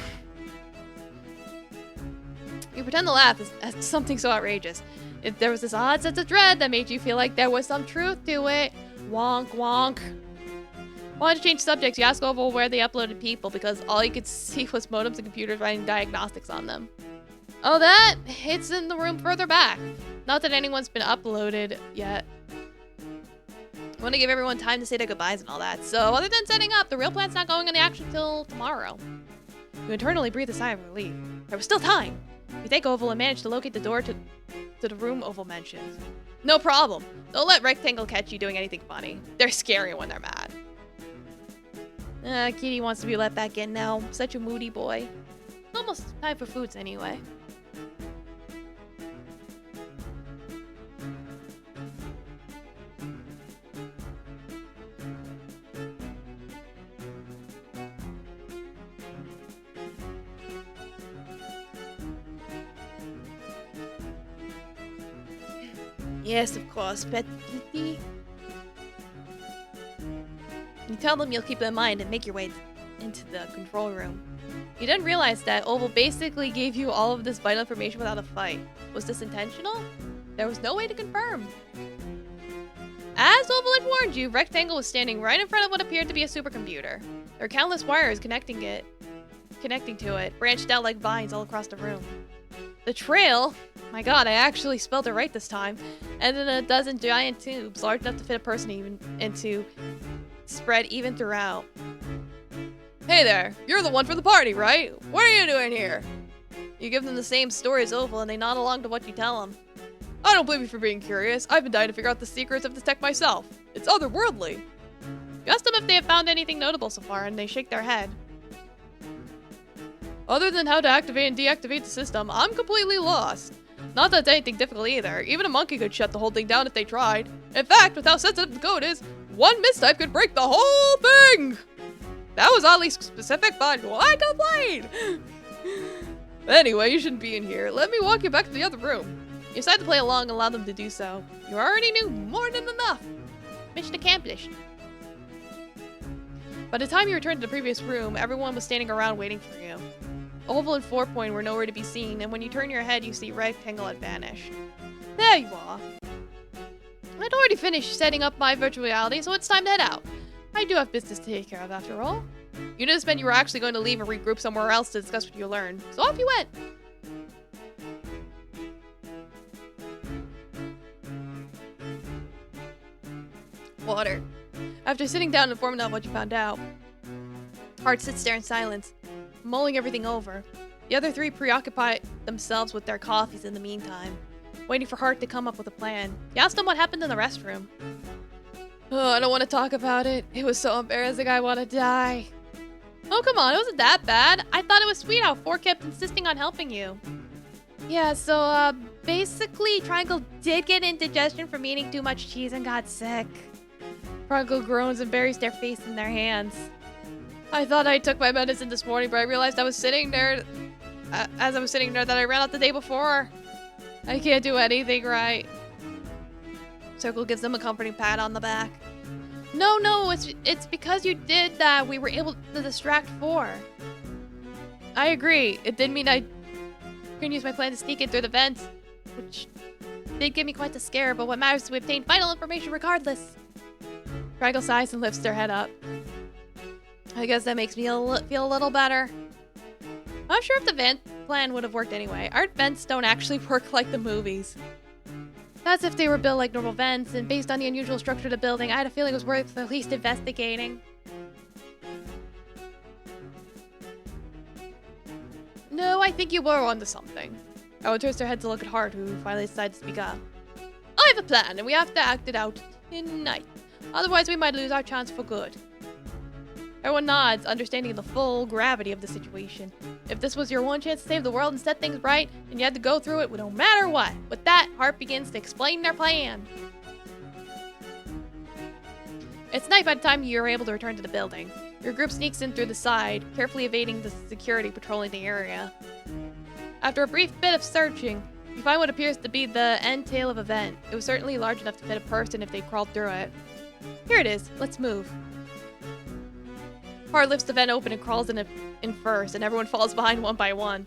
You pretend to laugh at something so outrageous. If there was this odd sense of dread that made you feel like there was some truth to it. Wonk, wonk. Wanted to change subjects, you asked Oval where they uploaded people because all you could see was modems and computers running diagnostics on them. Oh, that? It's in the room further back. Not that anyone's been uploaded yet. I want to give everyone time to say their goodbyes and all that, so other than setting up, the real plan's not going into action till tomorrow. You internally breathe a sigh of relief. There was still time. You thank Oval and manage to locate the door to the room Oval mentions. No problem. Don't let Rectangle catch you doing anything funny. They're scary when they're mad. Kitty wants to be let back in now. Such a moody boy. It's almost time for foods anyway. Yes, of course, Pet Kitty. You tell them you'll keep them in mind and make your way into the control room. You didn't realize that Oval basically gave you all of this vital information without a fight. Was this intentional? There was no way to confirm. As Oval had warned you, Rectangle was standing right in front of what appeared to be a supercomputer. There were countless wires connecting to it, branched out like vines all across the room. The trail, my god, I actually spelled it right this time, ended in a dozen giant tubes, large enough to fit a person even into, spread even throughout. Hey there, you're the one for the party, right? What are you doing here? You give them the same story as Oval and they nod along to what you tell them. I don't blame you for being curious. I've been dying to figure out the secrets of this tech myself. It's otherworldly. You ask them if they have found anything notable so far and they shake their head. Other than how to activate and deactivate the system, I'm completely lost. Not that it's anything difficult either. Even a monkey could shut the whole thing down if they tried. In fact, with how sensitive the code is, one mistype could break the whole thing! That was oddly specific, but why complain? Anyway, you shouldn't be in here. Let me walk you back to the other room. You decided to play along and allow them to do so. You already knew more than enough. Mission accomplished. By the time you returned to the previous room, everyone was standing around waiting for you. Oval and 4 Point were nowhere to be seen, and when you turn your head, you see Rectangle had vanished. There you are. I'd already finished setting up my virtual reality, so it's time to head out. I do have business to take care of after all. You just meant you were actually going to leave and regroup somewhere else to discuss what you learned, so off you went. Water. After sitting down and informing of what you found out, Hart sits there in silence, mulling everything over. The other three preoccupy themselves with their coffees in the meantime, waiting for Hart to come up with a plan. You asked him what happened in the restroom. Oh, I don't want to talk about it. It was so embarrassing, I want to die. Oh, come on, it wasn't that bad. I thought it was sweet how 4 kept insisting on helping you. Yeah, so, basically, Triangle did get indigestion from eating too much cheese and got sick. Triangle groans and buries their face in their hands. I thought I took my medicine this morning, but I realized I was sitting there, as I was sitting there, that I ran out the day before. I can't do anything right. Circle gives them a comforting pat on the back. No, it's because you did that we were able to distract 4. I agree. It did mean I couldn't use my plan to sneak in through the vents, which did give me quite the scare, but what matters is we obtained vital information regardless. Triangle sighs and lifts their head up. I guess that makes me feel a little better. I'm not sure if the vent plan would have worked anyway. Our vents don't actually work like the movies. That's if they were built like normal vents, and based on the unusual structure of the building, I had a feeling it was worth at least investigating. No, I think you were onto something. Everyone turns their head to look at Hart, who finally decides to speak up. I have a plan, and we have to act it out tonight. Otherwise, we might lose our chance for good. Everyone nods, understanding the full gravity of the situation. If this was your one chance to save the world and set things right, and you had to go through it no matter what. With that, Hart begins to explain their plan. It's night by the time you're able to return to the building. Your group sneaks in through the side, carefully evading the security patrolling the area. After a brief bit of searching, you find what appears to be the end tail of a vent. It was certainly large enough to fit a person if they crawled through it. Here it is. Let's move. Hart lifts the vent open and crawls in first, and everyone falls behind one by one.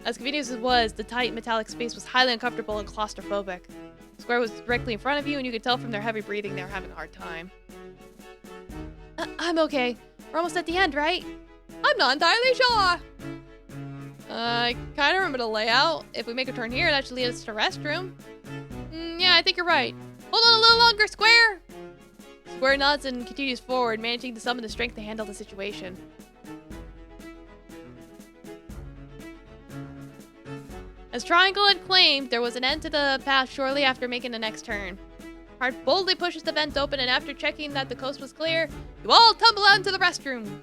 As convenient as it was, the tight metallic space was highly uncomfortable and claustrophobic. The square was directly in front of you, and you could tell from their heavy breathing they were having a hard time. I'm okay. We're almost at the end, right? I'm not entirely sure. I kind of remember the layout. If we make a turn here, that should lead us to the restroom. Yeah, I think you're right. Hold on a little longer, Square! Square nods and continues forward, managing to summon the strength to handle the situation. As Triangle had claimed, there was an end to the path shortly after making the next turn. Hart boldly pushes the vent open, and after checking that the coast was clear, you all tumble out into the restroom.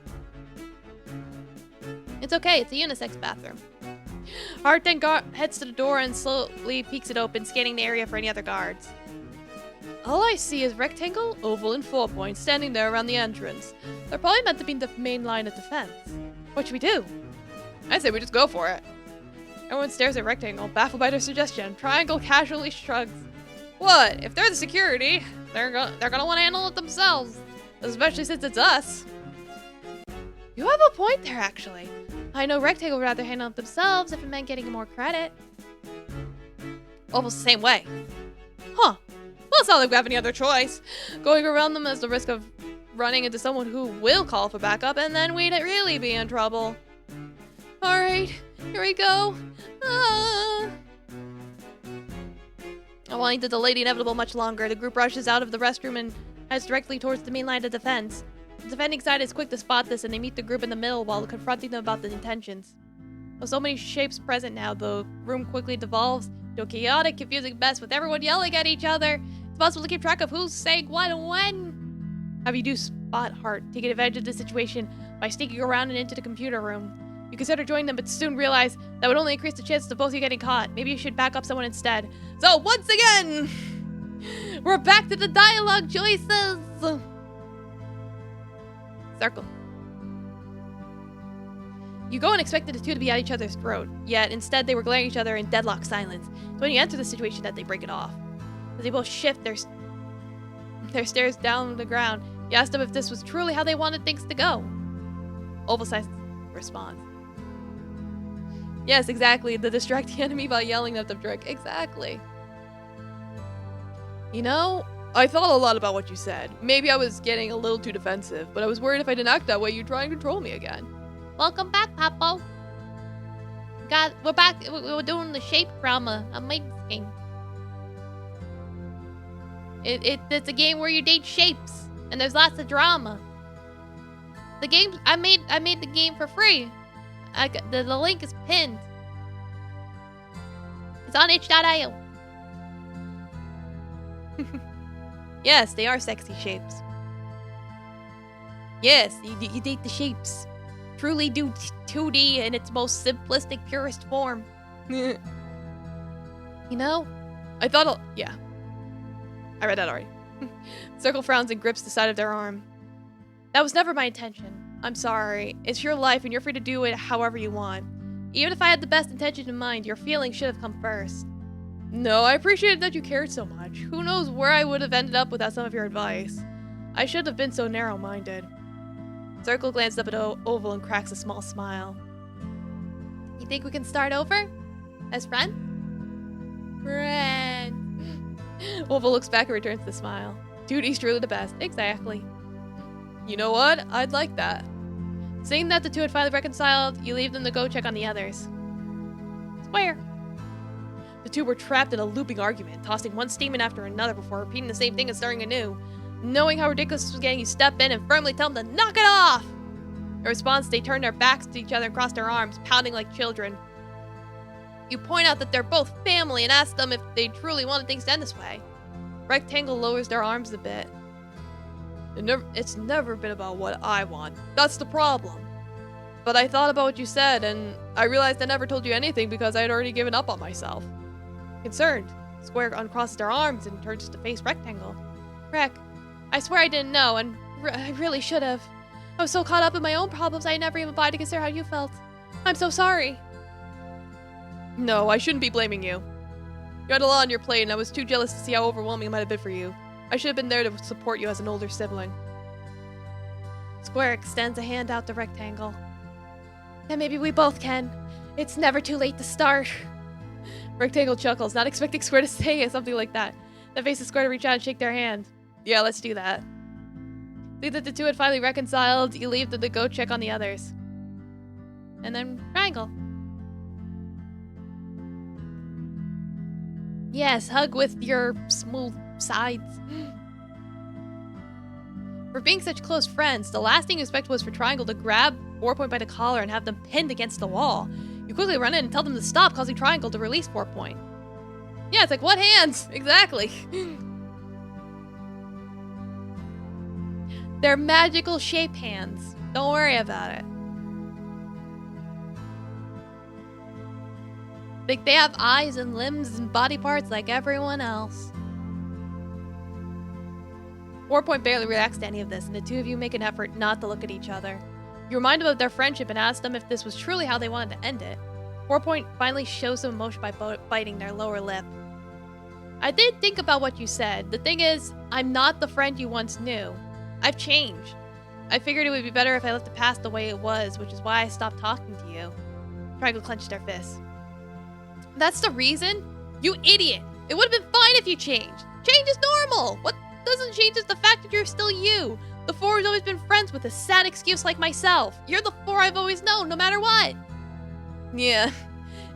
It's okay, it's a unisex bathroom. Hart then heads to the door and slowly peeks it open, scanning the area for any other guards. All I see is Rectangle, Oval, and 4 Point standing there around the entrance. They're probably meant to be the main line of defense. What should we do? I say we just go for it. Everyone stares at Rectangle, baffled by their suggestion. Triangle casually shrugs. What? If they're the security, they're gonna want to handle it themselves. Especially since it's us. You have a point there, actually. I know Rectangle would rather handle it themselves if it meant getting more credit. Oval's the same way. Huh. Well, it's not like we have any other choice. Going around them is the risk of running into someone who will call for backup, and then we'd really be in trouble. Alright, here we go. Not wanting to delay the inevitable much longer, the group rushes out of the restroom and heads directly towards the main line of defense. The defending side is quick to spot this, and they meet the group in the middle while confronting them about the intentions. With so many shapes present now, the room quickly devolves to a chaotic, confusing mess with everyone yelling at each other. It's possible to keep track of who's saying what and when. Have you do spot Hart, taking advantage of the situation by sneaking around and into the computer room. You consider joining them, but soon realize that would only increase the chances of both you getting caught. Maybe you should back up someone instead. So once again, we're back to the dialogue choices. Circle. You go and expected the two to be at each other's throat, yet instead they were glaring at each other in deadlock silence. So when you enter the situation that they break it off. As they both shift their stares down the ground, you ask them if this was truly how they wanted things to go. Oval silence responds. Yes, exactly. The distract the enemy by yelling at them trick. Exactly. You know, I thought a lot about what you said. Maybe I was getting a little too defensive, but I was worried if I didn't act that way, you'd try and control me again. Welcome back, Papo. We're back. We're doing the shape drama. Amazing. It's a game where you date shapes, and there's lots of drama. The game I made the game for free. The link is pinned. It's on itch.io. Yes, they are sexy shapes. Yes, you date the shapes. Truly do 2D in its most simplistic, purest form. You know? Yeah. I read that already. Circle frowns and grips the side of their arm. That was never my intention. I'm sorry. It's your life and you're free to do it however you want. Even if I had the best intention in mind, your feelings should have come first. No, I appreciated that you cared so much. Who knows where I would have ended up without some of your advice. I should have been so narrow-minded. Circle glances up at Oval and cracks a small smile. You think we can start over? As friends? Friends. Oval looks back and returns the smile. Duty's truly the best. Exactly. You know what? I'd like that. Seeing that the two had finally reconciled, you leave them to go check on the others. Square. The two were trapped in a looping argument, tossing one statement after another before repeating the same thing and starting anew. Knowing how ridiculous this was getting, you step in and firmly tell them to knock it off! In response, they turn their backs to each other and cross their arms, pounding like children. You point out that they're both family and ask them if they truly wanted things to end this way. Rectangle lowers their arms a bit. It's never been about what I want. That's the problem. But I thought about what you said, and I realized I never told you anything because I had already given up on myself. Concerned, Square uncrosses their arms and turns to face Rectangle. Rec, I swear I didn't know, and I really should have. I was so caught up in my own problems I never even bothered to consider how you felt. I'm so sorry. No, I shouldn't be blaming you. You had a lot on your plate, and I was too jealous to see how overwhelming it might have been for you. I should have been there to support you as an older sibling. Square extends a hand out to Rectangle. And maybe we both can. It's never too late to start. Rectangle chuckles, not expecting Square to say something like that. That faces Square to reach out and shake their hand. Yeah, let's do that. See that the two had finally reconciled, you leave them to go check on the others. And then Triangle. Yes, hug with your smooth sides. For being such close friends, the last thing you expect was for Triangle to grab 4 by the collar and have them pinned against the wall. You quickly run in and tell them to stop, causing Triangle to release 4. Yeah, it's like, what hands? Exactly. They're magical shape hands. Don't worry about it. They have eyes and limbs and body parts like everyone else. 4 barely reacts to any of this, and the two of you make an effort not to look at each other. You remind them of their friendship and ask them if this was truly how they wanted to end it. 4 finally shows some emotion by biting their lower lip. I did think about what you said. The thing is, I'm not the friend you once knew. I've changed. I figured it would be better if I left the past the way it was, which is why I stopped talking to you. Triangle clenched their fists. That's the reason? You idiot! It would have been fine if you changed. Change is normal. What doesn't change is the fact that you're still you. The 4 has always been friends with a sad excuse like myself. You're the 4 I've always known, no matter what. Yeah,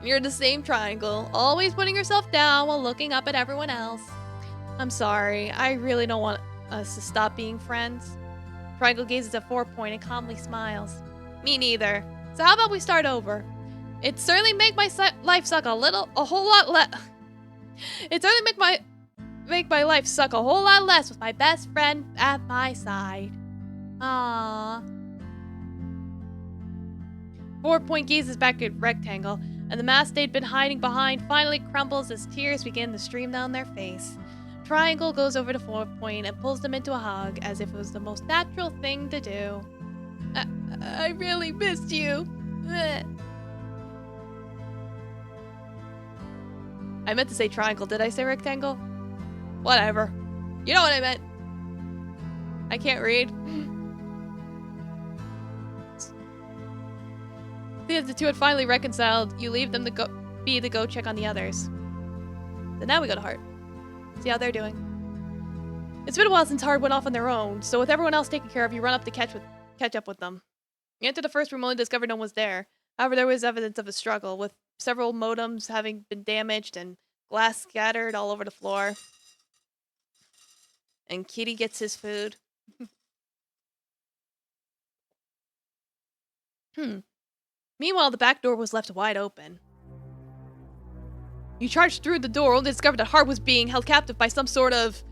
you're the same Triangle, always putting yourself down while looking up at everyone else. I'm sorry, I really don't want us to stop being friends. Triangle gazes at 4 and calmly smiles. Me neither. So how about we start over? It certainly make my life suck a whole lot less. It certainly make my life suck a whole lot less with my best friend at my side. Aww. 4 gazes back at Rectangle, and the mask they'd been hiding behind finally crumbles as tears begin to stream down their face. Triangle goes over to 4 and pulls them into a hug as if it was the most natural thing to do. I really missed you. I meant to say triangle. Did I say rectangle? Whatever. You know what I meant. I can't read. If the two had finally reconciled, you leave them to go check on the others. So now we go to Heart. See how they're doing. It's been a while since Heart went off on their own, so with everyone else taken care of, you run up to catch up with them. You enter the first room only to discover no one was there. However, there was evidence of a struggle, with several modems having been damaged and glass scattered all over the floor. And Kitty gets his food. Meanwhile, the back door was left wide open. You charged through the door only to discover that Heart was being held captive by some sort of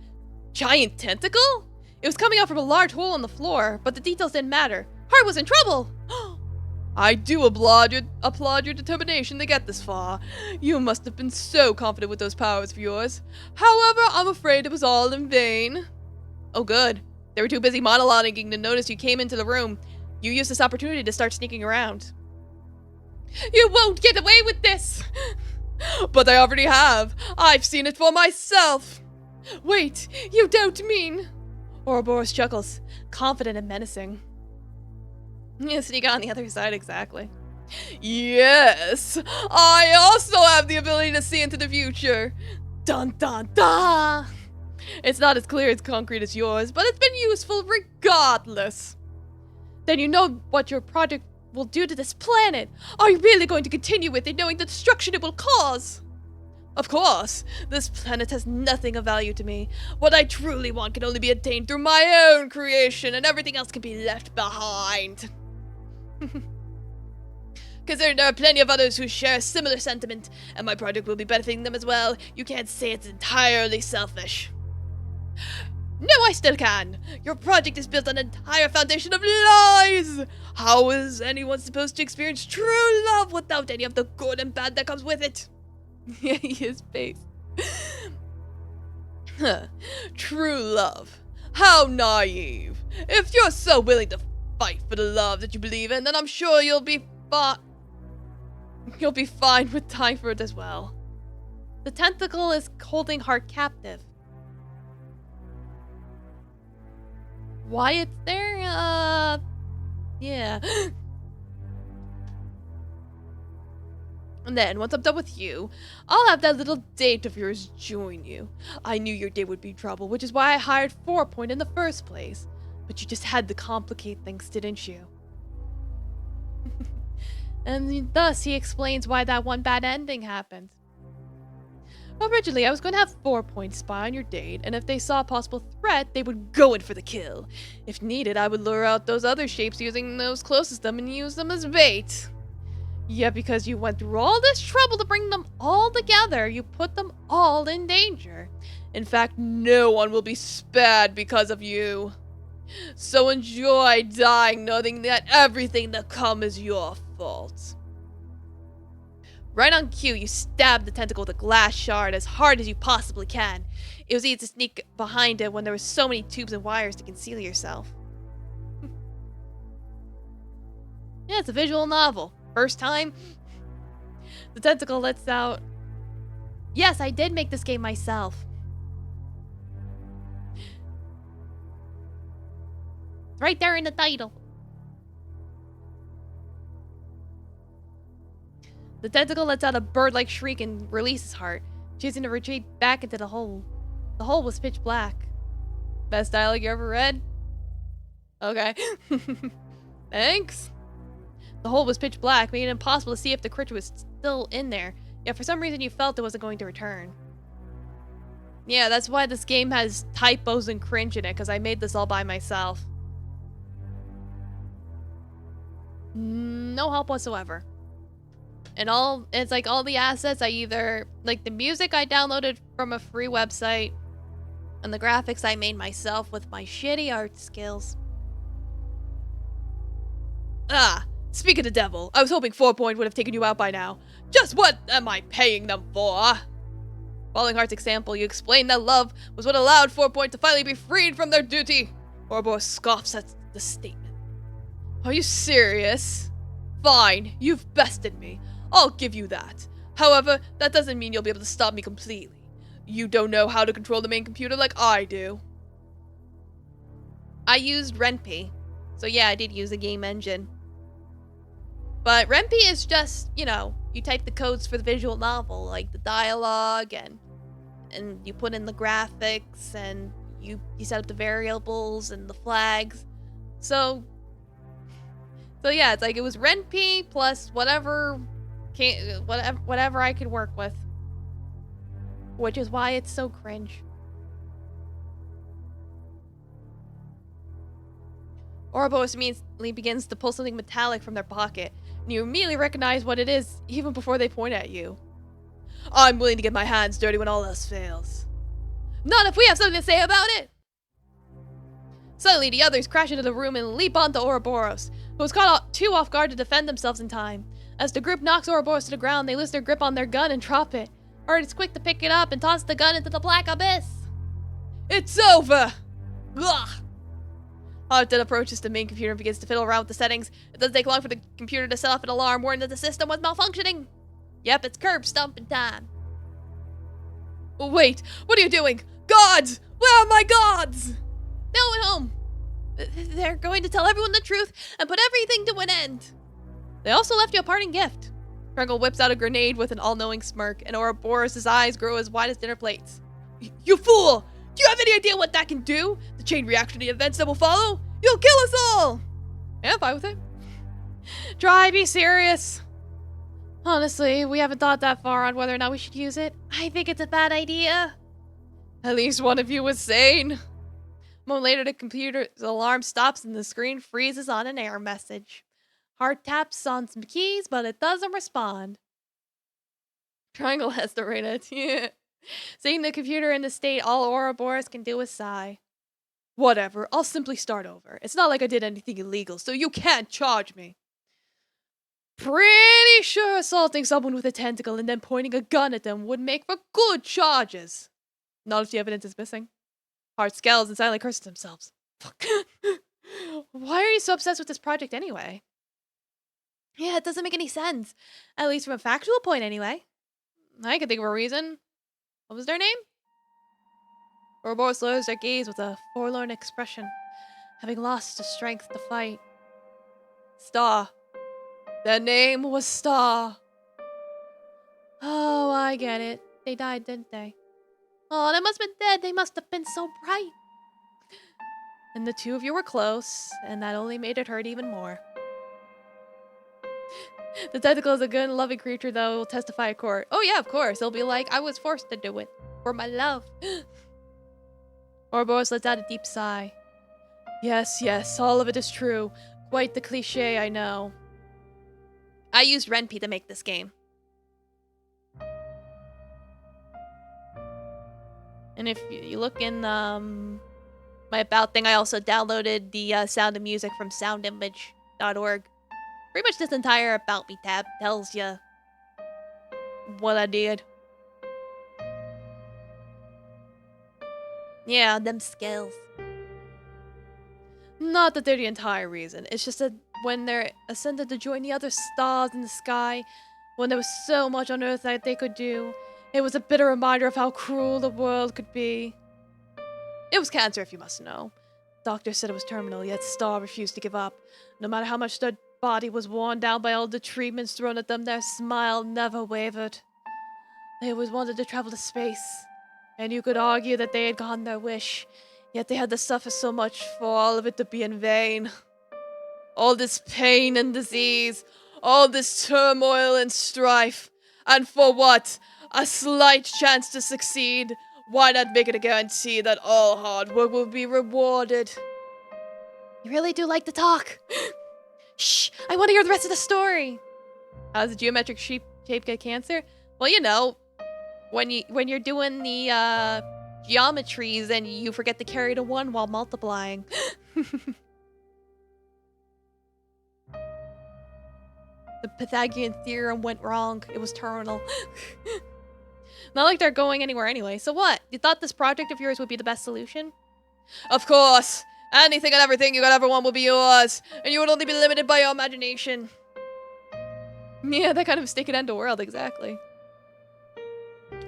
giant tentacle? It was coming out from a large hole in the floor, but the details didn't matter. Heart was in trouble! I do applaud your determination to get this far. You must have been so confident with those powers of yours. However, I'm afraid it was all in vain. Oh good. They were too busy monologuing to notice you came into the room. You used this opportunity to start sneaking around. You won't get away with this! But I already have. I've seen it for myself. Wait, you don't mean... Ouroboros chuckles, confident and menacing. Yeah, sneak on the other side, exactly. Yes, I also have the ability to see into the future. Dun dun dun! It's not as clear as concrete as yours, but it's been useful regardless. Then you know what your project will do to this planet. Are you really going to continue with it, knowing the destruction it will cause? Of course, this planet has nothing of value to me. What I truly want can only be attained through my own creation, and everything else can be left behind. Considering there are plenty of others who share a similar sentiment, and my project will be benefiting them as well, you can't say it's entirely selfish. No, I still can! Your project is built on an entire foundation of lies! How is anyone supposed to experience true love without any of the good and bad that comes with it? His face. True love. How naive. If you're so willing to fight for the love that you believe in, then I'm sure you'll be fine with dying for it as well. The tentacle is holding Heart captive. Why it's there? Yeah. And then, once I'm done with you, I'll have that little date of yours join you. I knew your date would be trouble, which is why I hired 4 in the first place. But you just had to complicate things, didn't you? And thus he explains why that one bad ending happened. Originally, I was going to have 4 spy on your date, and if they saw a possible threat, they would go in for the kill. If needed, I would lure out those other shapes using those closest to them and use them as bait. Yeah, because you went through all this trouble to bring them all together, you put them all in danger. In fact, no one will be spared because of you. So enjoy dying knowing that everything that comes is your fault. Right on cue, you stab the tentacle with a glass shard as hard as you possibly can. It was easy to sneak behind it when there were so many tubes and wires to conceal yourself. Yeah, it's a visual novel. First time. The tentacle lets out. Yes, I did make this game myself. Right there in the title. The tentacle lets out a bird-like shriek and releases Heart, choosing to retreat back into the hole. The hole was pitch black. Best dialogue you ever read? Okay. Thanks. The hole was pitch black, making it impossible to see if the creature was still in there. Yet for some reason you felt it wasn't going to return. Yeah, that's why this game has typos and cringe in it, because I made this all by myself. No help whatsoever. And it's like all the assets I either, like the music I downloaded from a free website, and the graphics I made myself with my shitty art skills. Ah, speak of the devil, I was hoping 4 would have taken you out by now. Just what am I paying them for? Following Heart's example, you explained that love was what allowed 4 to finally be freed from their duty. Ouroboros scoffs at the statement. Are you serious? Fine, you've bested me. I'll give you that. However, that doesn't mean you'll be able to stop me completely. You don't know how to control the main computer like I do. I used Ren'Py. So yeah, I did use a game engine. But Ren'Py is just, you type the codes for the visual novel, like the dialogue, and you put in the graphics, and you set up the variables and the flags. So yeah, it's like it was Ren'Py plus whatever I could work with. Which is why it's so cringe. Ouroboros immediately begins to pull something metallic from their pocket, and you immediately recognize what it is even before they point at you. I'm willing to get my hands dirty when all else fails. Not if we have something to say about it! Suddenly, the others crash into the room and leap onto Ouroboros, who was caught too off guard to defend themselves in time. As the group knocks Ouroboros to the ground, they lose their grip on their gun and drop it. Art is quick to pick it up and toss the gun into the black abyss. It's over! Ugh! Art then approaches the main computer and begins to fiddle around with the settings. It doesn't take long for the computer to set off an alarm warning that the system was malfunctioning. Yep, it's curb stomping time. Wait, what are you doing? Gods! Where are my gods? They'll at home. They're going to tell everyone the truth and put everything to an end. They also left you a parting gift. Triangle whips out a grenade with an all-knowing smirk, and Ouroboros' eyes grow as wide as dinner plates. You fool! Do you have any idea what that can do? The chain reaction to the events that will follow? You'll kill us all! Yeah, I'm fine with it. Try, be serious. Honestly, we haven't thought that far on whether or not we should use it. I think it's a bad idea. At least one of you was sane. A moment later, the computer's alarm stops and the screen freezes on an error message. Hard taps on some keys, but it doesn't respond. Triangle has to rate it. Yeah. Seeing the computer in the state, all Ouroboros can do is sigh. Whatever, I'll simply start over. It's not like I did anything illegal, so you can't charge me. Pretty sure assaulting someone with a tentacle and then pointing a gun at them would make for good charges. Not if the evidence is missing. Hart scowls and silently curses themselves. Why are you so obsessed with this project anyway? Yeah, it doesn't make any sense. At least from a factual point anyway. I can think of a reason. What was their name? Ouroboros lowers their gaze with a forlorn expression, having lost the strength to fight. Star. Their name was Star. Oh, I get it. They died, didn't they? Oh, they must have been dead. They must have been so bright. And the two of you were close, and that only made it hurt even more. The tentacle is a good and loving creature, though, will testify at court. Oh yeah, of course. They'll be like, I was forced to do it. For my love. Ouroboros lets out a deep sigh. Yes, all of it is true. Quite the cliche, I know. I used Ren'Py to make this game. And if you look in my About thing, I also downloaded the sound and music from soundimage.org. Pretty much this entire About Me tab tells you what I did. Yeah, them skills. Not that they're the entire reason. It's just that when they're ascended to join the other stars in the sky, when there was so much on Earth that they could do, it was a bitter reminder of how cruel the world could be. It was cancer, if you must know. Doctor said it was terminal, yet Star refused to give up. No matter how much their body was worn down by all the treatments thrown at them, their smile never wavered. They always wanted to travel to space, and you could argue that they had gotten their wish, yet they had to suffer so much for all of it to be in vain. All this pain and disease, all this turmoil and strife, and for what? A slight chance to succeed. Why not make it a guarantee that all hard work will be rewarded? You really do like to talk. Shh, I want to hear the rest of the story. How does a geometric shape get cancer? Well, you know, when you're doing the geometries and you forget to carry the one while multiplying. The Pythagorean theorem went wrong. It was terminal. Not like they're going anywhere anyway. So what? You thought this project of yours would be the best solution? Of course. Anything and everything you could ever want will be yours, and you would only be limited by your imagination. Yeah, that kind of mistaken end to world, exactly.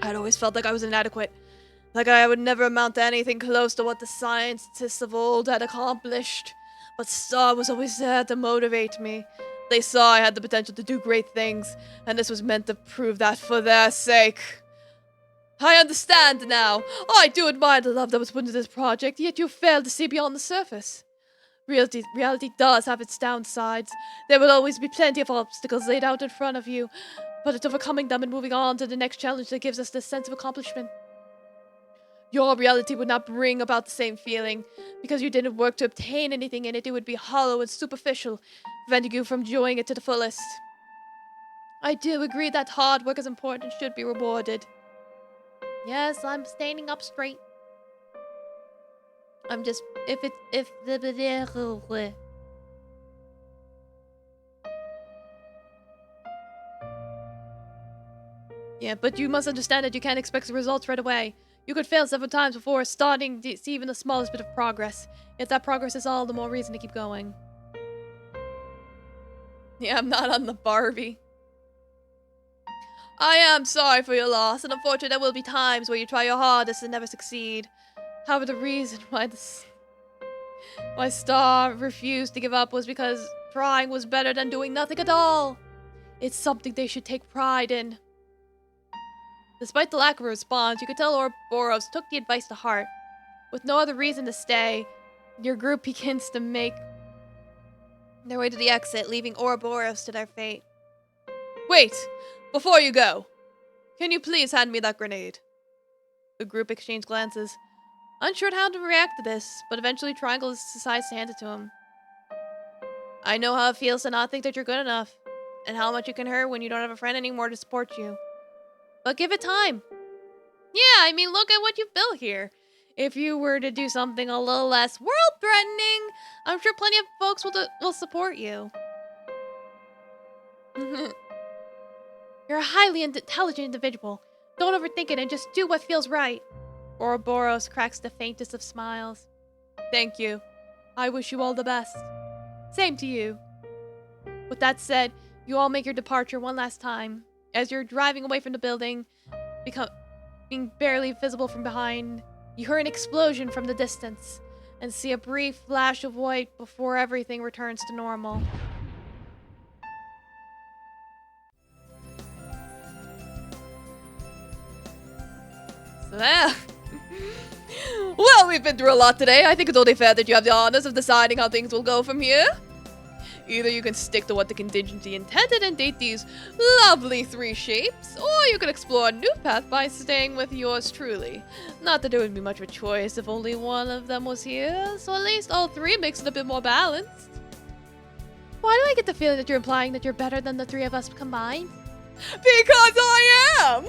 I'd always felt like I was inadequate. Like I would never amount to anything close to what the scientists of old had accomplished. But Star was always there to motivate me. They saw I had the potential to do great things, and this was meant to prove that for their sake. I understand now. I do admire the love that was put into this project, yet you failed to see beyond the surface. Reality does have its downsides. There will always be plenty of obstacles laid out in front of you, but it's overcoming them and moving on to the next challenge that gives us this sense of accomplishment. Your reality would not bring about the same feeling. Because you didn't work to obtain anything in it, it would be hollow and superficial, preventing you from enjoying it to the fullest. I do agree that hard work is important and should be rewarded. Yes, I'm standing up straight. I'm just, Yeah, but you must understand that you can't expect the results right away. You could fail several times before starting to see even the smallest bit of progress. Yet that progress is all the more reason to keep going. Yeah, I'm not on the Barbie. I am sorry for your loss, and unfortunately there will be times where you try your hardest and never succeed. However, the reason why Star refused to give up was because trying was better than doing nothing at all. It's something they should take pride in. Despite the lack of a response, you could tell Ouroboros took the advice to heart. With no other reason to stay, your group begins to make their way to the exit, leaving Ouroboros to their fate. Wait! Before you go, can you please hand me that grenade? The group exchanged glances, unsure how to react to this, but eventually Triangle decides to hand it to him. I know how it feels to not think that you're good enough, and how much it can hurt when you don't have a friend anymore to support you. But give it time. Yeah, I mean, look at what you've built here. If you were to do something a little less world-threatening, I'm sure plenty of folks will support you. You're a highly intelligent individual. Don't overthink it and just do what feels right. Ouroboros cracks the faintest of smiles. Thank you. I wish you all the best. Same to you. With that said, you all make your departure one last time. As you're driving away from the building, being barely visible from behind, you hear an explosion from the distance and see a brief flash of white before everything returns to normal. So there. Well, we've been through a lot today. I think it's only fair that you have the honors of deciding how things will go from here. Either you can stick to what the contingency intended and date these lovely 3 shapes, or you can explore a new path by staying with yours truly. Not that there would be much of a choice if only one of them was here, so at least all 3 makes it a bit more balanced. Why do I get the feeling that you're implying that you're better than the 3 of us combined? Because I am!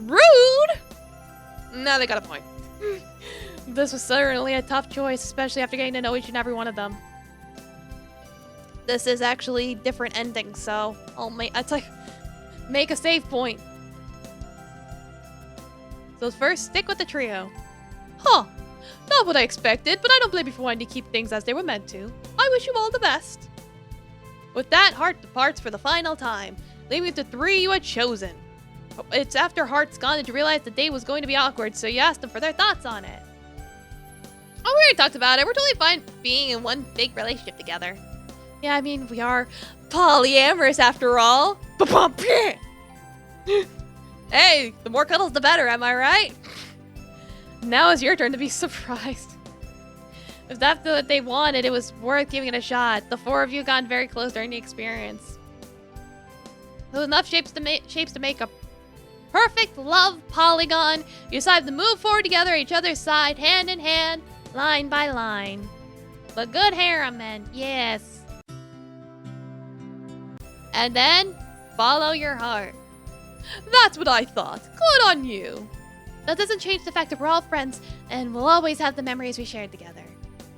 Rude! Nah, they got a point. This was certainly a tough choice, especially after getting to know each and every one of them. This is actually different endings, so I'll make a save point. So first, stick with the trio. Huh. Not what I expected, but I don't blame you for wanting to keep things as they were meant to. I wish you all the best. With that, Heart departs for the final time, leaving the 3 you had chosen. It's after Heart's gone that you realized the date was going to be awkward, so you asked them for their thoughts on it. Oh, we already talked about it. We're totally fine being in one big relationship together. Yeah, I mean, we are polyamorous after all. Hey, the more cuddles, the better, am I right? Now it's your turn to be surprised. If that's what they wanted, it was worth giving it a shot. The 4 of you got very close during the experience. There was enough shapes to make a perfect love polygon. You decided to move forward together at each other's side, hand in hand, line by line. But good harem men, yes. And then, follow your heart. That's what I thought. Good on you. That doesn't change the fact that we're all friends, and we'll always have the memories we shared together.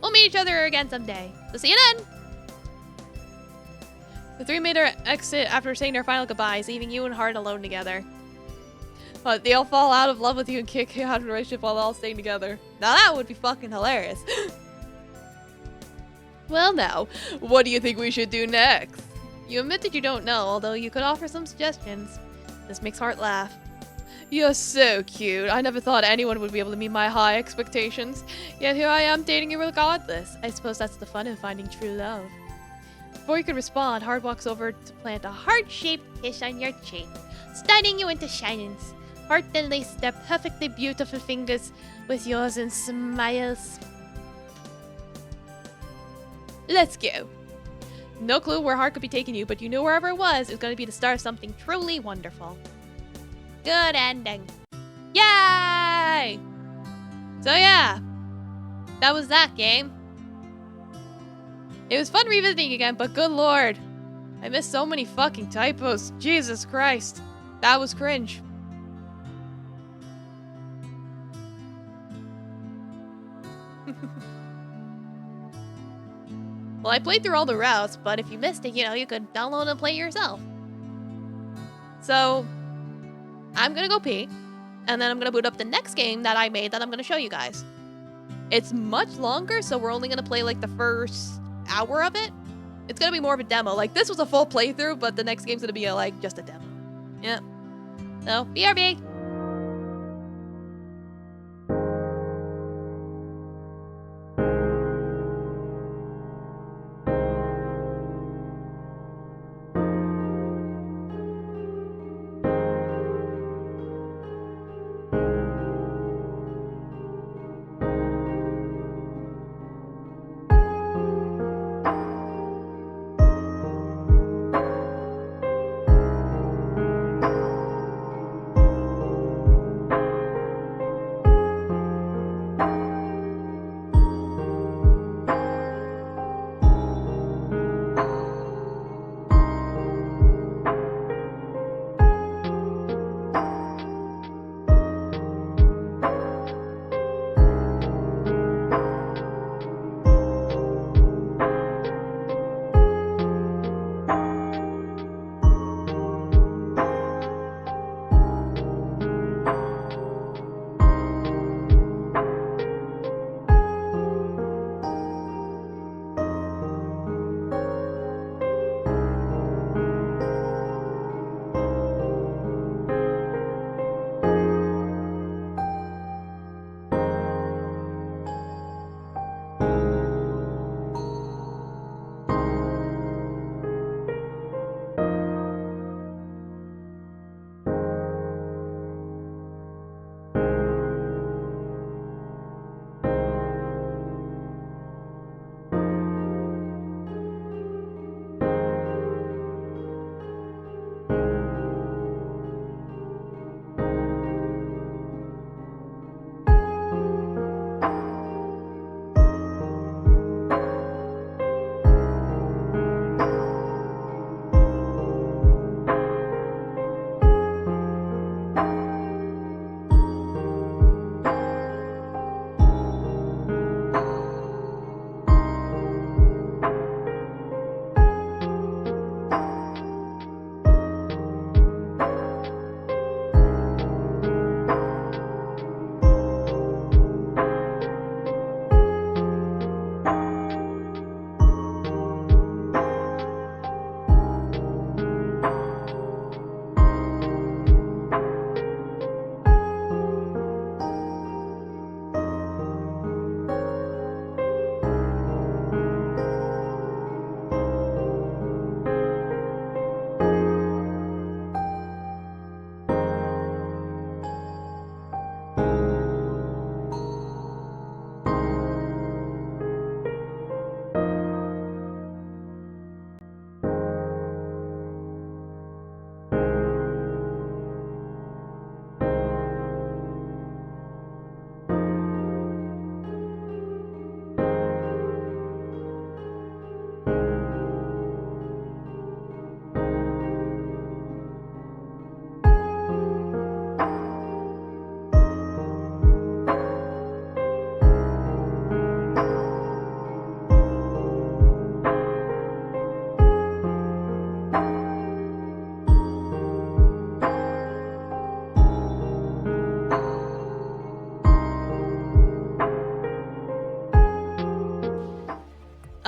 We'll meet each other again someday. So see you then! The 3 made their exit after saying their final goodbyes, leaving you and Heart alone together. But they all fall out of love with you and kick you out of the relationship while all staying together. Now that would be fucking hilarious. Well now, what do you think we should do next? You admit that you don't know, although you could offer some suggestions. This makes Heart laugh. You're so cute. I never thought anyone would be able to meet my high expectations. Yet here I am dating you regardless. I suppose that's the fun of finding true love. Before you could respond, Heart walks over to plant a heart-shaped kiss on your cheek, stunning you into shyness. Heart then laces their perfectly beautiful fingers with yours and smiles. Let's go. No clue where Heart could be taking you, but you knew wherever it was going to be the start of something truly wonderful. Good ending. Yay! So yeah, that was that game. It was fun revisiting again, but good lord, I missed so many fucking typos. Jesus Christ. That was cringe. Well, I played through all the routes, but if you missed it, you could download and play yourself. So, I'm gonna go pee, and then I'm gonna boot up the next game that I made that I'm gonna show you guys. It's much longer, so we're only gonna play like the first hour of it. It's gonna be more of a demo. Like, this was a full playthrough, but the next game's gonna be like just a demo. Yep. So, BRB.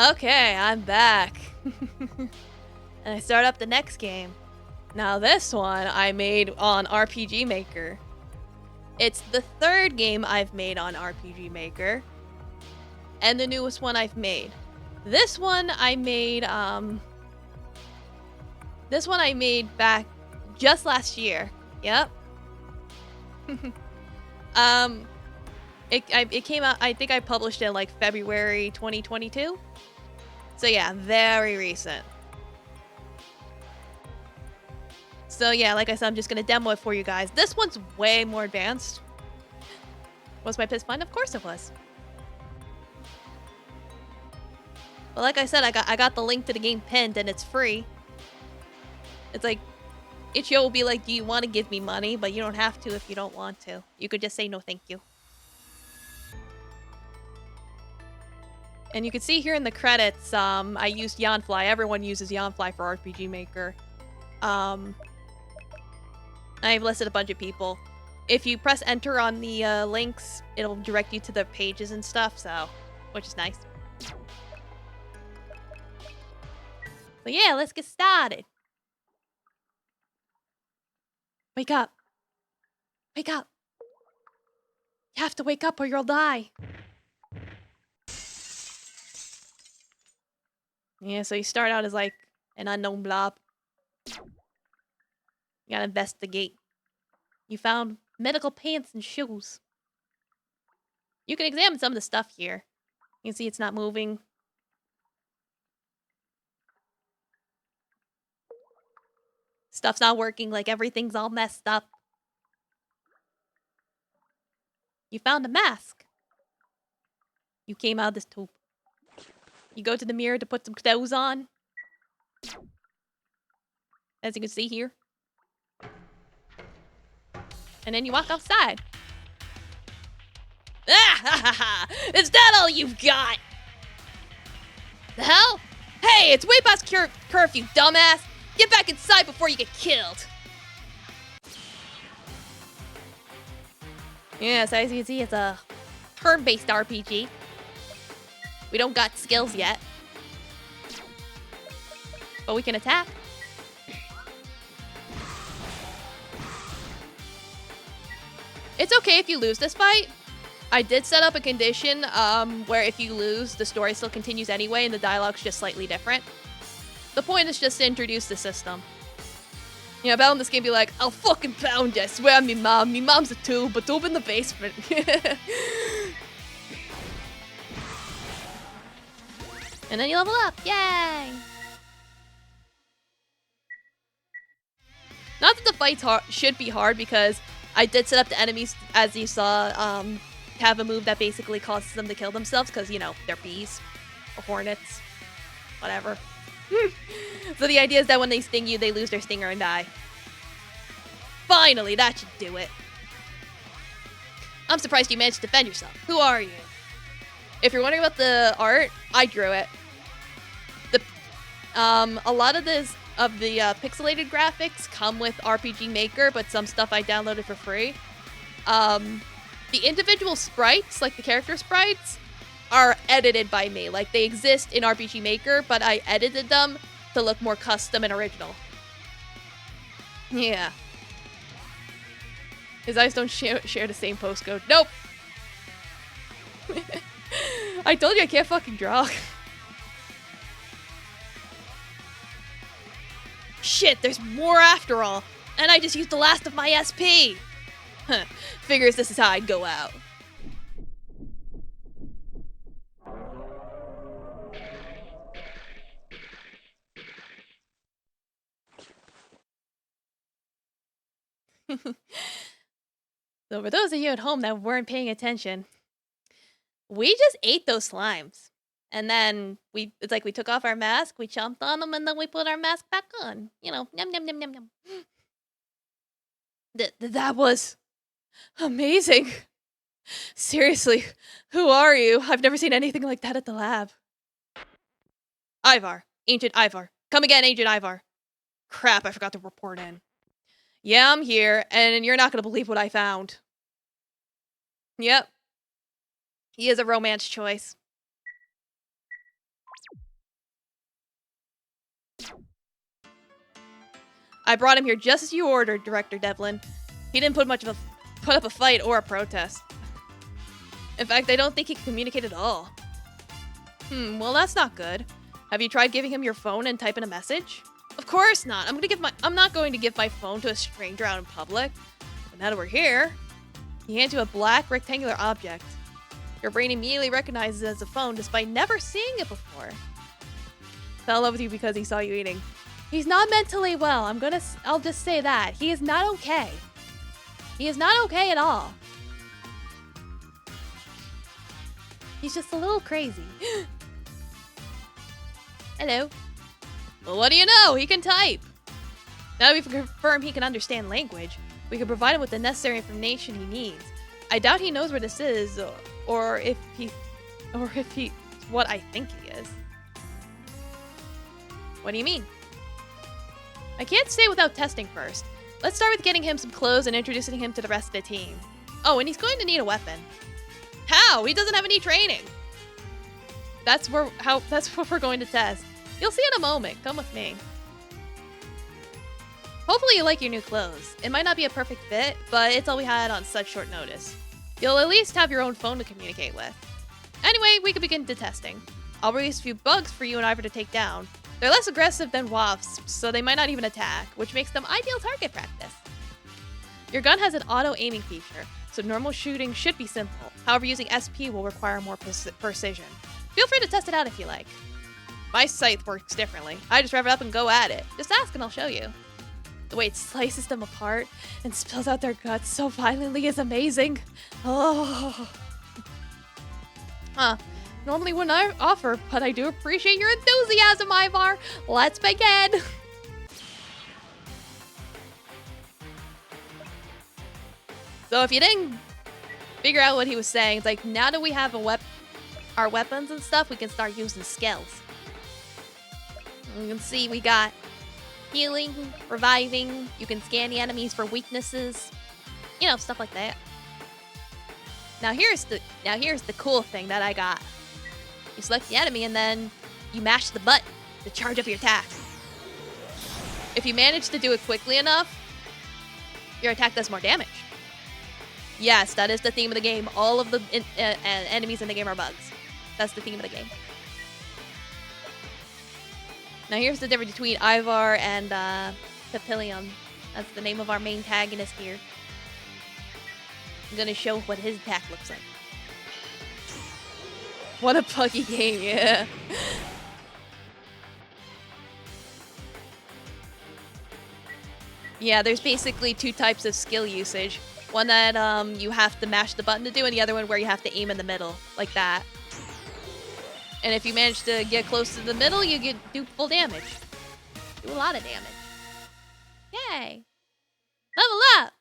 Okay, I'm back. And I start up the next game. Now this one I made on RPG Maker. It's the third game I've made on RPG Maker. And the newest one I've made. This one I made back just last year. Yep. It came out, I think I published it in like February 2022. So yeah, very recent. So yeah, like I said, I'm just gonna demo it for you guys. This one's way more advanced. Was my piss fun? Of course it was. But like I said, I got the link to the game pinned and it's free. It's like, Itch.io will be like, do you want to give me money? But you don't have to if you don't want to. You could just say no thank you. And you can see here in the credits, I used Yanfly. Everyone uses Yanfly for RPG Maker. I've listed a bunch of people. If you press enter on the links, it'll direct you to the pages and stuff, so, which is nice. But yeah, let's get started. Wake up. Wake up. You have to wake up or you'll die. Yeah, so you start out as like an unknown blob. You gotta investigate. You found medical pants and shoes. You can examine some of the stuff here. You can see it's not moving. Stuff's not working, like everything's all messed up. You found a mask. You came out of this tube. You go to the mirror to put some clothes on. As you can see here. And then you walk outside. Ah, ha, ha, ha. Is that all you've got? The hell? Hey, it's way past curfew, dumbass. Get back inside before you get killed. Yeah, so as you can see, it's a turn-based RPG. We don't got skills yet. But we can attack. It's okay if you lose this fight. I did set up a condition where if you lose, the story still continues anyway and the dialogue's just slightly different. The point is just to introduce the system. You know, Belle in this game be like, I'll fucking pound you, I swear me mom. Me mom's a tube, but tube in the basement. And then you level up, yay! Not that the fights should be hard because I did set up the enemies, as you saw, have a move that basically causes them to kill themselves because, you know, they're bees or hornets, whatever. So the idea is that when they sting you, they lose their stinger and die. Finally, that should do it. I'm surprised you managed to defend yourself. Who are you? If you're wondering about the art, I drew it. A lot of the pixelated graphics come with RPG Maker, but some stuff I downloaded for free. The individual sprites, like the character sprites, are edited by me. Like, they exist in RPG Maker, but I edited them to look more custom and original. Yeah. His eyes don't share the same postcode. Nope! I told you I can't fucking draw. Shit, there's more after all. And I just used the last of my SP. Huh. Figures this is how I'd go out. So for those of you at home that weren't paying attention, we just ate those slimes. And then it's like we took off our mask, we chomped on them, and then we put our mask back on. You know, yum, yum, yum, yum, yum. That was amazing. Seriously, who are you? I've never seen anything like that at the lab. Ivar. Ancient Ivar. Come again, Ancient Ivar. Crap, I forgot to report in. Yeah, I'm here, and you're not gonna believe what I found. Yep. He is a romance choice. I brought him here just as you ordered, Director Devlin. He didn't put up a fight or a protest. In fact, I don't think he can communicate at all. Well, that's not good. Have you tried giving him your phone and typing a message? Of course not. I'm not going to give my phone to a stranger out in public. But now that we're here, he hands you a black rectangular object. Your brain immediately recognizes it as a phone despite never seeing it before. Fell in love with you because he saw you eating. He's not mentally well. I'll just say that. He is not okay. He is not okay at all. He's just a little crazy. Hello. Well, what do you know? He can type. Now that we've confirmed he can understand language, we can provide him with the necessary information he needs. I doubt he knows where this is, or if he's what I think he is. What do you mean? I can't say without testing first. Let's start with getting him some clothes and introducing him to the rest of the team. Oh, and he's going to need a weapon. How? He doesn't have any training. That's what we're going to test. You'll see in a moment. Come with me. Hopefully you like your new clothes. It might not be a perfect fit, but it's all we had on such short notice. You'll at least have your own phone to communicate with. Anyway, we can begin the testing. I'll release a few bugs for you and Ivor to take down. They're less aggressive than wasps, so they might not even attack, which makes them ideal target practice. Your gun has an auto-aiming feature, so normal shooting should be simple. However, using SP will require more precision. Feel free to test it out if you like. My scythe works differently. I just rev it up and go at it. Just ask and I'll show you. The way it slices them apart and spills out their guts so violently is amazing. Oh. Normally wouldn't I offer, but I do appreciate your enthusiasm, Ivar. Let's begin. So if you didn't figure out what he was saying, it's like now that we have our weapons and stuff, we can start using skills. You can see we got healing, reviving. You can scan the enemies for weaknesses. You know, stuff like that. Now here's the cool thing that I got. You select the enemy and then you mash the button to charge up your attack. If you manage to do it quickly enough, your attack does more damage. Yes, that is the theme of the game. All of the enemies in the game are bugs. That's the theme of the game. Now here's the difference between Ivar and Papillion. That's the name of our main antagonist here. I'm gonna show what his attack looks like. What a buggy game, yeah. Yeah, there's basically two types of skill usage. One that you have to mash the button to do, and the other one where you have to aim in the middle, like that. And if you manage to get close to the middle, you do full damage. Do a lot of damage. Yay! Level up!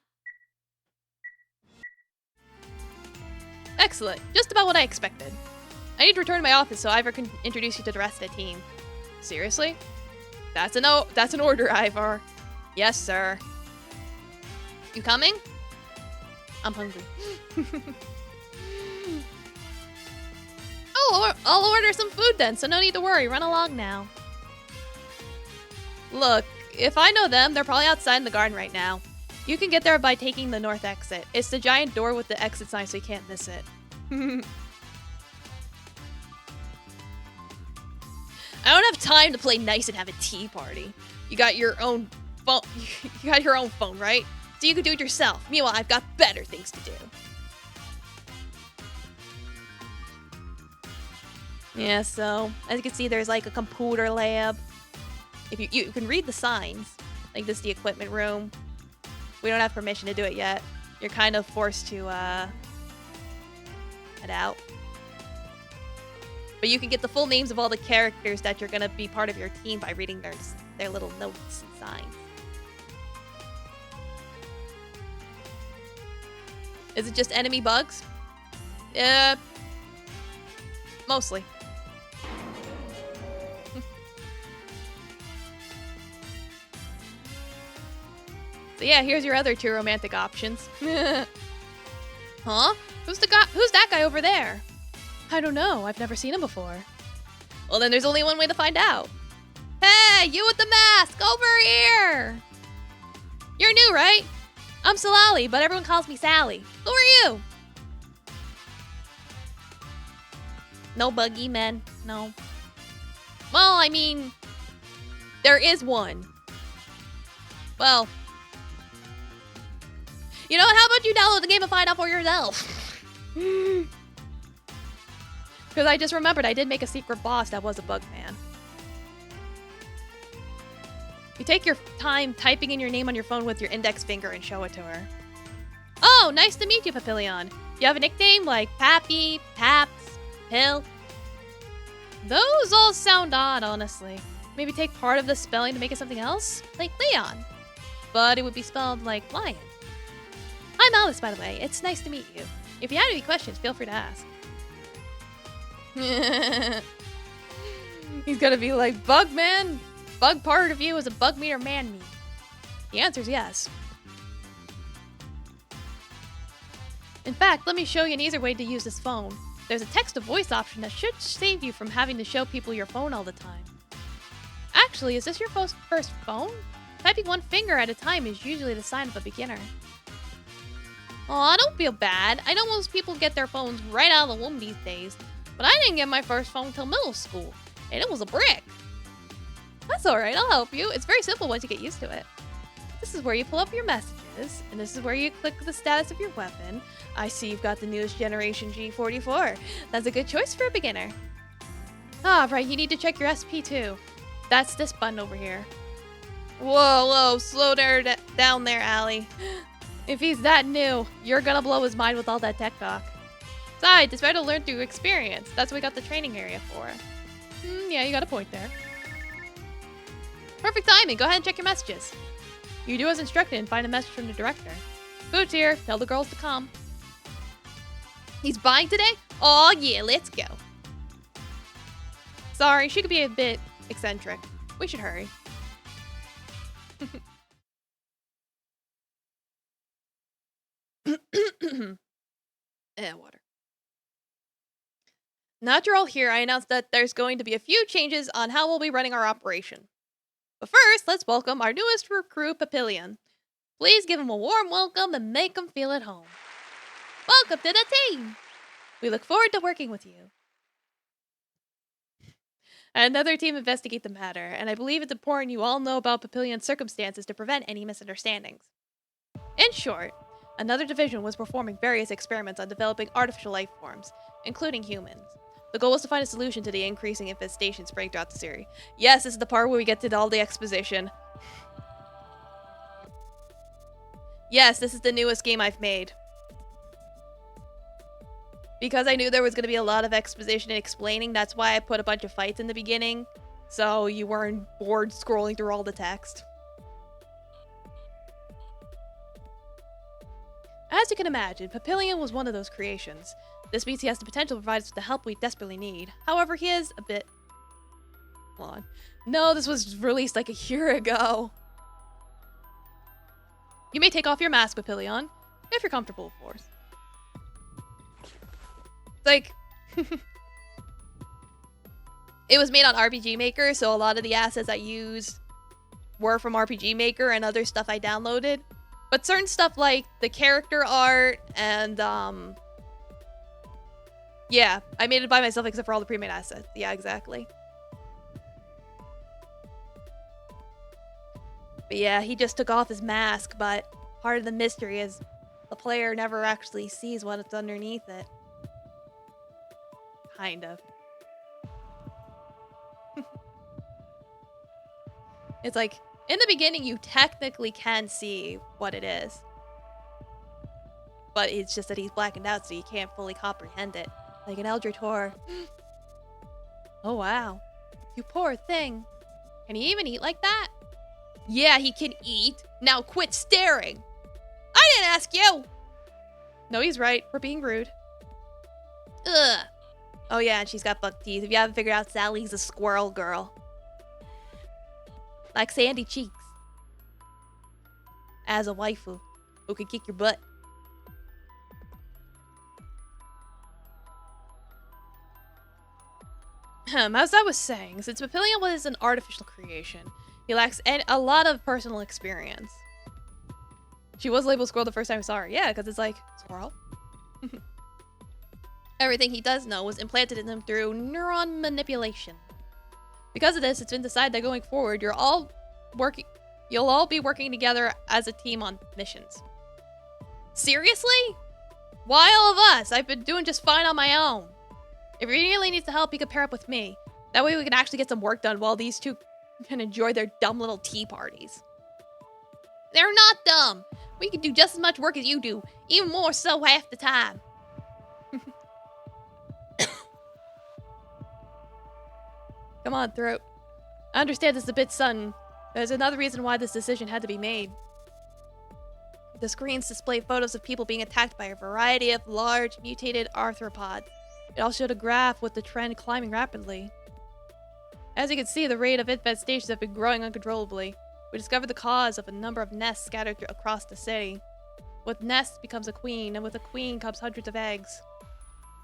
Excellent. Just about what I expected. I need to return to my office so Ivar can introduce you to the rest of the team. Seriously? That's an order, Ivar. Yes, sir. You coming? I'm hungry. Oh, I'll order some food then, so no need to worry. Run along now. Look, if I know them, they're probably outside in the garden right now. You can get there by taking the north exit. It's the giant door with the exit sign, so you can't miss it. I don't have time to play nice and have a tea party. You got your own phone. You got your own phone, right? So you can do it yourself. Meanwhile, I've got better things to do. Yeah, so as you can see, there's like a computer lab. If you can read the signs, like this is the equipment room. We don't have permission to do it yet. You're kind of forced to head out. But you can get the full names of all the characters that you're gonna be part of your team by reading their little notes and signs. Is it just enemy bugs? Mostly. So yeah, here's your other two romantic options. Huh? Who's that guy over there? I don't know. I've never seen him before. Well, then there's only one way to find out. Hey, you with the mask, over here! knew, right? I'm Salali, but everyone calls me Sally. Who are you? No buggy men. No. Well, I mean, there is one. Well, you know what? How about you download the game and find out for yourself? Because I just remembered I did make a secret boss that was a bug man. You take your time typing in your name on your phone with your index finger and show it to her. Oh, nice to meet you, Papillion. You have a nickname like Pappy, Paps, Pill? Those all sound odd, honestly. Maybe take part of the spelling to make it something else? Like Leon. But it would be spelled like lion. I'm Alice, by the way. It's nice to meet you. If you have any questions, feel free to ask. He's gonna be like, Bug man? Bug part of you is a bug meter man me. The answer's yes. In fact, let me show you an easier way to use this phone. There's a text-to-voice option that should save you from having to show people your phone all the time. Actually, is this your first phone? Typing one finger at a time is usually the sign of a beginner. Aw, don't feel bad. I know most people get their phones right out of the womb these days, but I didn't get my first phone till middle school, and it was a brick. That's alright, I'll help you. It's very simple once you get used to it. This is where you pull up your messages, and this is where you click the status of your weapon. I see you've got the newest generation G44. That's a good choice for a beginner. Ah, right, you need to check your SP too. That's this button over here. Whoa, slow down there, Allie. If he's that new, you're gonna blow his mind with all that tech talk. Besides, it's better to learn through experience. That's what we got the training area for. Yeah, you got a point there. Perfect timing. Go ahead and check your messages. You do as instructed and find a message from the director. Food's here. Tell the girls to come. He's buying today? Oh yeah, let's go. Sorry, she could be a bit eccentric. We should hurry. Water. Now that you're all here, I announced that there's going to be a few changes on how we'll be running our operation. But first, let's welcome our newest recruit, Papillion. Please give him a warm welcome and make him feel at home. Welcome to the team! We look forward to working with you. Another team investigate the matter, and I believe it's important you all know about Papillion's circumstances to prevent any misunderstandings. In short, another division was performing various experiments on developing artificial life forms, including humans. The goal was to find a solution to the increasing infestation spreading throughout the series. Yes, this is the part where we get to all the exposition. Yes, this is the newest game I've made. Because I knew there was going to be a lot of exposition and explaining, that's why I put a bunch of fights in the beginning, so you weren't bored scrolling through all the text. As you can imagine, Papillion was one of those creations. This means he has the potential to provide us with the help we desperately need. However, he is a bit... Hold on. No, this was released like a year ago. You may take off your mask, Papillion, if you're comfortable, of course. It's like... It was made on RPG Maker, so a lot of the assets I used were from RPG Maker and other stuff I downloaded. But certain stuff like the character art and, yeah, I made it by myself except for all the pre-made assets. Yeah, exactly. But yeah, he just took off his mask, but part of the mystery is the player never actually sees what's underneath it. Kind of. It's like, in the beginning, you technically can see what it is. But it's just that he's blackened out, so you can't fully comprehend it. Like an Eldritch horror. Oh, wow. You poor thing. Can he even eat like that? Yeah, he can eat. Now quit staring. I didn't ask you. No, he's right. We're being rude. Ugh. Oh, yeah, and she's got buck teeth. If you haven't figured out, Sally's a squirrel girl. Like sandy cheeks. As a waifu who can kick your butt. As I was saying, since Papillion was an artificial creation, he lacks a lot of personal experience. She was labeled Squirrel the first time I saw her. Yeah, because it's like, Squirrel? Everything he does know was implanted in him through neuron manipulation. Because of this, it's been decided that going forward, you'll all be working together as a team on missions. Seriously? Why all of us? I've been doing just fine on my own. If he really needs the help, he could pair up with me. That way we can actually get some work done while these two can enjoy their dumb little tea parties. They're not dumb. We can do just as much work as you do, even more so half the time. Come on, Throat. I understand this is a bit sudden. There's another reason why this decision had to be made. The screens display photos of people being attacked by a variety of large, mutated arthropods. It also showed a graph with the trend climbing rapidly. As you can see, the rate of infestations have been growing uncontrollably. We discovered the cause of a number of nests scattered across the city. With nests becomes a queen, and with a queen comes hundreds of eggs.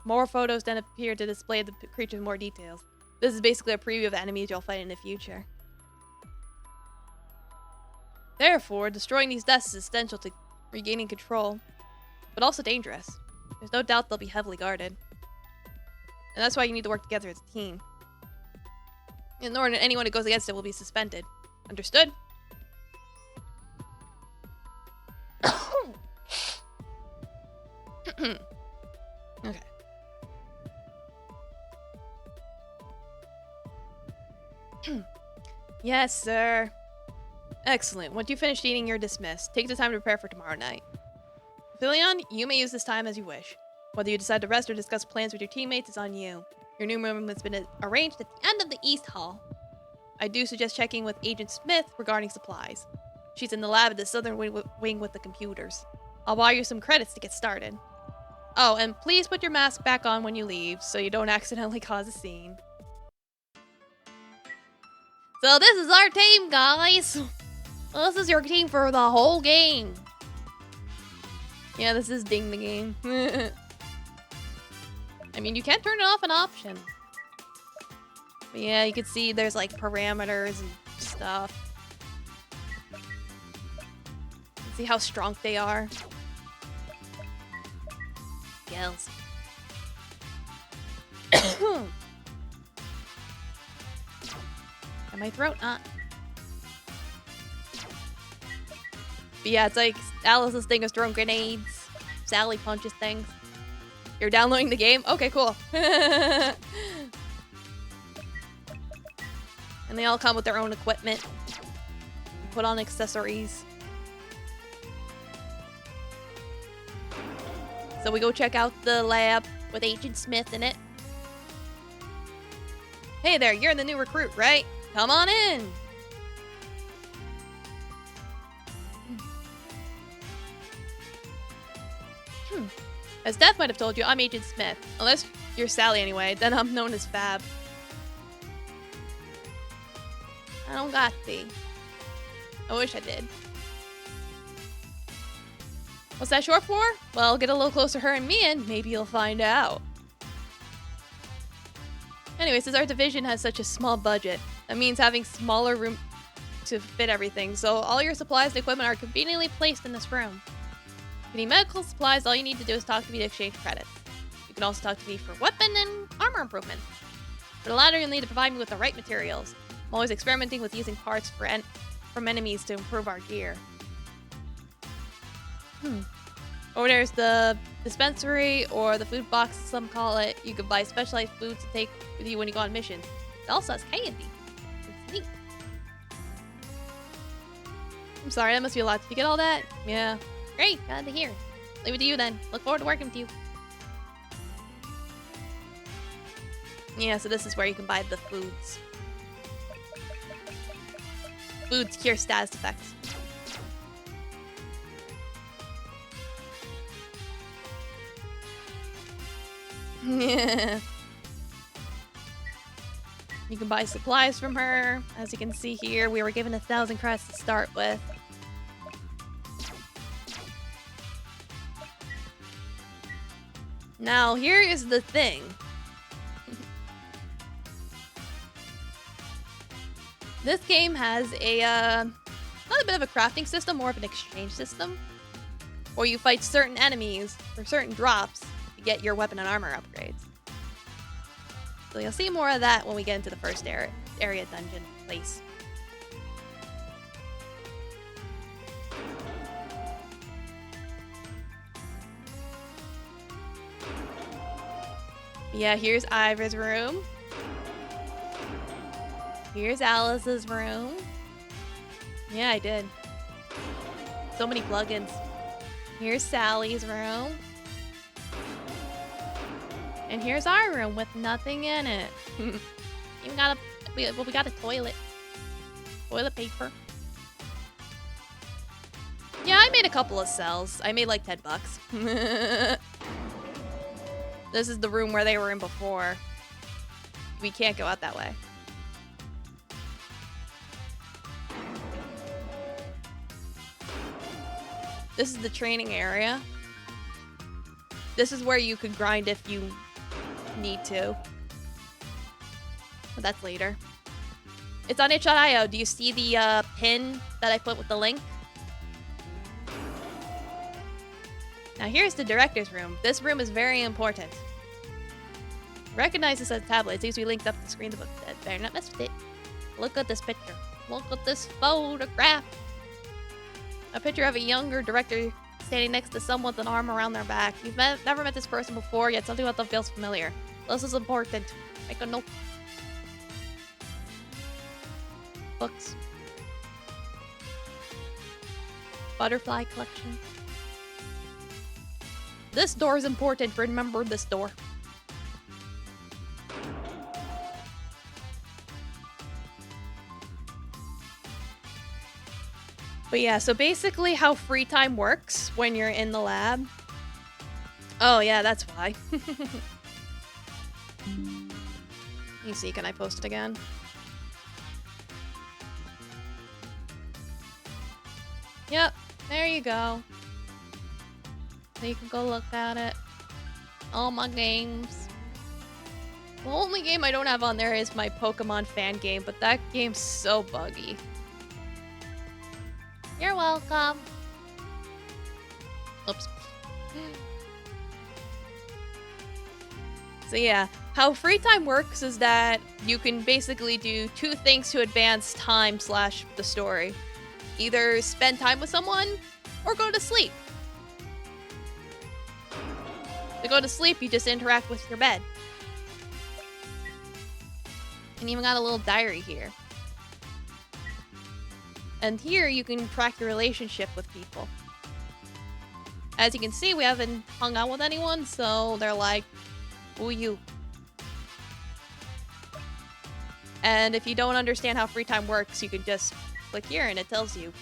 More photos then appear to display the creature in more details. This is basically a preview of the enemies you'll fight in the future. Therefore, destroying these nests is essential to regaining control, but also dangerous. There's no doubt they'll be heavily guarded. And that's why you need to work together as a team. In order that anyone who goes against it will be suspended. Understood? Okay. Yes, sir. Excellent. Once you finish eating, you're dismissed. Take the time to prepare for tomorrow night. Philion, you may use this time as you wish. Whether you decide to rest or discuss plans with your teammates is on you. Your new room has been arranged at the end of the East Hall. I do suggest checking with Agent Smith regarding supplies. She's in the lab at the southern wing with the computers. I'll buy you some credits to get started. Oh, and please put your mask back on when you leave so you don't accidentally cause a scene. So this is our team, guys. This is your team for the whole game. Yeah, this is Ding the game. I mean, you can turn it off an option. But yeah, you can see there's like parameters and stuff. See how strong they are. Skills. And my throat not. But yeah, it's like Alice's thing is throwing grenades. Sally punches things. You're downloading the game? Okay, cool. And they all come with their own equipment. Put on accessories. So we go check out the lab with Agent Smith in it. Hey there, you're the new recruit, right? Come on in. As Death might have told you, I'm Agent Smith. Unless you're Sally anyway, then I'm known as Fab. I don't got thee. I wish I did. What's that short for? Well, get a little closer to her and me and maybe you'll find out. Anyway, since our division has such a small budget, that means having smaller room to fit everything, so all your supplies and equipment are conveniently placed in this room. If you need medical supplies, all you need to do is talk to me to exchange credits. You can also talk to me for weapon and armor improvement. For the latter, you'll need to provide me with the right materials. I'm always experimenting with using parts from enemies to improve our gear. Over there's the dispensary, or the food box, as some call it. You can buy specialized foods to take with you when you go on missions. It also has candy. It's neat. I'm sorry, that must be a lot. Did you get all that? Yeah. Great, glad to hear. Leave it to you then. Look forward to working with you. Yeah, so this is where you can buy the foods. Foods cure status effects. Yeah. You can buy supplies from her. As you can see here, we were given 1,000 credits to start with. Now, here is the thing. This game has a, not a bit of a crafting system, more of an exchange system. or you fight certain enemies or certain drops to get your weapon and armor upgrades. So you'll see more of that when we get into the first area dungeon place. Yeah, here's Ivor's room. Here's Alice's room. Yeah, I did. So many plugins. Here's Sally's room. And here's our room with nothing in it. Even got we got a toilet. Toilet paper. Yeah, I made a couple of cells. I made like $10. This is the room where they were in before. We can't go out that way. This is the training area. This is where you could grind if you need to. But that's later. It's on itch.io. Do you see the pin that I put with the link? Now here's the director's room. This room is very important. Recognize this as a tablet. It seems to be linked up to the screen of the book. Better not mess with it. Look at this picture. Look at this photograph. A picture of a younger director standing next to someone with an arm around their back. You've never met this person before, yet something about them feels familiar. This is important. Make a note. Books. Butterfly collection. This door is important. Remember this door. But yeah, so basically how free time works when you're in the lab. Oh yeah, that's why. Let me see, can I post it again? Yep, there you go. So you can go look at it. All my games. The only game I don't have on there is my Pokemon fan game, but that game's so buggy. You're welcome. Oops. So yeah, how free time works is that you can basically do two things to advance time / the story. Either spend time with someone or go to sleep. To go to sleep, you just interact with your bed. And even got a little diary here. And here you can track your relationship with people. As you can see, we haven't hung out with anyone, so they're like, who are you? And if you don't understand how free time works, you can just click here and it tells you.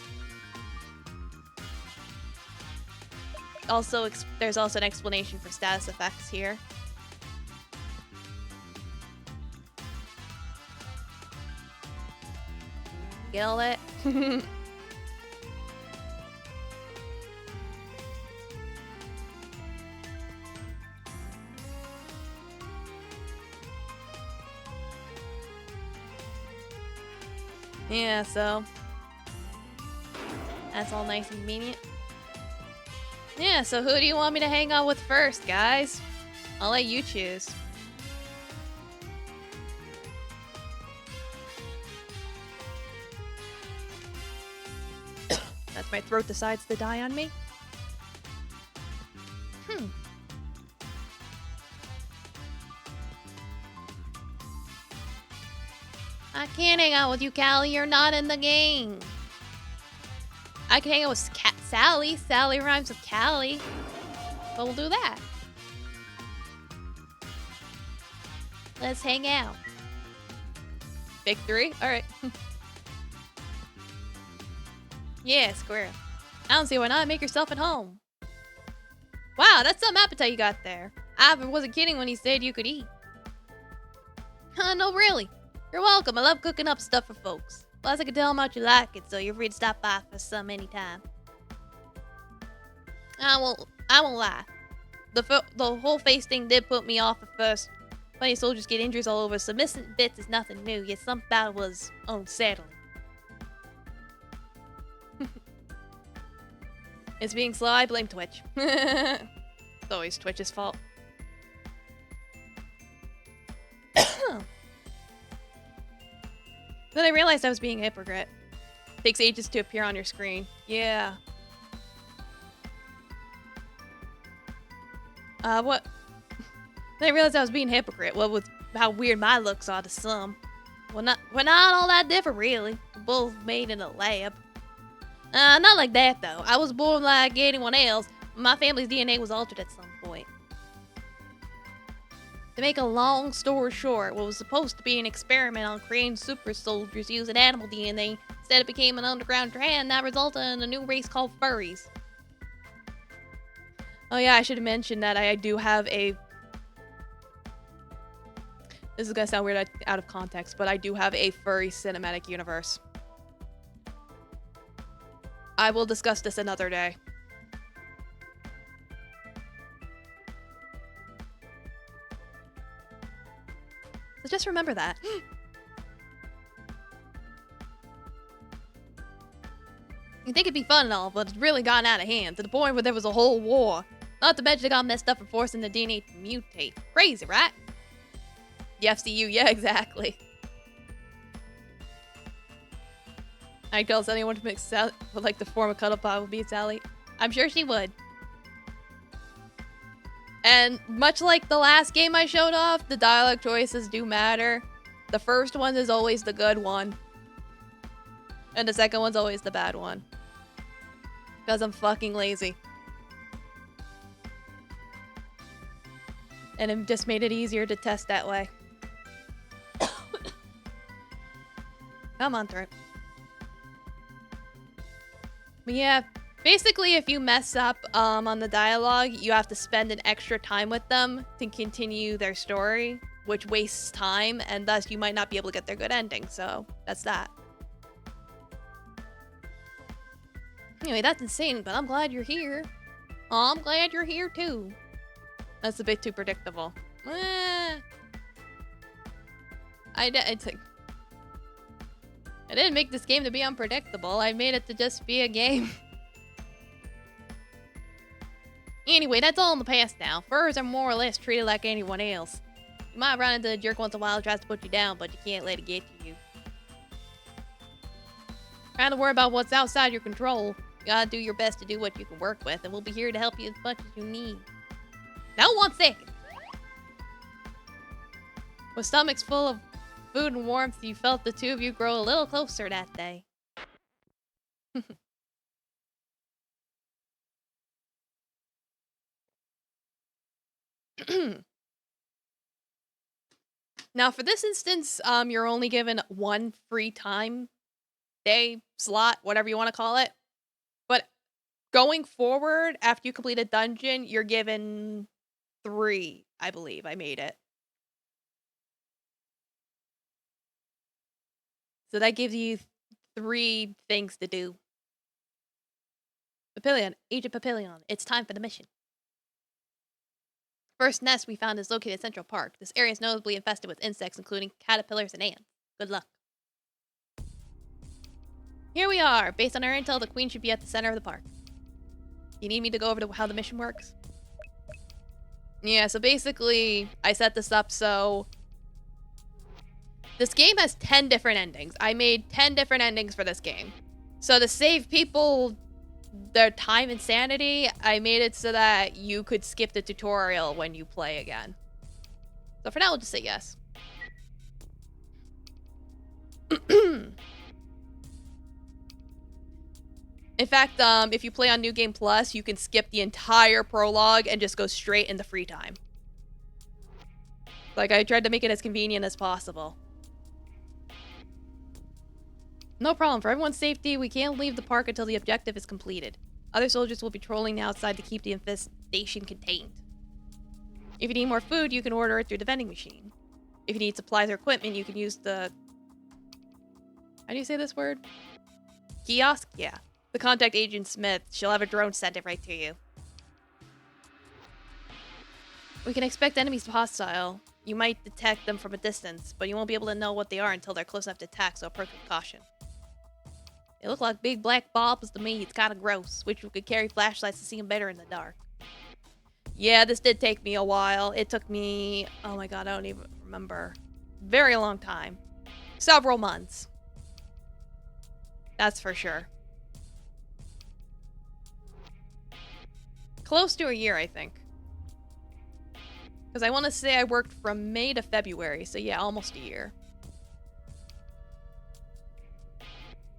Also, there's also an explanation for status effects here. Kill it. Yeah, so that's all nice and convenient. Yeah, so who do you want me to hang out with first, guys? I'll let you choose. That's my throat decides to die on me. I can't hang out with you, Callie. You're not in the game. I can hang out with Sally. Sally rhymes with Callie. So we'll do that. Let's hang out. Big three? Alright. Yeah, square. I don't see why not. Make yourself at home. Wow, that's some appetite you got there. Ivan wasn't kidding when he said you could eat. No, really. You're welcome. I love cooking up stuff for folks. Plus, I can tell how much you like it, so you're free to stop by for some anytime. I won't lie. The whole face thing did put me off at first. Plenty of soldiers get injuries all over, so missing bits is nothing new, yet some about it was unsettling. It's being slow, I blame Twitch. It's always Twitch's fault. Then I realized I was being a hypocrite. Takes ages to appear on your screen. Yeah. What? Then I realized I was being a hypocrite. Well, with how weird my looks are to some. We're not all that different, really. We're both made in a lab. Not like that, though. I was born like anyone else. My family's DNA was altered at some point. To make a long story short, what was supposed to be an experiment on creating super soldiers using animal DNA, instead it became an underground trend that resulted in a new race called furries. Oh yeah, I should have mentioned that I do have a... This is gonna sound weird out of context, but I do have a furry cinematic universe. I will discuss this another day. So just remember that. You think it'd be fun and all, but it's really gotten out of hand, to the point where there was a whole war. Not to mention it got messed up for forcing the DNA to mutate. Crazy, right? The FCU, yeah, exactly. I tells anyone to make Sally would like to form a cuddle pod with me and Sally. I'm sure she would. And much like the last game I showed off, the dialogue choices do matter. The first one is always the good one. And the second one's always the bad one. Because I'm fucking lazy. And it just made it easier to test that way. Come on through. But yeah, basically if you mess up on the dialogue, you have to spend an extra time with them to continue their story, which wastes time, and thus you might not be able to get their good ending, so that's that. Anyway, that's insane, but I'm glad you're here. Oh, I'm glad you're here too. That's a bit too predictable. I didn't make this game to be unpredictable. I made it to just be a game. Anyway, that's all in the past now. Furs are more or less treated like anyone else. You might run into a jerk once in a while who tries to put you down, but you can't let it get to you. Trying to worry about what's outside your control. You gotta do your best to do what you can work with, and we'll be here to help you as much as you need. Now 1 second. With stomachs full of food and warmth, you felt the two of you grow a little closer that day. Now, for this instance, you're only given 1 free time day, slot, whatever you want to call it. But going forward, after you complete a dungeon, you're given 3, I believe. I made it. So that gives you 3 things to do. Papillion, Agent Papillion, it's time for the mission. First nest we found is located in Central Park. This area is notably infested with insects, including caterpillars and ants. Good luck. Here we are. Based on our intel, the queen should be at the center of the park. You need me to go over to how the mission works? Yeah, so basically, I set this up so... This game has 10 different endings. I made 10 different endings for this game. So to save people their time and sanity, I made it so that you could skip the tutorial when you play again. So for now, we'll just say yes. In fact, if you play on New Game Plus, you can skip the entire prologue and just go straight into free time. Like, I tried to make it as convenient as possible. No problem. For everyone's safety, we can't leave the park until the objective is completed. Other soldiers will be trolling the outside to keep the infestation contained. If you need more food, you can order it through the vending machine. If you need supplies or equipment, you can use the... How do you say this word? Kiosk? Yeah. The contact Agent Smith. She'll have a drone sent it right to you. We can expect enemies to be hostile. You might detect them from a distance, but you won't be able to know what they are until they're close enough to attack, so approach with caution. They look like big black bulbs to me. It's kind of gross. Wish we could carry flashlights to see them better in the dark. Yeah, this did take me a while. It took me, oh my god, I don't even remember. Very long time. Several months. That's for sure. Close to a year, I think. Because I want to say I worked from May to February, so yeah, almost a year.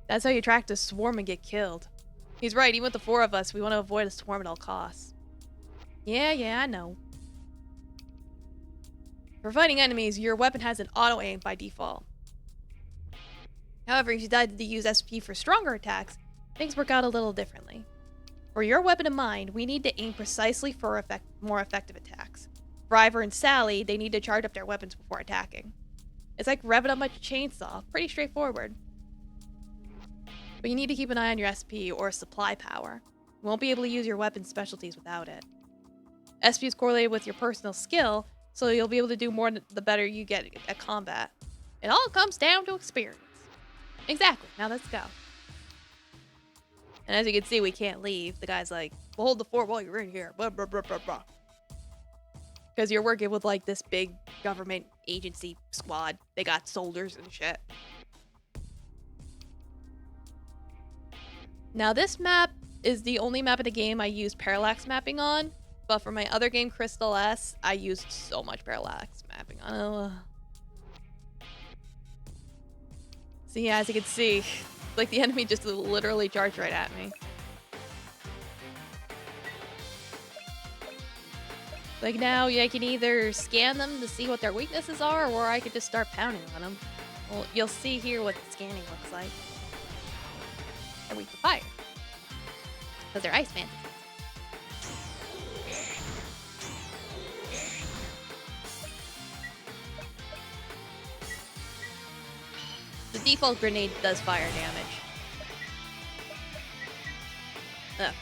That's how you attract a swarm and get killed. He's right, even with the 4 of us, we want to avoid a swarm at all costs. Yeah, I know. For fighting enemies, your weapon has an auto-aim by default. However, if you decide to use SP for stronger attacks, things work out a little differently. For your weapon and mine, we need to aim precisely for more effective attacks. For Ivor and Sally, they need to charge up their weapons before attacking. It's like revving up a chainsaw, pretty straightforward. But you need to keep an eye on your SP or supply power. You won't be able to use your weapon specialties without it. SP is correlated with your personal skill, so you'll be able to do more the better you get at combat. It all comes down to experience. Exactly. Now let's go. And as you can see, we can't leave. The guy's like, well, hold the fort while you're in here. Blah, blah, blah, blah, blah. Because you're working with, like, this big government agency squad. They got soldiers and shit. Now, this map is the only map in the game I used parallax mapping on. But for my other game, Crystal S, I used so much parallax mapping on. So yeah, as you can see, like the enemy just literally charged right at me. Like now, I can either scan them to see what their weaknesses are, or I could just start pounding on them. Well, you'll see here what the scanning looks like. They're weak to fire. Because they're ice mantises. The default grenade does fire damage. Ugh.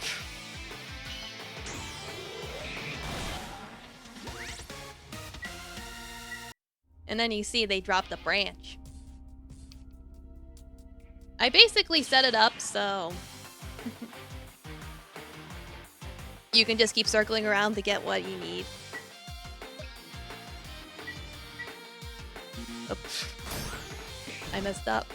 And then you see they drop the branch. I basically set it up so you can just keep circling around to get what you need. Oops. I messed up.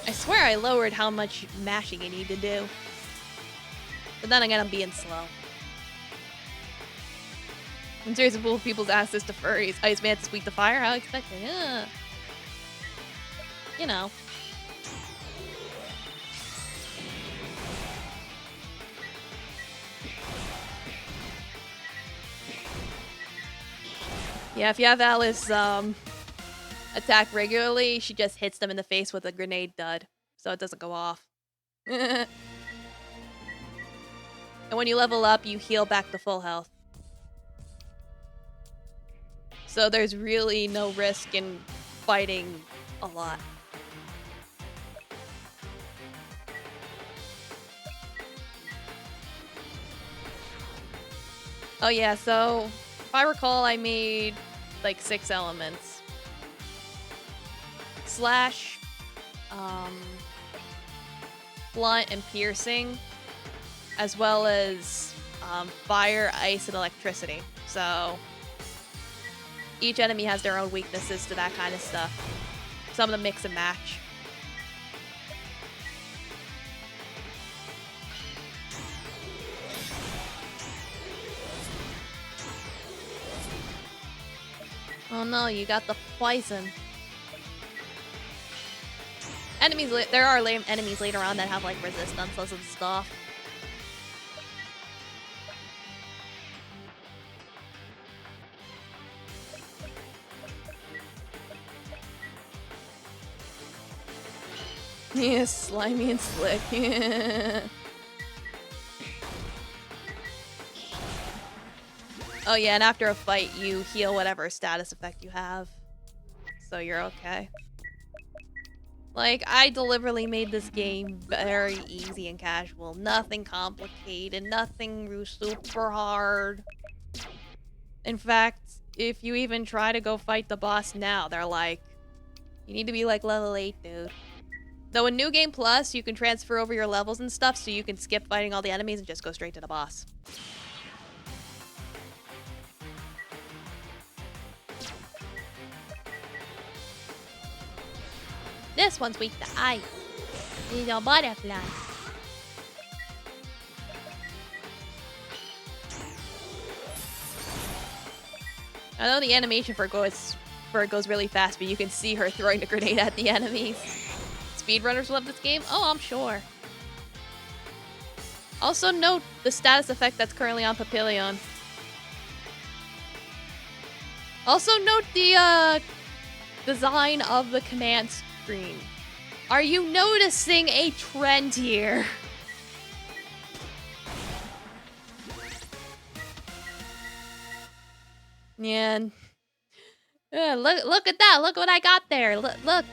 I swear I lowered how much mashing you need to do. But then again, I'm being slow. I'm serious to people's asses to furries. Ice Mantis weak to fire? How expected? Yeah. You know. Yeah, if you have Alice attack regularly, she just hits them in the face with a grenade dud, so it doesn't go off. And when you level up, you heal back to full health. So there's really no risk in fighting a lot. Oh yeah, so if I recall, I made like 6 elements. Slash, blunt and piercing, as well as fire, ice, and electricity. So each enemy has their own weaknesses to that kind of stuff. Some of them mix and match. Oh no, you got the poison. Enemies, there are enemies later on that have like resistances and stuff. Yeah, slimy and slick. Oh yeah, and after a fight, you heal whatever status effect you have. So you're okay. Like, I deliberately made this game very easy and casual. Nothing complicated, nothing super hard. In fact, if you even try to go fight the boss now, they're like, you need to be like level 8, dude. Though in New Game Plus, you can transfer over your levels and stuff, so you can skip fighting all the enemies and just go straight to the boss. This one's weak to ice. Little butterfly. I know the animation for it goes really fast, but you can see her throwing the grenade at the enemies. Speedrunners love this game? Oh, I'm sure. Also note the status effect that's currently on Papillion. Also note the design of the command screen. Are you noticing a trend here? Man. Look at that. Look what I got there. Look,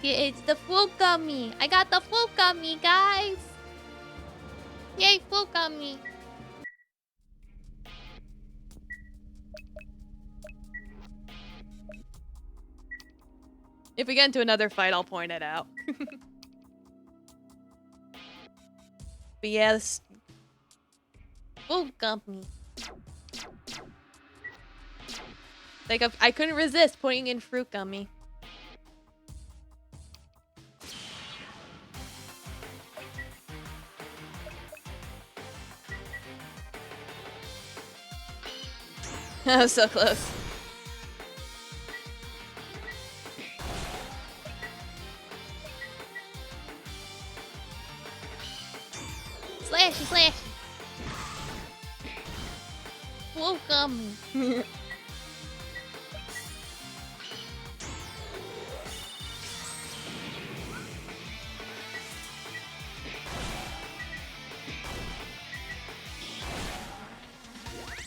it's the Fluke Gummy. I got the Fluke Gummy, guys. Yay, Fluke Gummy. If we get into another fight, I'll point it out. But yes, Fluke Gummy. Like, I couldn't resist putting in Fruit Gummy. I was so close. Slashy, slashy. Fruit Gummy.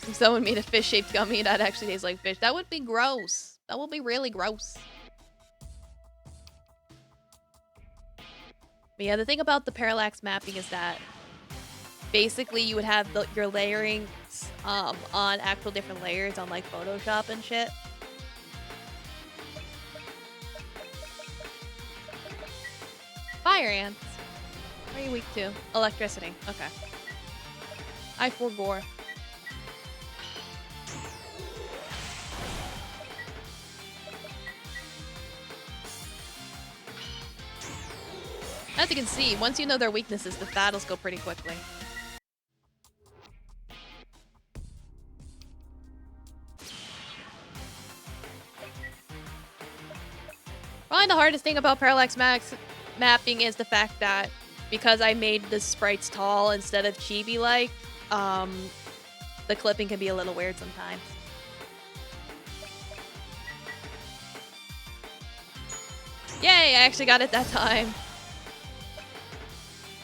If someone made a fish-shaped gummy that actually tastes like fish, that would be gross. That would be really gross. But yeah, the thing about the parallax mapping is that basically you would have your layering on actual different layers on like Photoshop and shit. Fire ants. What are you weak to? Electricity. Okay. I forgore. As you can see, once you know their weaknesses, the battles go pretty quickly. Probably the hardest thing about parallax mapping is the fact that because I made the sprites tall instead of chibi-like, the clipping can be a little weird sometimes. Yay, I actually got it that time.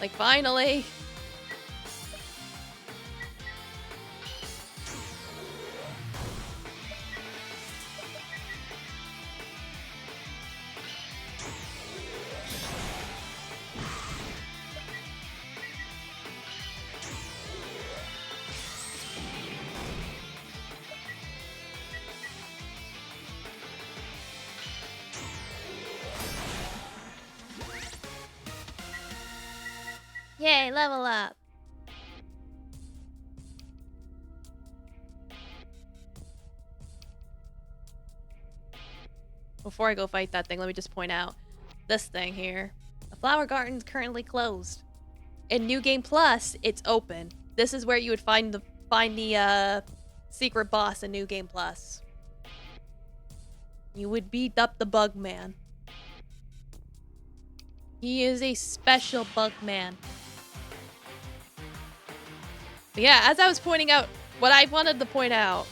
Like, finally. Yay, level up. Before I go fight that thing, let me just point out this thing here. The flower garden's currently closed. In New Game Plus, it's open. This is where you would find the secret boss in New Game Plus. You would beat up the bug man. He is a special bug man. But yeah, as I was pointing out, what I wanted to point out.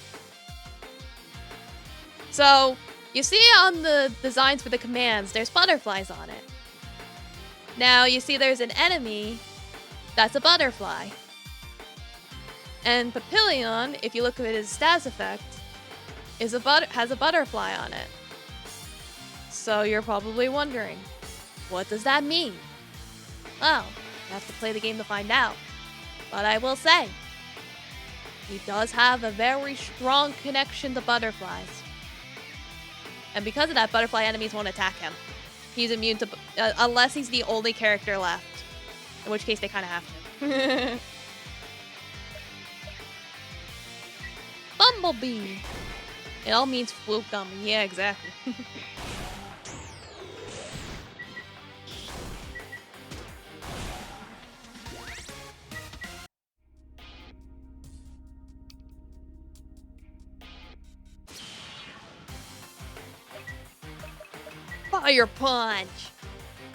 So, you see on the designs for the commands, there's butterflies on it. Now, you see there's an enemy that's a butterfly. And Papillion, if you look at his status effect, has a butterfly on it. So you're probably wondering, What does that mean? Well, you have to play the game to find out. But I will say, he does have a very strong connection to butterflies. And because of that, butterfly enemies won't attack him. He's immune to... unless he's the only character left. In which case, they kind of have to. Bumblebee! It all means fluke gum. Yeah, exactly. Fire punch!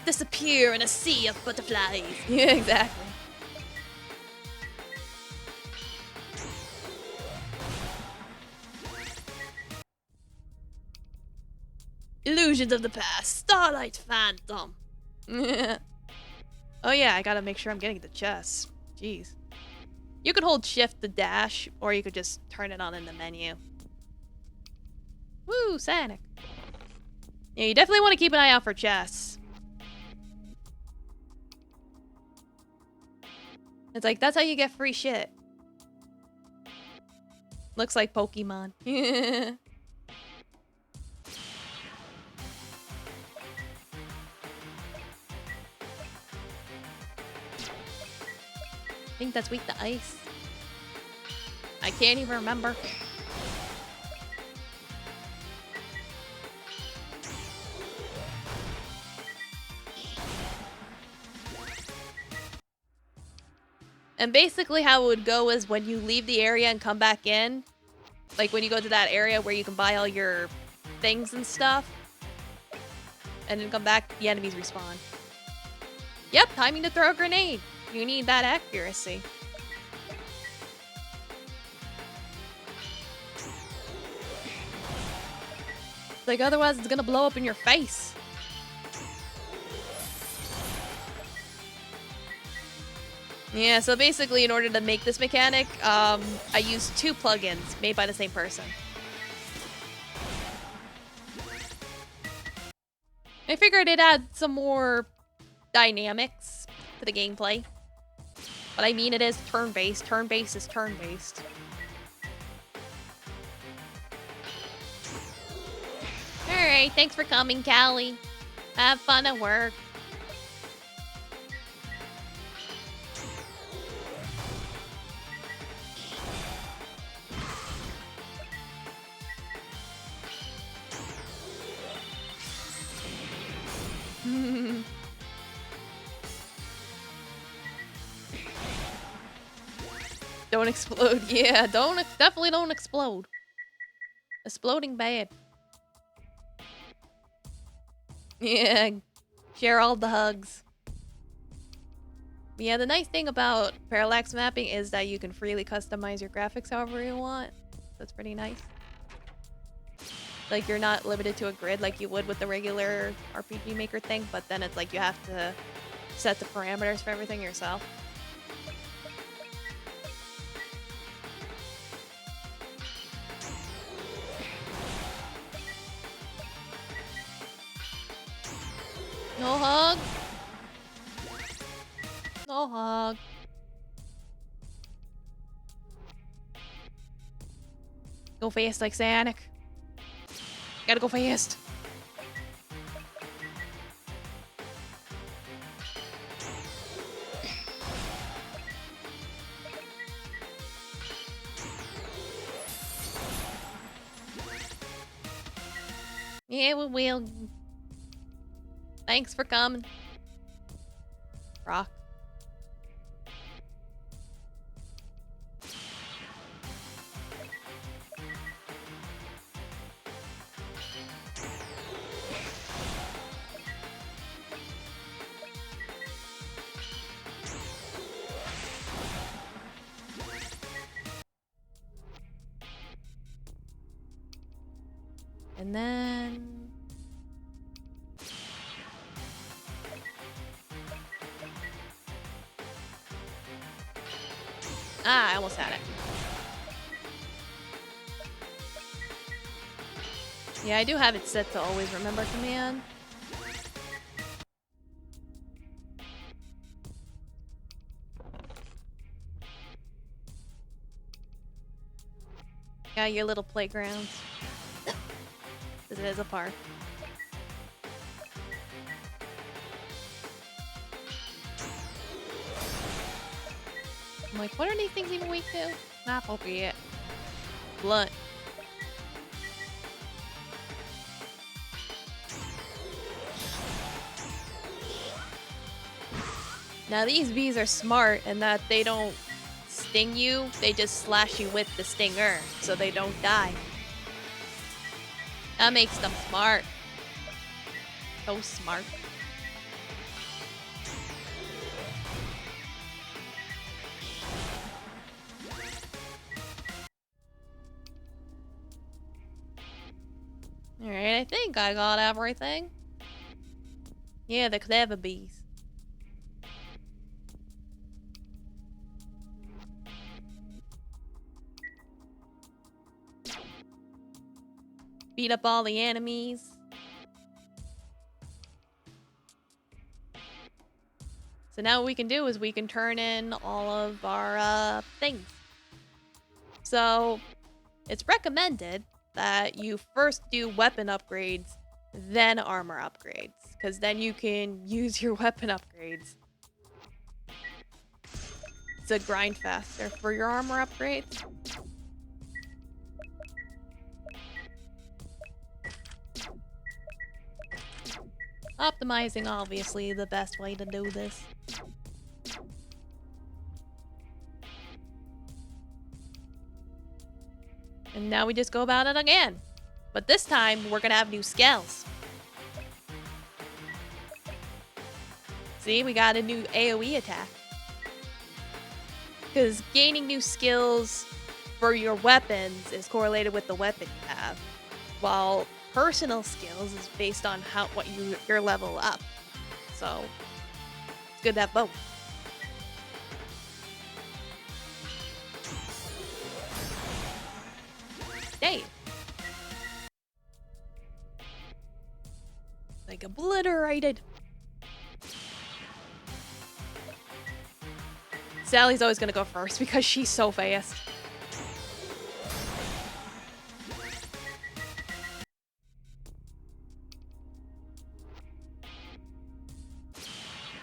Disappear in a sea of butterflies. Yeah, exactly. Illusions of the past. Starlight Phantom. Oh yeah, I gotta make sure I'm getting the chest. Jeez. You could hold shift to dash, or you could just turn it on in the menu. Woo, Sonic. Yeah, you definitely want to keep an eye out for chests. It's like, that's how you get free shit. Looks like Pokemon. I think that's weak to ice. I can't even remember. And basically how it would go is when you leave the area and come back in, like when you go to that area where you can buy all your things and stuff, and then come back, the enemies respawn. Yep, timing to throw a grenade. You need that accuracy. Like, otherwise it's gonna blow up in your face. Yeah, so basically in order to make this mechanic, I used 2 plugins made by the same person. I figured it'd add some more dynamics to the gameplay. But I mean, it is turn-based. Turn-based is turn-based. Alright, thanks for coming, Callie. Have fun at work. Don't explode. Yeah, definitely don't explode. Exploding bad. Yeah, share all the hugs. Yeah, the nice thing about parallax mapping is that you can freely customize your graphics however you want. That's pretty nice. Like, you're not limited to a grid like you would with the regular RPG Maker thing, but then it's like you have to set the parameters for everything yourself. No hug. No hug. Go fast like Sonic. Gotta go fast. Yeah, we will. Thanks for coming. Rock. And then... Ah, I almost had it. Yeah, I do have it set to always remember command. Got your little playgrounds. This is a park. I'm like, what are these things even weak to? Not appropriate. Blunt. Now these bees are smart in that they don't sting you, they just slash you with the stinger so they don't die. That makes them smart. So smart. Alright, I think I got everything. Yeah, the clever bees. Beat up all the enemies. So now what we can do is we can turn in all of our things. So it's recommended that you first do weapon upgrades, then armor upgrades, because then you can use your weapon upgrades to grind faster for your armor upgrades. Optimizing, obviously, the best way to do this. And now we just go about it again. But this time, we're gonna have new skills. See, we got a new AoE attack. Because gaining new skills for your weapons is correlated with the weapon you have, while personal skills is based on your level up. So it's good to have both. Dave. Like obliterated. Sally's always gonna go first because she's so fast.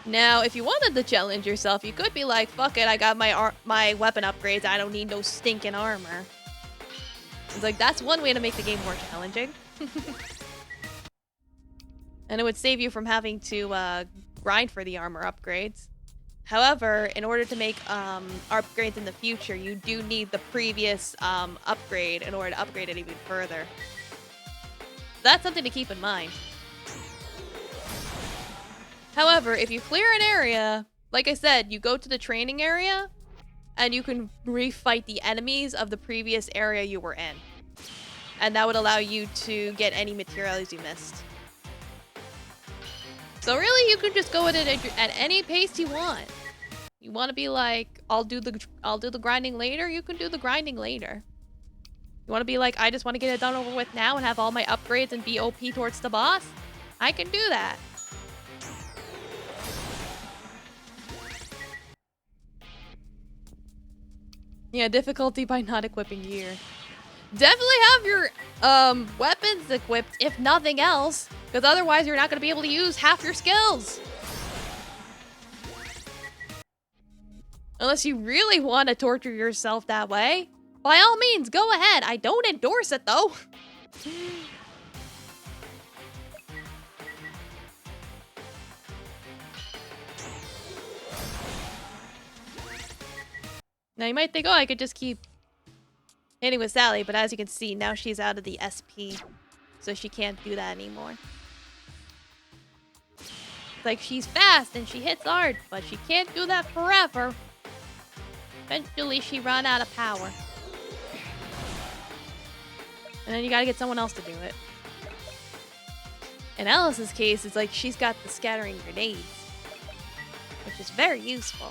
Now, if you wanted to challenge yourself, you could be like, fuck it, I got my weapon upgrades, I don't need no stinking armor. It's like, that's one way to make the game more challenging. And it would save you from having to grind for the armor upgrades. However, in order to make upgrades in the future, you do need the previous upgrade in order to upgrade it even further. That's something to keep in mind. However, if you clear an area, like I said, you go to the training area, and you can refight the enemies of the previous area you were in. And that would allow you to get any materials you missed. So really, you could just go at it at any pace you want. You want to be like, I'll do the grinding later, you can do the grinding later. You want to be like, I just want to get it done over with now and have all my upgrades and be OP towards the boss? I can do that. Yeah, difficulty by not equipping gear. Definitely have your weapons equipped, if nothing else, because otherwise you're not going to be able to use half your skills. Unless you really want to torture yourself that way. By all means, go ahead. I don't endorse it, though. Now, you might think, oh, I could just keep hitting with Sally, but as you can see, now she's out of the SP, so she can't do that anymore. It's like, she's fast and she hits hard, but she can't do that forever. Eventually, she run out of power. And then you gotta get someone else to do it. In Alice's case, it's like she's got the scattering grenades, which is very useful.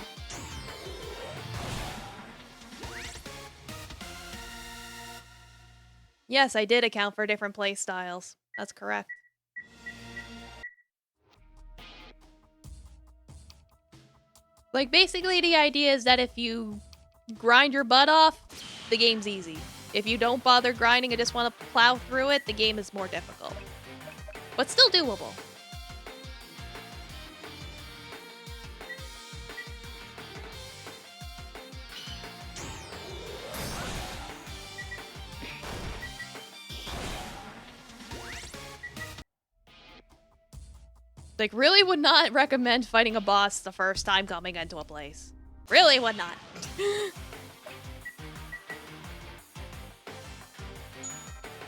Yes, I did account for different play styles. That's correct. Like, basically the idea is that if you grind your butt off, the game's easy. If you don't bother grinding and just want to plow through it, the game is more difficult. But still doable. Like, really would not recommend fighting a boss the first time coming into a place. Really would not.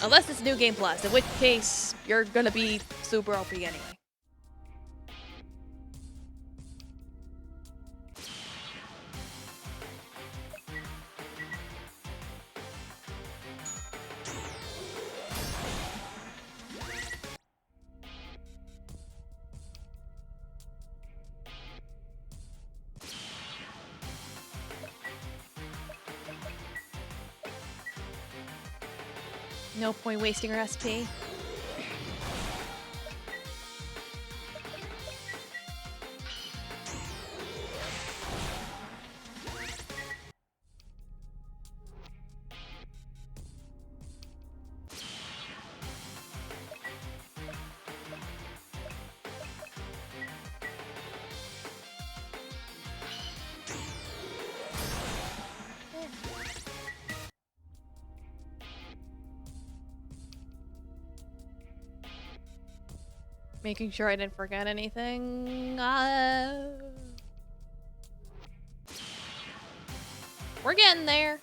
Unless it's New Game Plus, in which case, you're gonna be super OP anyway. No point wasting your SP. Making sure I didn't forget anything. We're getting there.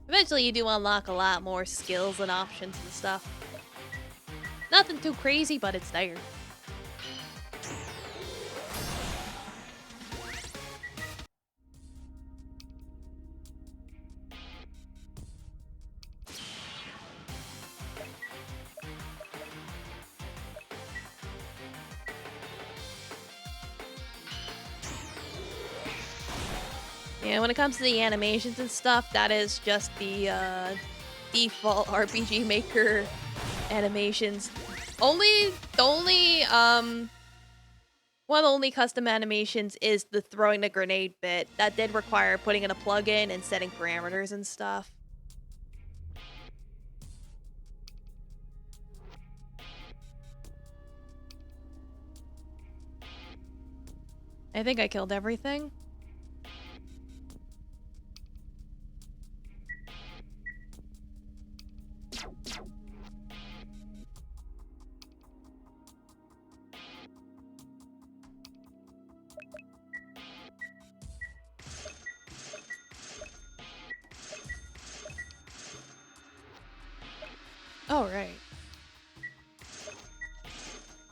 Eventually you do unlock a lot more skills and options and stuff. Nothing too crazy, but it's there. Yeah, when it comes to the animations and stuff, that is just the default RPG Maker animations. One of the only custom animations is the throwing the grenade bit. That did require putting in a plugin and setting parameters and stuff. I think I killed everything. Oh, right.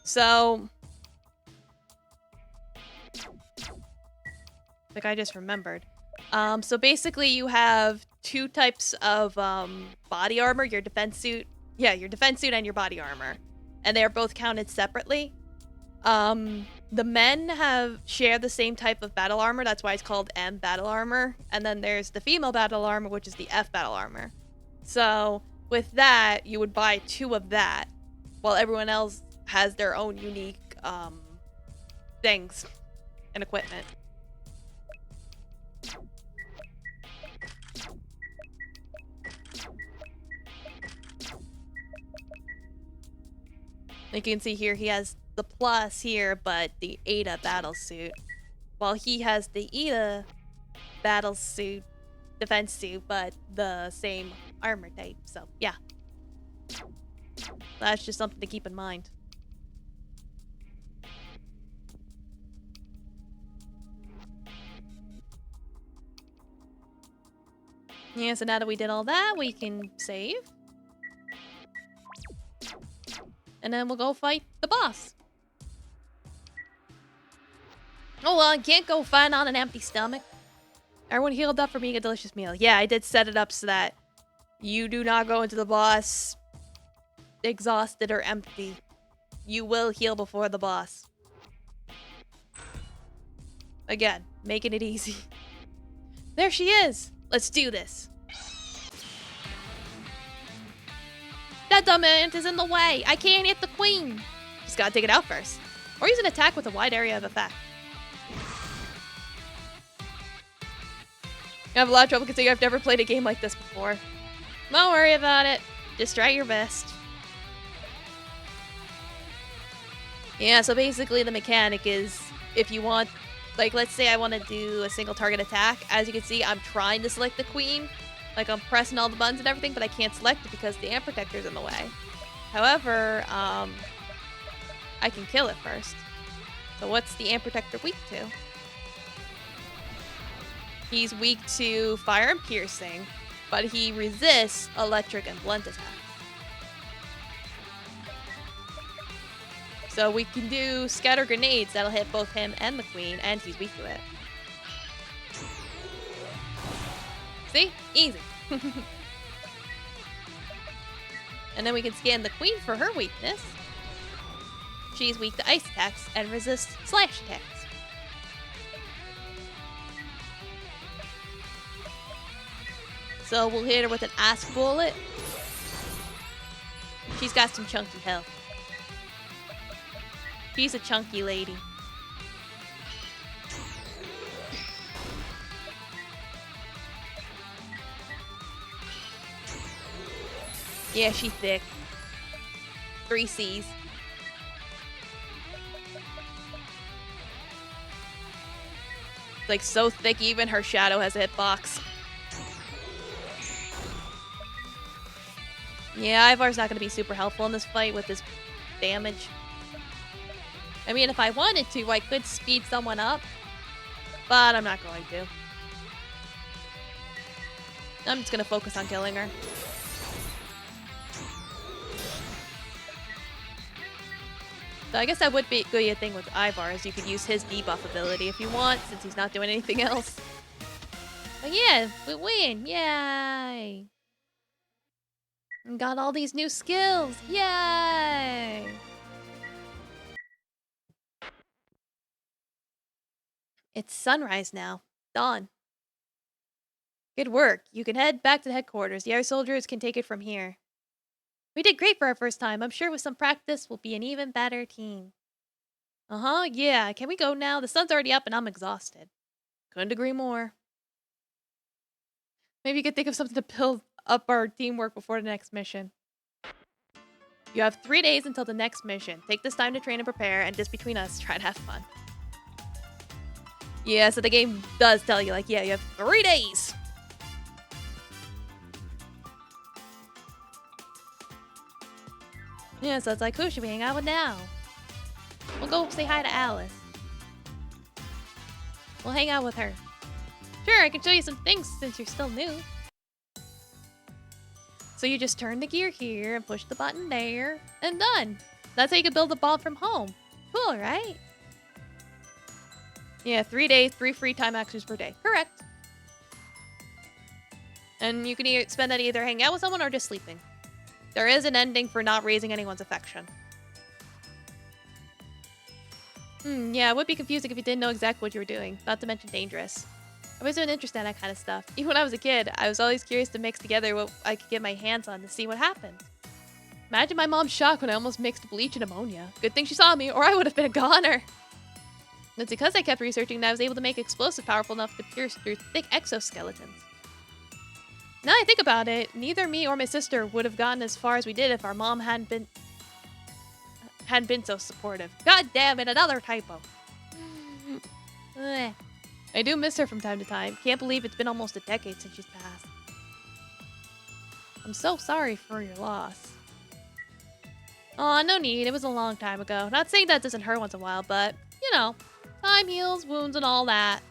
So, like I just remembered. So basically you have two types of body armor, your defense suit. Yeah, your defense suit and your body armor. And they are both counted separately. The men share the same type of battle armor, that's why it's called M battle armor. And then there's the female battle armor, which is the F battle armor. So with that, you would buy two of that, while everyone else has their own unique things and equipment. Like you can see here, he has the plus here, but the Ada battle suit, while he has the Ida battle suit, defense suit, but the same armor type. So yeah, that's just something to keep in mind. Yeah, so now that we did all that, we can save. And then we'll go fight the boss. Oh, well, I can't go fight on an empty stomach. Everyone healed up for me a delicious meal. Yeah, I did set it up so that you do not go into the boss exhausted or empty. You will heal before the boss. Again, making it easy. There she is. Let's do this. That dumb ant is in the way. I can't hit the queen. Just gotta take it out first. Or use an attack with a wide area of effect. You have a lot of trouble considering I've never played a game like this before. Don't worry about it. Just try your best. Yeah, so basically the mechanic is if you want, like let's say I want to do a single target attack. As you can see, I'm trying to select the queen. Like I'm pressing all the buttons and everything, but I can't select it because the amp protector's in the way. However, I can kill it first. So what's the amp protector weak to? He's weak to fire and piercing, but he resists electric and blunt attacks. So we can do scatter grenades that'll hit both him and the queen, and he's weak to it. See? Easy. And then we can scan the queen for her weakness. She's weak to ice attacks and resists slash attacks. So we'll hit her with an ice bullet. She's got some chunky health. She's a chunky lady. Yeah, she's thick. 3 C's. Like so thick even her shadow has a hitbox. Yeah, Ivar's not going to be super helpful in this fight with his damage. I mean, if I wanted to, I could speed someone up, but I'm not going to. I'm just going to focus on killing her. So I guess that would be a thing with Ivar, is you could use his debuff ability if you want, since he's not doing anything else. But yeah, we win! Yay! And got all these new skills! Yay! It's sunrise now. Dawn. Good work. You can head back to the headquarters. The other soldiers can take it from here. We did great for our first time. I'm sure with some practice, we'll be an even better team. Uh-huh, yeah. Can we go now? The sun's already up and I'm exhausted. Couldn't agree more. Maybe you could think of something to build up our teamwork before the next mission. You have 3 days until the next mission. Take this time to train and prepare, and just between us, try to have fun. Yeah, so the game does tell you, like, yeah, you have 3 days. Yeah, so it's like, who should we hang out with now? We'll go say hi to Alice. We'll hang out with her. Sure, I can show you some things since you're still new. So you just turn the gear here and push the button there, and done. That's how you can build a ball from home. Cool, right? Yeah, 3 days, 3 free time actions per day. Correct. And you can spend that either hanging out with someone or just sleeping. There is an ending for not raising anyone's affection. Yeah, it would be confusing if you didn't know exactly what you were doing, not to mention dangerous. I've always been interested in that kind of stuff. Even when I was a kid, I was always curious to mix together what I could get my hands on to see what happened. Imagine my mom's shock when I almost mixed bleach and ammonia. Good thing she saw me, or I would have been a goner. It's because I kept researching that I was able to make explosives powerful enough to pierce through thick exoskeletons. Now I think about it, neither me or my sister would have gotten as far as we did if our mom hadn't been so supportive. God damn it, another typo. I do miss her from time to time. Can't believe it's been almost a decade since she's passed. I'm so sorry for your loss. Aw, no need. It was a long time ago. Not saying that doesn't hurt once in a while, but, you know, time heals wounds and all that.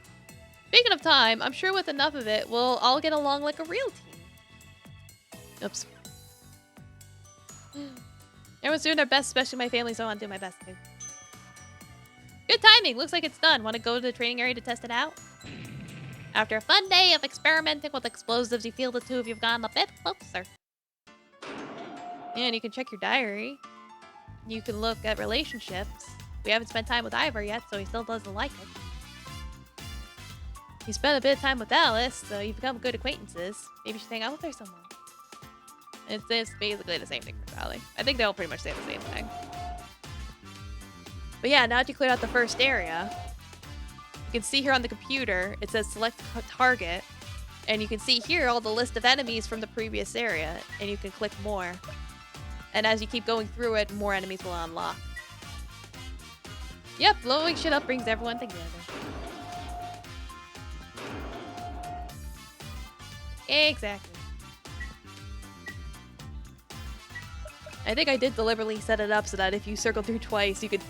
Speaking of time, I'm sure with enough of it, we'll all get along like a real team. Oops. Everyone's doing their best, especially my family, so I want to do my best too. Good timing! Looks like it's done. Want to go to the training area to test it out? After a fun day of experimenting with explosives, you feel the two of you have gotten a bit closer. And you can check your diary. You can look at relationships. We haven't spent time with Ivar yet, so he still doesn't like it. You spent a bit of time with Alice, so you've become good acquaintances. Maybe you should hang out with her some more. It's basically the same thing for Sally. I think they all pretty much say the same thing. But yeah, now that you cleared out the first area, you can see here on the computer, it says select target. And you can see here all the list of enemies from the previous area. And you can click more. And as you keep going through it, more enemies will unlock. Yep, blowing shit up brings everyone together. Exactly. I think I did deliberately set it up so that if you circle through twice, you could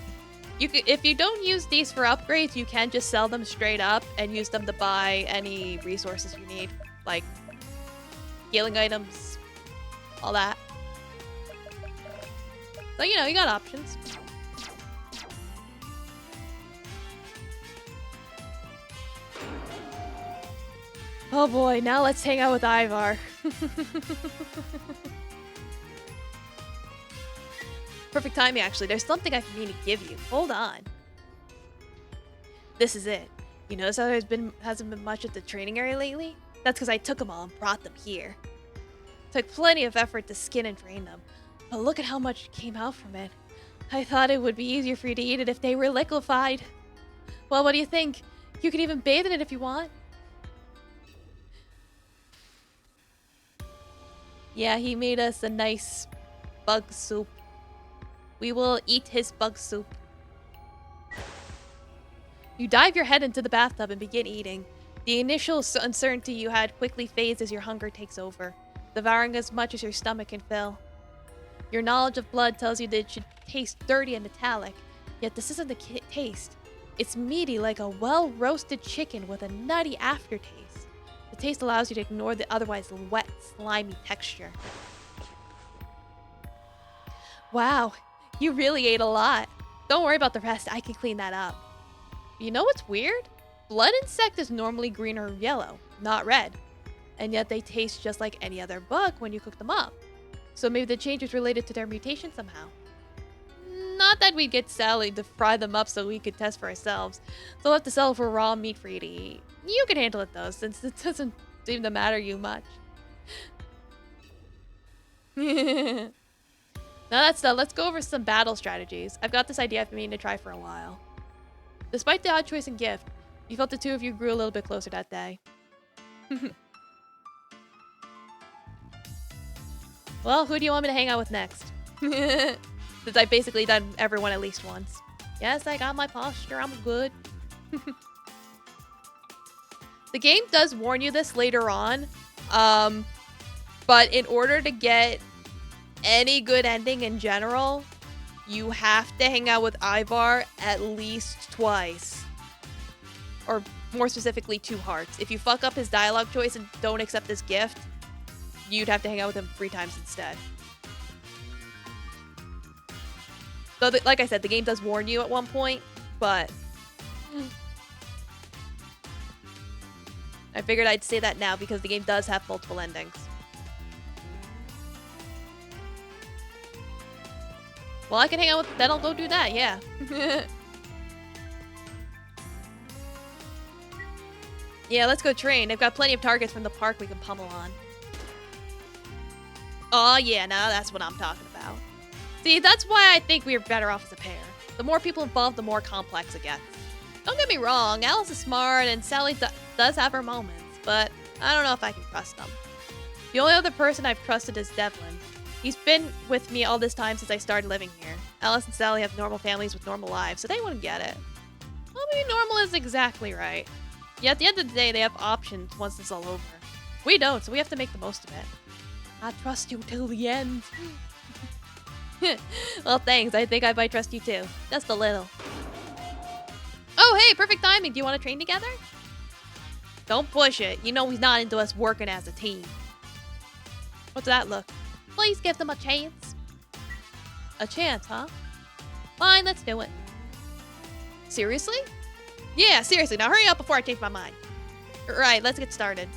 if you don't use these for upgrades, you can just sell them straight up and use them to buy any resources you need, like healing items, all that. So, you know, you got options. Oh boy, now let's hang out with Ivar. Perfect timing, actually. There's something I mean to give you. Hold on. This is it. You notice how hasn't been much at the training area lately? That's because I took them all and brought them here. Took plenty of effort to skin and drain them. But look at how much came out from it. I thought it would be easier for you to eat it if they were liquefied. Well, what do you think? You can even bathe in it if you want. Yeah, he made us a nice bug soup. We will eat his bug soup. You dive your head into the bathtub and begin eating. The initial uncertainty you had quickly fades as your hunger takes over, devouring as much as your stomach can fill. Your knowledge of blood tells you that it should taste dirty and metallic, yet this isn't the taste. It's meaty like a well-roasted chicken with a nutty aftertaste. The taste allows you to ignore the otherwise wet, slimy texture. Wow, you really ate a lot. Don't worry about the rest, I can clean that up. You know what's weird? Blood insect is normally green or yellow, not red. And yet they taste just like any other bug when you cook them up. So maybe the change is related to their mutation somehow. Not that we'd get Sally to fry them up so we could test for ourselves. So we'll have to sell for raw meat for you to eat. You can handle it though, since it doesn't seem to matter you much. Now that's done, let's go over some battle strategies. I've got this idea I've been meaning to try for a while. Despite the odd choice in gift, you felt the two of you grew a little bit closer that day. Well, who do you want me to hang out with next? Since I've basically done everyone at least once. Yes, I got my posture, I'm good. The game does warn you this later on, but in order to get any good ending in general, you have to hang out with Ivar at least twice. Or more specifically, 2 hearts. If you fuck up his dialogue choice and don't accept his gift, you'd have to hang out with him 3 times instead. So, like I said, the game does warn you at one point, but I figured I'd say that now because the game does have multiple endings. Well, I can hang out with... Then I'll go do that, yeah. Yeah, let's go train. They've got plenty of targets from the park we can pummel on. Oh, yeah, now that's what I'm talking about. See, that's why I think we're better off as a pair. The more people involved, the more complex it gets. Don't get me wrong, Alice is smart and Sally does have her moments, but I don't know if I can trust them. The only other person I've trusted is Devlin. He's been with me all this time since I started living here. Alice and Sally have normal families with normal lives, so they wouldn't get it. Well, maybe normal is exactly right. Yet at the end of the day, they have options once it's all over. We don't, so we have to make the most of it. I trust you till the end. Well, thanks. I think I might trust you too. Just a little. Oh, hey, perfect timing. Do you want to train together? Don't push it. You know he's not into us working as a team. What's that look? Please give them a chance. A chance, huh? Fine, let's do it. Seriously? Yeah, seriously. Now hurry up before I change my mind. Right, let's get started.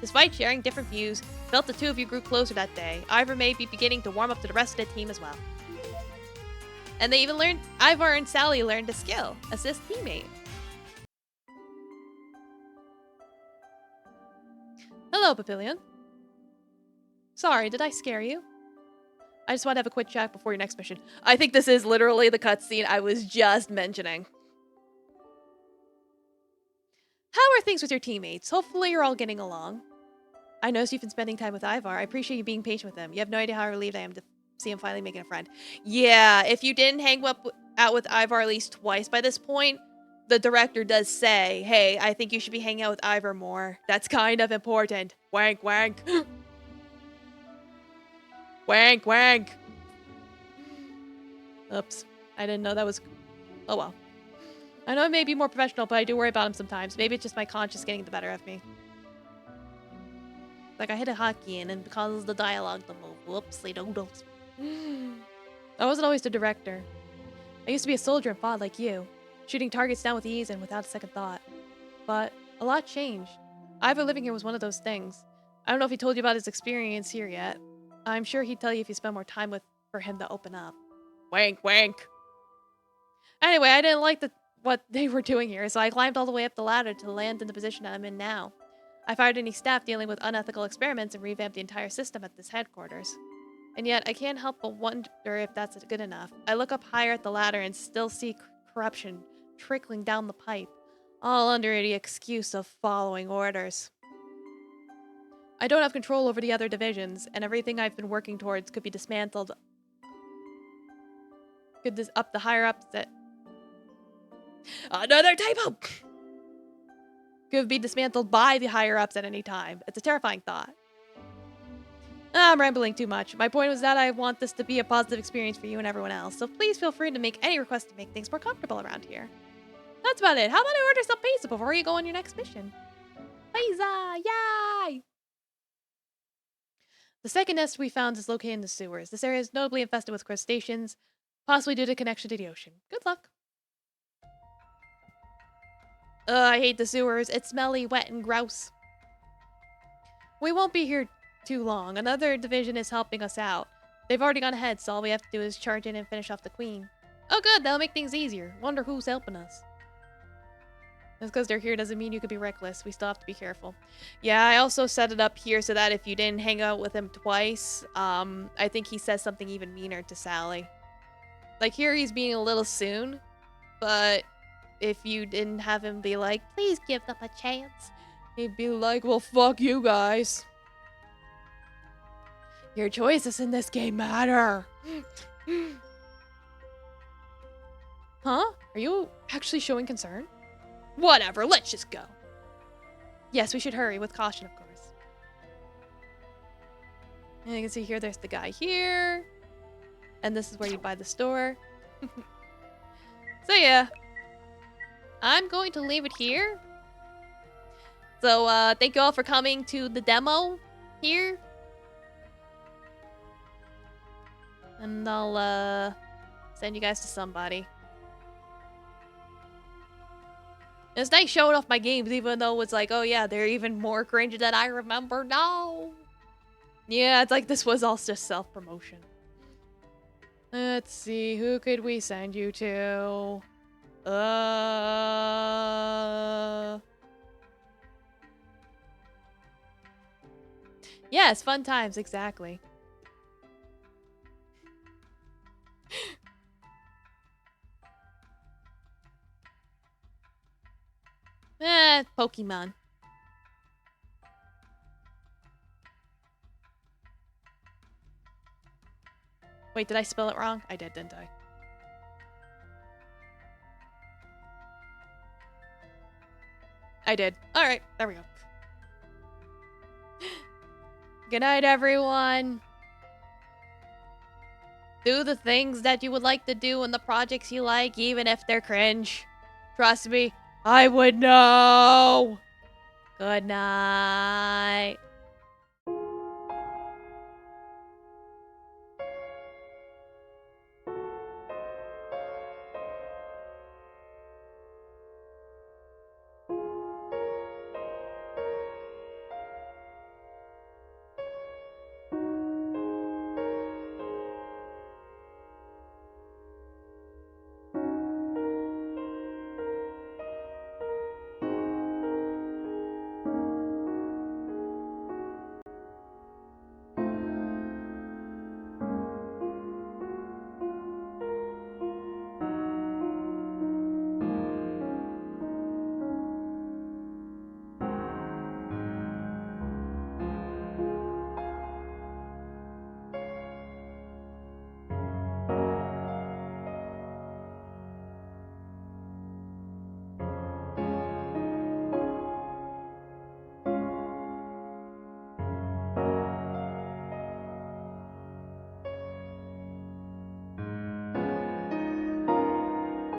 Despite sharing different views, felt the two of you grew closer that day. Ivar may be beginning to warm up to the rest of the team as well. And they even learned, Ivar and Sally learned a skill, assist teammate. Hello, Papillion. Sorry, did I scare you? I just want to have a quick chat before your next mission. I think this is literally the cutscene I was just mentioning. How are things with your teammates? Hopefully you're all getting along. I noticed you've been spending time with Ivar. I appreciate you being patient with him. You have no idea how relieved I am to see him finally making a friend. Yeah, if you didn't hang out with Ivar at least twice by this point, the director does say, hey, I think you should be hanging out with Ivar more. That's kind of important. Wank, wank. Wank, wank. Oops. I didn't know that was... Oh, well. I know I may be more professional, but I do worry about him sometimes. Maybe it's just my conscience getting the better of me. Like I hit a hotkey and then because the dialogue the move. Whoopsie doodles. I wasn't always the director. I used to be a soldier and fought like you, shooting targets down with ease and without a second thought. But a lot changed. Ivar living here was one of those things. I don't know if he told you about his experience here yet. I'm sure he'd tell you if you spend more time for him to open up. Wank, wank. Anyway, I didn't like what they were doing here, so I climbed all the way up the ladder to land in the position that I'm in now. I fired any staff dealing with unethical experiments and revamped the entire system at this headquarters. And yet, I can't help but wonder if that's good enough. I look up higher at the ladder and still see corruption trickling down the pipe, all under the excuse of following orders. I don't have control over the other divisions, and everything I've been working towards could be dismantled. Up the higher ups that... Another typo! Could be dismantled by the higher-ups at any time. It's a terrifying thought. I'm rambling too much. My point was that I want this to be a positive experience for you and everyone else, so please feel free to make any requests to make things more comfortable around here. That's about it. How about I order some pizza before you go on your next mission? Pizza! Yay! The second nest we found is located in the sewers. This area is notably infested with crustaceans, possibly due to connection to the ocean. Good luck. I hate the sewers. It's smelly, wet, and gross. We won't be here too long. Another division is helping us out. They've already gone ahead, so all we have to do is charge in and finish off the queen. Oh good, that'll make things easier. Wonder who's helping us. Just because they're here doesn't mean you could be reckless. We still have to be careful. Yeah, I also set it up here so that if you didn't hang out with him twice, I think he says something even meaner to Sally. Like here he's being a little soon, but... if you didn't have him be like, please give them a chance, he'd be like, well, fuck you guys. Your choices in this game matter. Huh? Are you actually showing concern? Whatever, let's just go. Yes, we should hurry with caution, of course. And you can see here, there's the guy here. And this is where you buy the store. So yeah. I'm going to leave it here. So, thank you all for coming to the demo here. And I'll, send you guys to somebody. It's nice showing off my games, even though it's like, oh yeah, they're even more cringe than I remember. No! Yeah, it's like this was all just self-promotion. Let's see, who could we send you to? Yes, fun times, exactly. Pokemon. Wait, did I spell it wrong? I did, didn't I? I did. Alright, there we go. Good night, everyone. Do the things that you would like to do and the projects you like, even if they're cringe. Trust me, I would know. Good night.